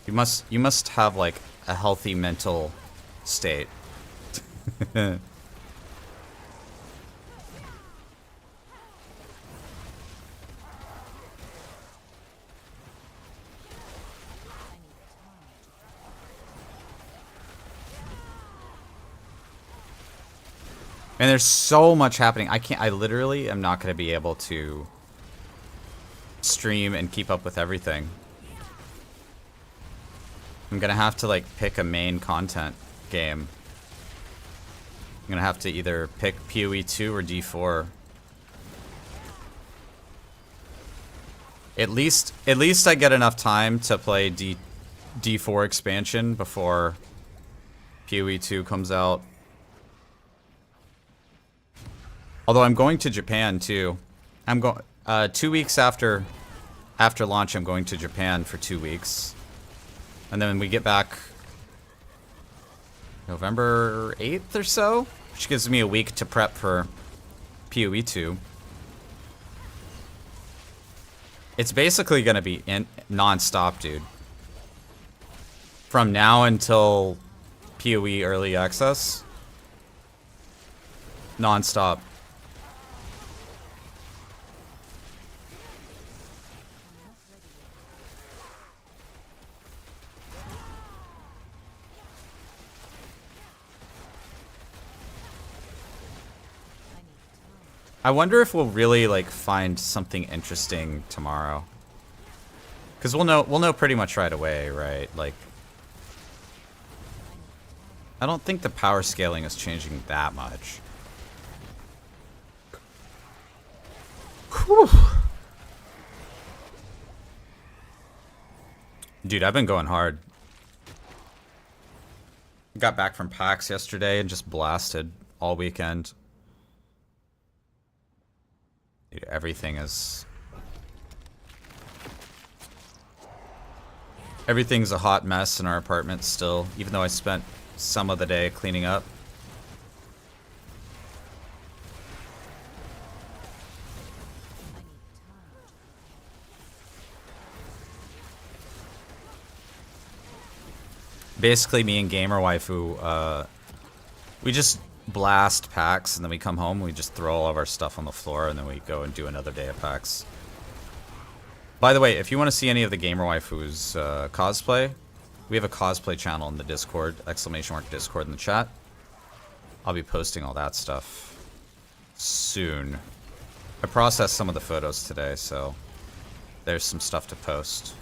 [SPEAKER 1] You must have like a healthy mental state. And there's so much happening. I literally am not going to be able to stream and keep up with everything. I'm going to have to, like, pick a main content game. I'm going to have to either pick PoE 2 or D4. At least I get enough time to play D4 expansion before PoE 2 comes out. Although I'm going to Japan too. I'm going 2 weeks after launch. I'm going to Japan for 2 weeks, and then we get back November 8th or so, which gives me a week to prep for PoE 2. It's basically gonna be non-stop, dude. From now until PoE early access, non-stop. I wonder if we'll really, like, find something interesting tomorrow. Because we'll know pretty much right away, right? Like, I don't think the power scaling is changing that much. Whew. Dude, I've been going hard. Got back from PAX yesterday and just blasted all weekend. Dude, everything's a hot mess in our apartment still, even though I spent some of the day cleaning up. Basically, me and Gamer Waifu, we just blast PAX, and then we come home, we just throw all of our stuff on the floor, and then we go and do another day of PAX. By the way, if you want to see any of the Gamer Waifu's cosplay, we have a cosplay channel in the Discord, !Discord in the chat. I'll be posting all that stuff soon. I processed some of the photos today, so there's some stuff to post.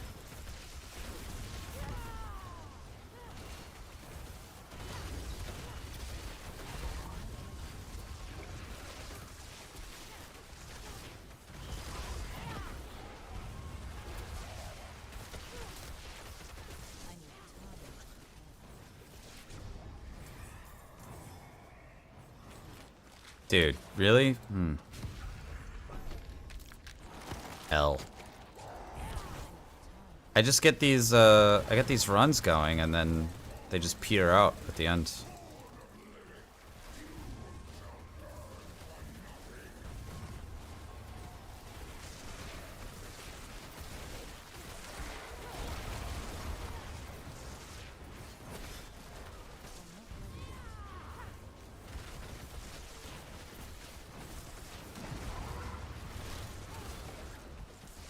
[SPEAKER 1] Dude, really? L. I just get these, I get these runs going, and then they just peter out at the end.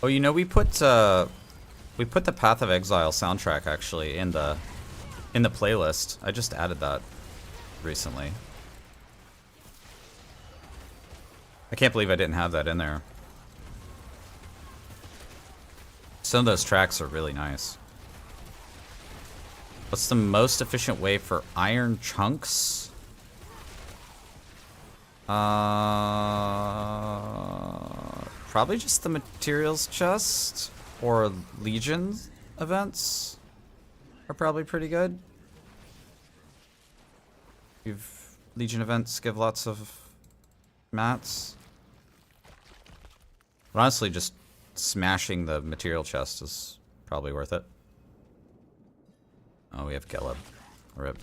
[SPEAKER 1] Oh, you know, we put the Path of Exile soundtrack actually in the playlist. I just added that recently. I can't believe I didn't have that in there. Some of those tracks are really nice. What's the most efficient way for iron chunks? Probably just the materials chest or Legion events are probably pretty good. Legion events give lots of mats. But honestly, just smashing the material chest is probably worth it. Oh, we have Geleb. Rip.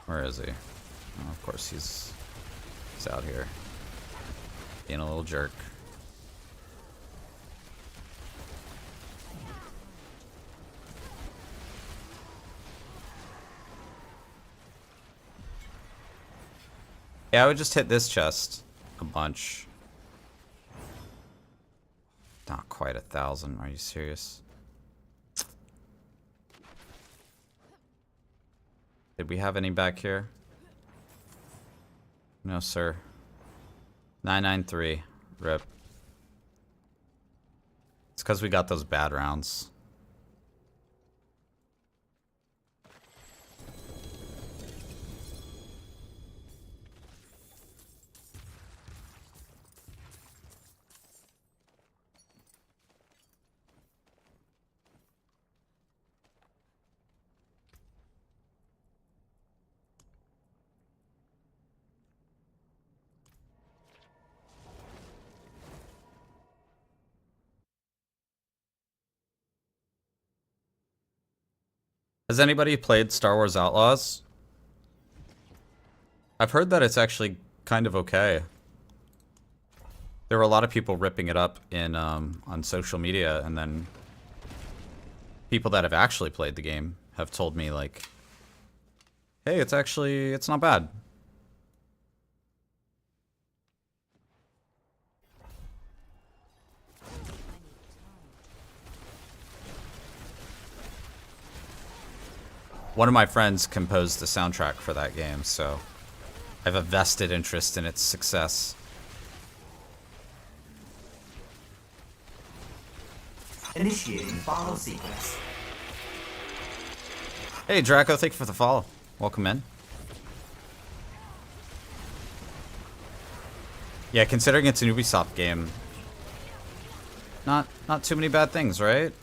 [SPEAKER 1] Where is he? Oh, of course he's out here. Being a little jerk. Yeah, I would just hit this chest a bunch. Not quite 1,000, are you serious? Did we have any back here? No, sir. 993. Rip. It's because we got those bad rounds. Has anybody played Star Wars Outlaws? I've heard that it's actually kind of okay. There were a lot of people ripping it up in on social media, and then people that have actually played the game have told me like, hey, it's not bad. One of my friends composed the soundtrack for that game, so I have a vested interest in its success.
[SPEAKER 3] Initiating follow sequence.
[SPEAKER 1] Hey Draco, thank you for the follow. Welcome in. Yeah, considering it's an Ubisoft game, not too many bad things, right?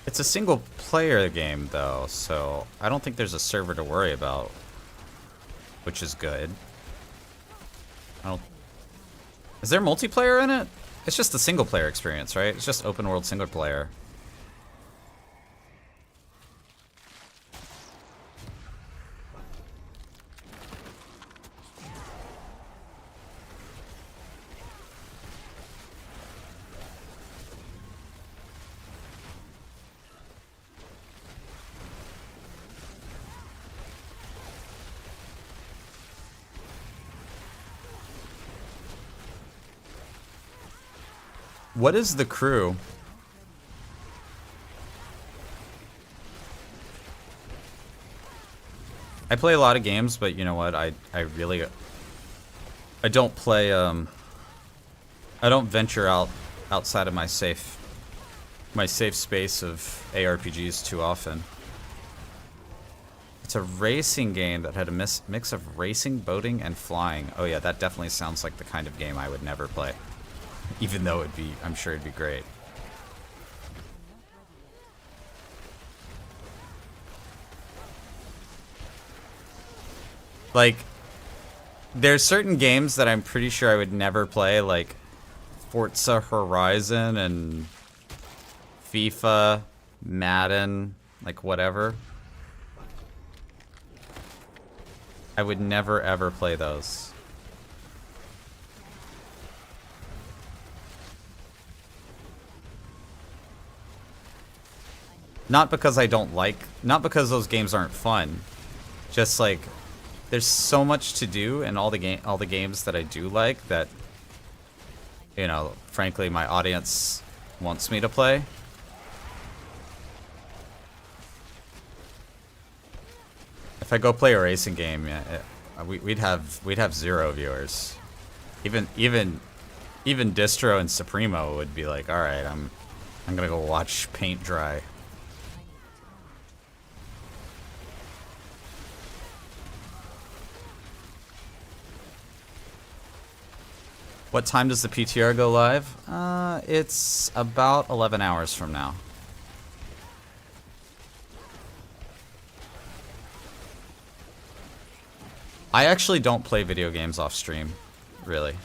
[SPEAKER 1] It's a single player game though, so I don't think there's a server to worry about, which is good. Is there multiplayer in it? It's just a single player experience, right? It's just open world single player. What is the crew? I play a lot of games, but you know what? I don't play I don't venture outside of my safe my safe space of ARPGs too often. It's a racing game that had a mix of racing, boating, and flying. Oh yeah, that definitely sounds like the kind of game I would never play. Even though I'm sure it'd be great. Like, there's certain games that I'm pretty sure I would never play, like Forza Horizon and FIFA, Madden, like whatever. I would never ever play those. Not because not because those games aren't fun. Just like there's so much to do in all the games that I do like that, you know, frankly my audience wants me to play. If I go play a racing game, we'd have 0 viewers. Even Distro and Supremo would be like, all right, I'm gonna go watch paint dry. What time does the PTR go live? It's about 11 hours from now. I actually don't play video games off stream, really.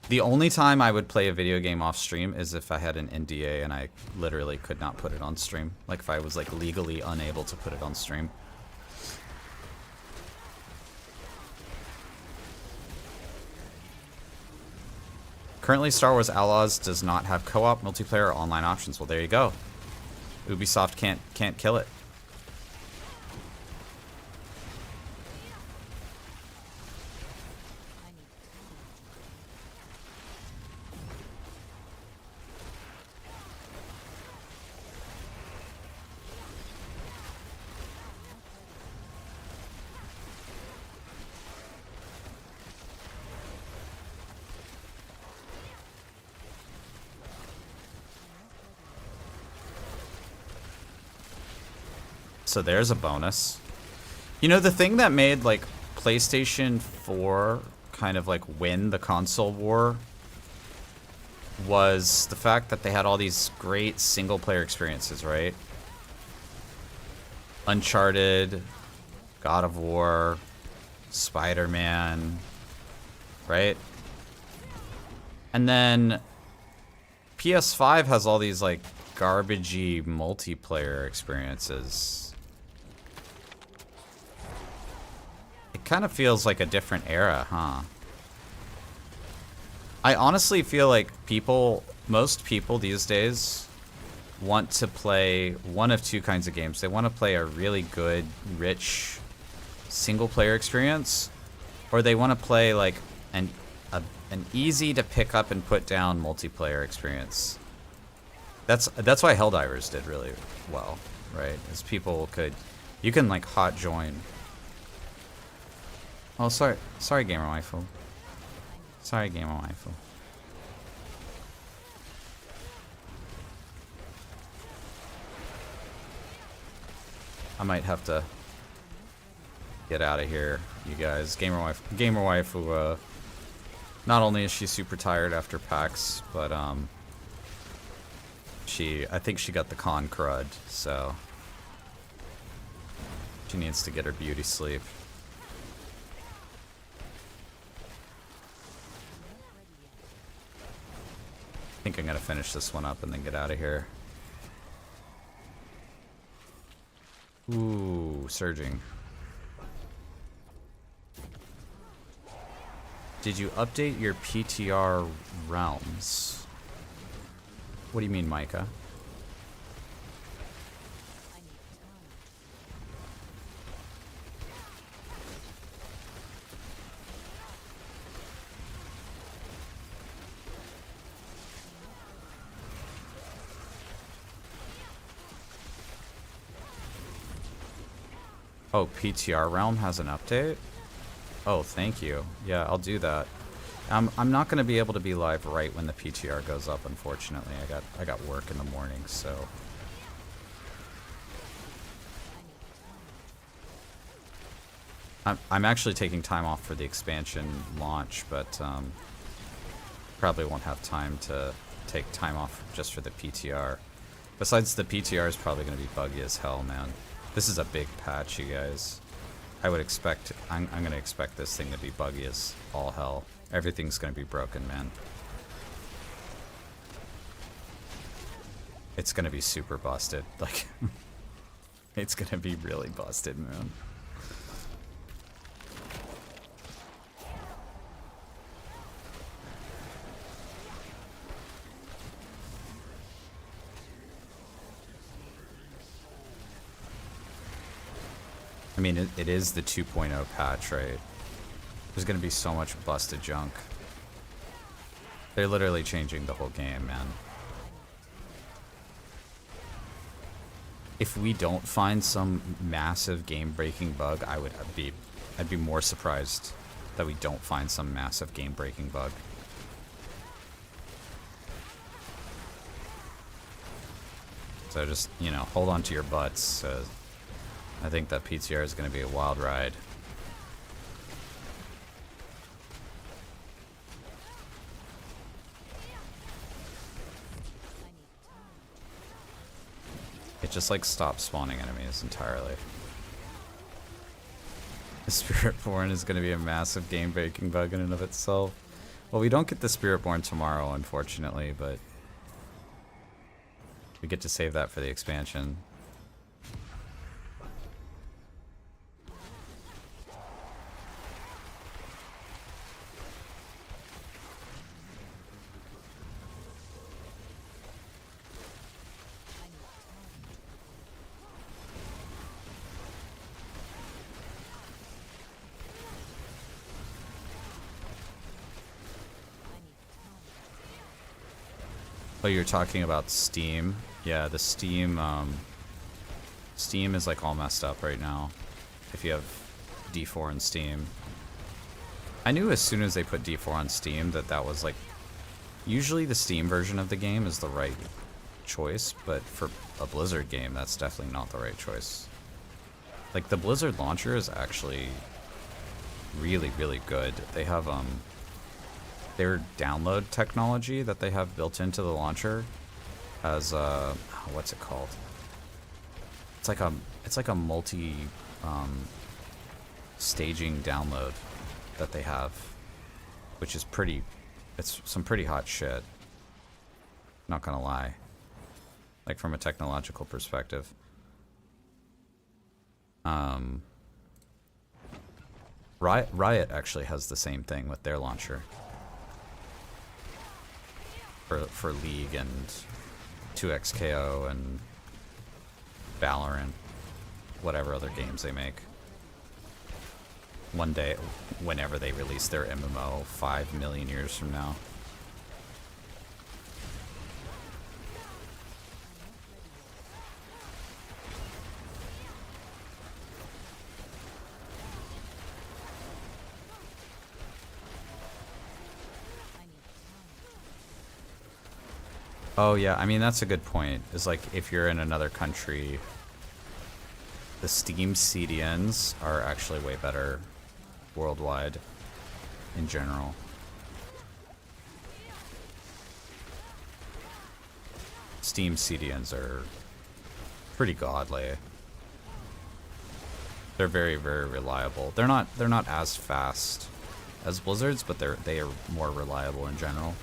[SPEAKER 1] The only time I would play a video game off stream is if I had an NDA and I literally could not put it on stream. Like if I was like legally unable to put it on stream. Currently, Star Wars Outlaws does not have co-op, multiplayer, or online options. Well, there you go. Ubisoft can't kill it. So there's a bonus. You know, the thing that made like PlayStation 4 kind of like win the console war was the fact that they had all these great single player experiences, right? Uncharted, God of War, Spider-Man, right? And then PS5 has all these like garbagey multiplayer experiences. It kind of feels like a different era, huh? I honestly feel like most people these days want to play one of two kinds of games. They want to play a really good, rich, single-player experience, or they want to play like an easy to pick up and put down multiplayer experience. That's why Helldivers did really well, right? Is you can like hot join. Oh, sorry, gamer waifu. Sorry, gamer waifu. I might have to get out of here, you guys. Gamer waifu. Not only is she super tired after PAX, but I think she got the con crud, so she needs to get her beauty sleep. I think I'm gonna finish this one up and then get out of here. Ooh, surging. Did you update your PTR realms? What do you mean, Micah? Oh, PTR Realm has an update? Oh, thank you. Yeah, I'll do that. I'm not gonna be able to be live right when the PTR goes up, unfortunately. I got work in the morning, so. I'm actually taking time off for the expansion launch, but probably won't have time to take time off just for the PTR. Besides, the PTR is probably going to be buggy as hell, man. This is a big patch, you guys. I would expect, I'm going to expect this thing to be buggy as all hell. Everything's going to be broken, man. It's going to be super busted. Like, it's going to be really busted, man. I mean, it is the 2.0 patch, right? There's gonna be so much busted junk. They're literally changing the whole game, man. If we don't find some massive game-breaking bug, I'd be more surprised that we don't find some massive game-breaking bug. So just, you know, hold on to your butts. I think that PTR is going to be a wild ride. It just like stops spawning enemies entirely. The Spiritborn is going to be a massive game-breaking bug in and of itself. Well, we don't get the Spiritborn tomorrow, unfortunately, but we get to save that for the expansion. Oh, you're talking about Steam? Yeah, the Steam, Steam is like all messed up right now. If you have D4 in Steam. I knew as soon as they put D4 on Steam that was like... Usually the Steam version of the game is the right choice, but for a Blizzard game, that's definitely not the right choice. Like, the Blizzard launcher is actually really, really good. They have, their download technology that they have built into the launcher has what's it called? It's like a multi staging download that they have, which is it's some pretty hot shit. Not gonna lie. Like from a technological perspective. Riot actually has the same thing with their launcher. For League and 2XKO and Valorant, whatever other games they make. One day, whenever they release their MMO, 5 million years from now. Oh yeah, I mean that's a good point. Is like if you're in another country, the Steam CDNs are actually way better worldwide in general. Steam CDNs are pretty godly. They're very, very reliable. They're not as fast as Blizzard's, but they are more reliable in general.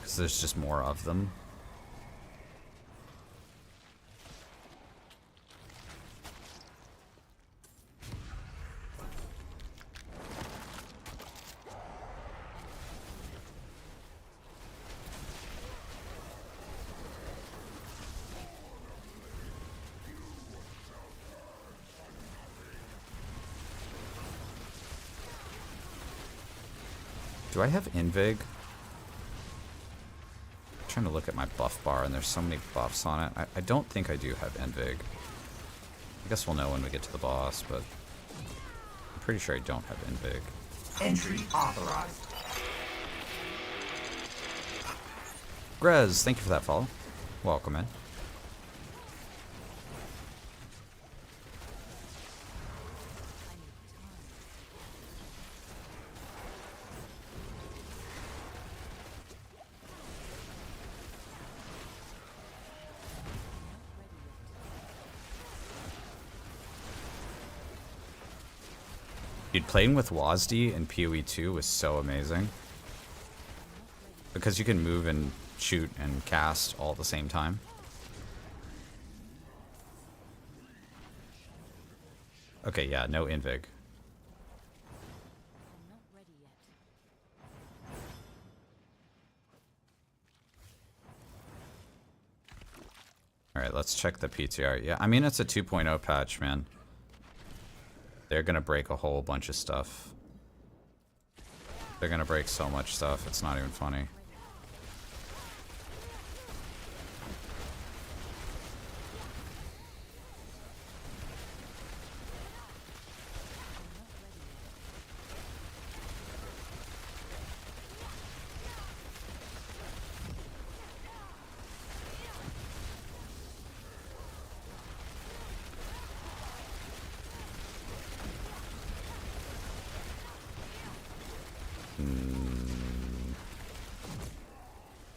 [SPEAKER 1] Because there's just more of them. Do I have Invig? Trying to look at my buff bar and there's so many buffs on it. I don't think I do have Endvig. I guess we'll know when we get to the boss, but I'm pretty sure I don't have Endvig.
[SPEAKER 3] Entry authorized.
[SPEAKER 1] Grez, thank you for that follow. Welcome in. Dude, playing with WASD in PoE 2 was so amazing. Because you can move and shoot and cast all at the same time. Okay, yeah, no invig. Alright, let's check the PTR. Yeah, I mean, it's a 2.0 patch, man. They're gonna break a whole bunch of stuff. They're gonna break so much stuff, it's not even funny.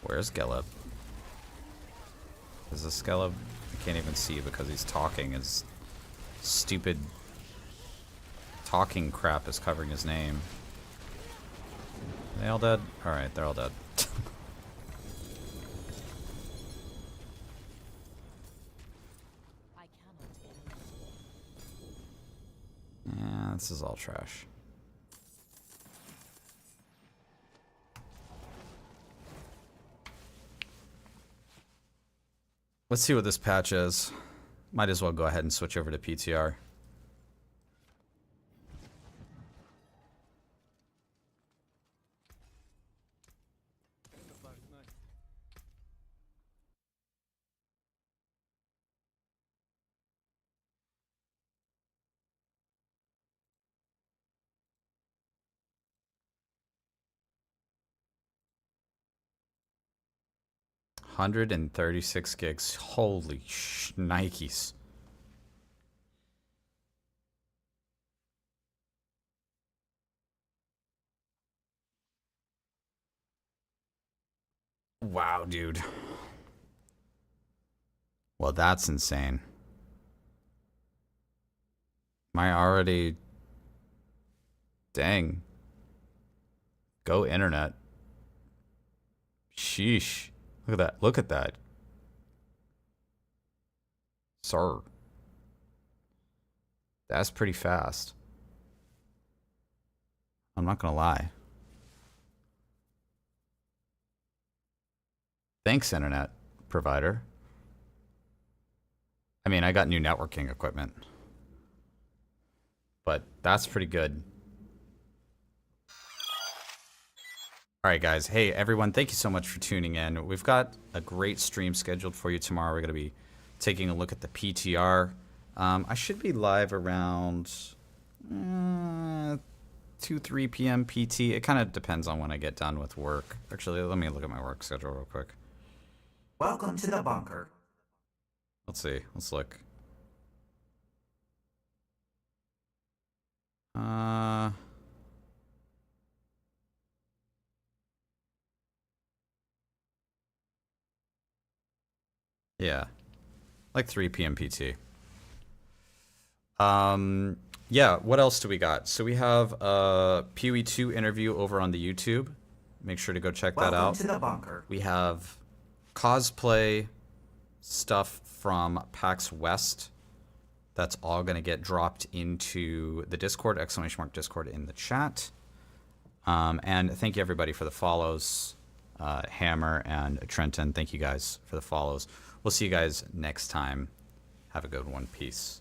[SPEAKER 1] Where's Geleb? Is this Geleb? I can't even see because he's talking. His stupid talking crap is covering his name. Are they all dead? Alright, they're all dead. Yeah, this is all trash. Let's see what this patch is. Might as well go ahead and switch over to PTR. $136 gigs. Holy Nikes. Wow, dude. Well, that's insane. Am I already... Dang. Go internet. Sheesh. Look at that. Look at that. Sir. That's pretty fast. I'm not gonna lie. Thanks, internet provider. I mean, I got new networking equipment. But that's pretty good. Alright guys, hey everyone, thank you so much for tuning in. We've got a great stream scheduled for you tomorrow. We're going to be taking a look at the PTR. I should be live around 2-3 p.m. PT. It kind of depends on when I get done with work. Actually, let me look at my work schedule real quick.
[SPEAKER 3] Welcome to the bunker.
[SPEAKER 1] Let's see. Let's look. Yeah. Like 3 p.m. PT. Yeah, what else do we got? So we have a PoE 2 interview over on the YouTube. Make sure to go check that out.
[SPEAKER 3] Welcome to the bunker.
[SPEAKER 1] We have cosplay stuff from PAX West. That's all going to get dropped into the Discord, ! Discord in the chat. And thank you everybody for the follows. Hammer and Trenton, thank you guys for the follows. We'll see you guys next time. Have a good one. Peace.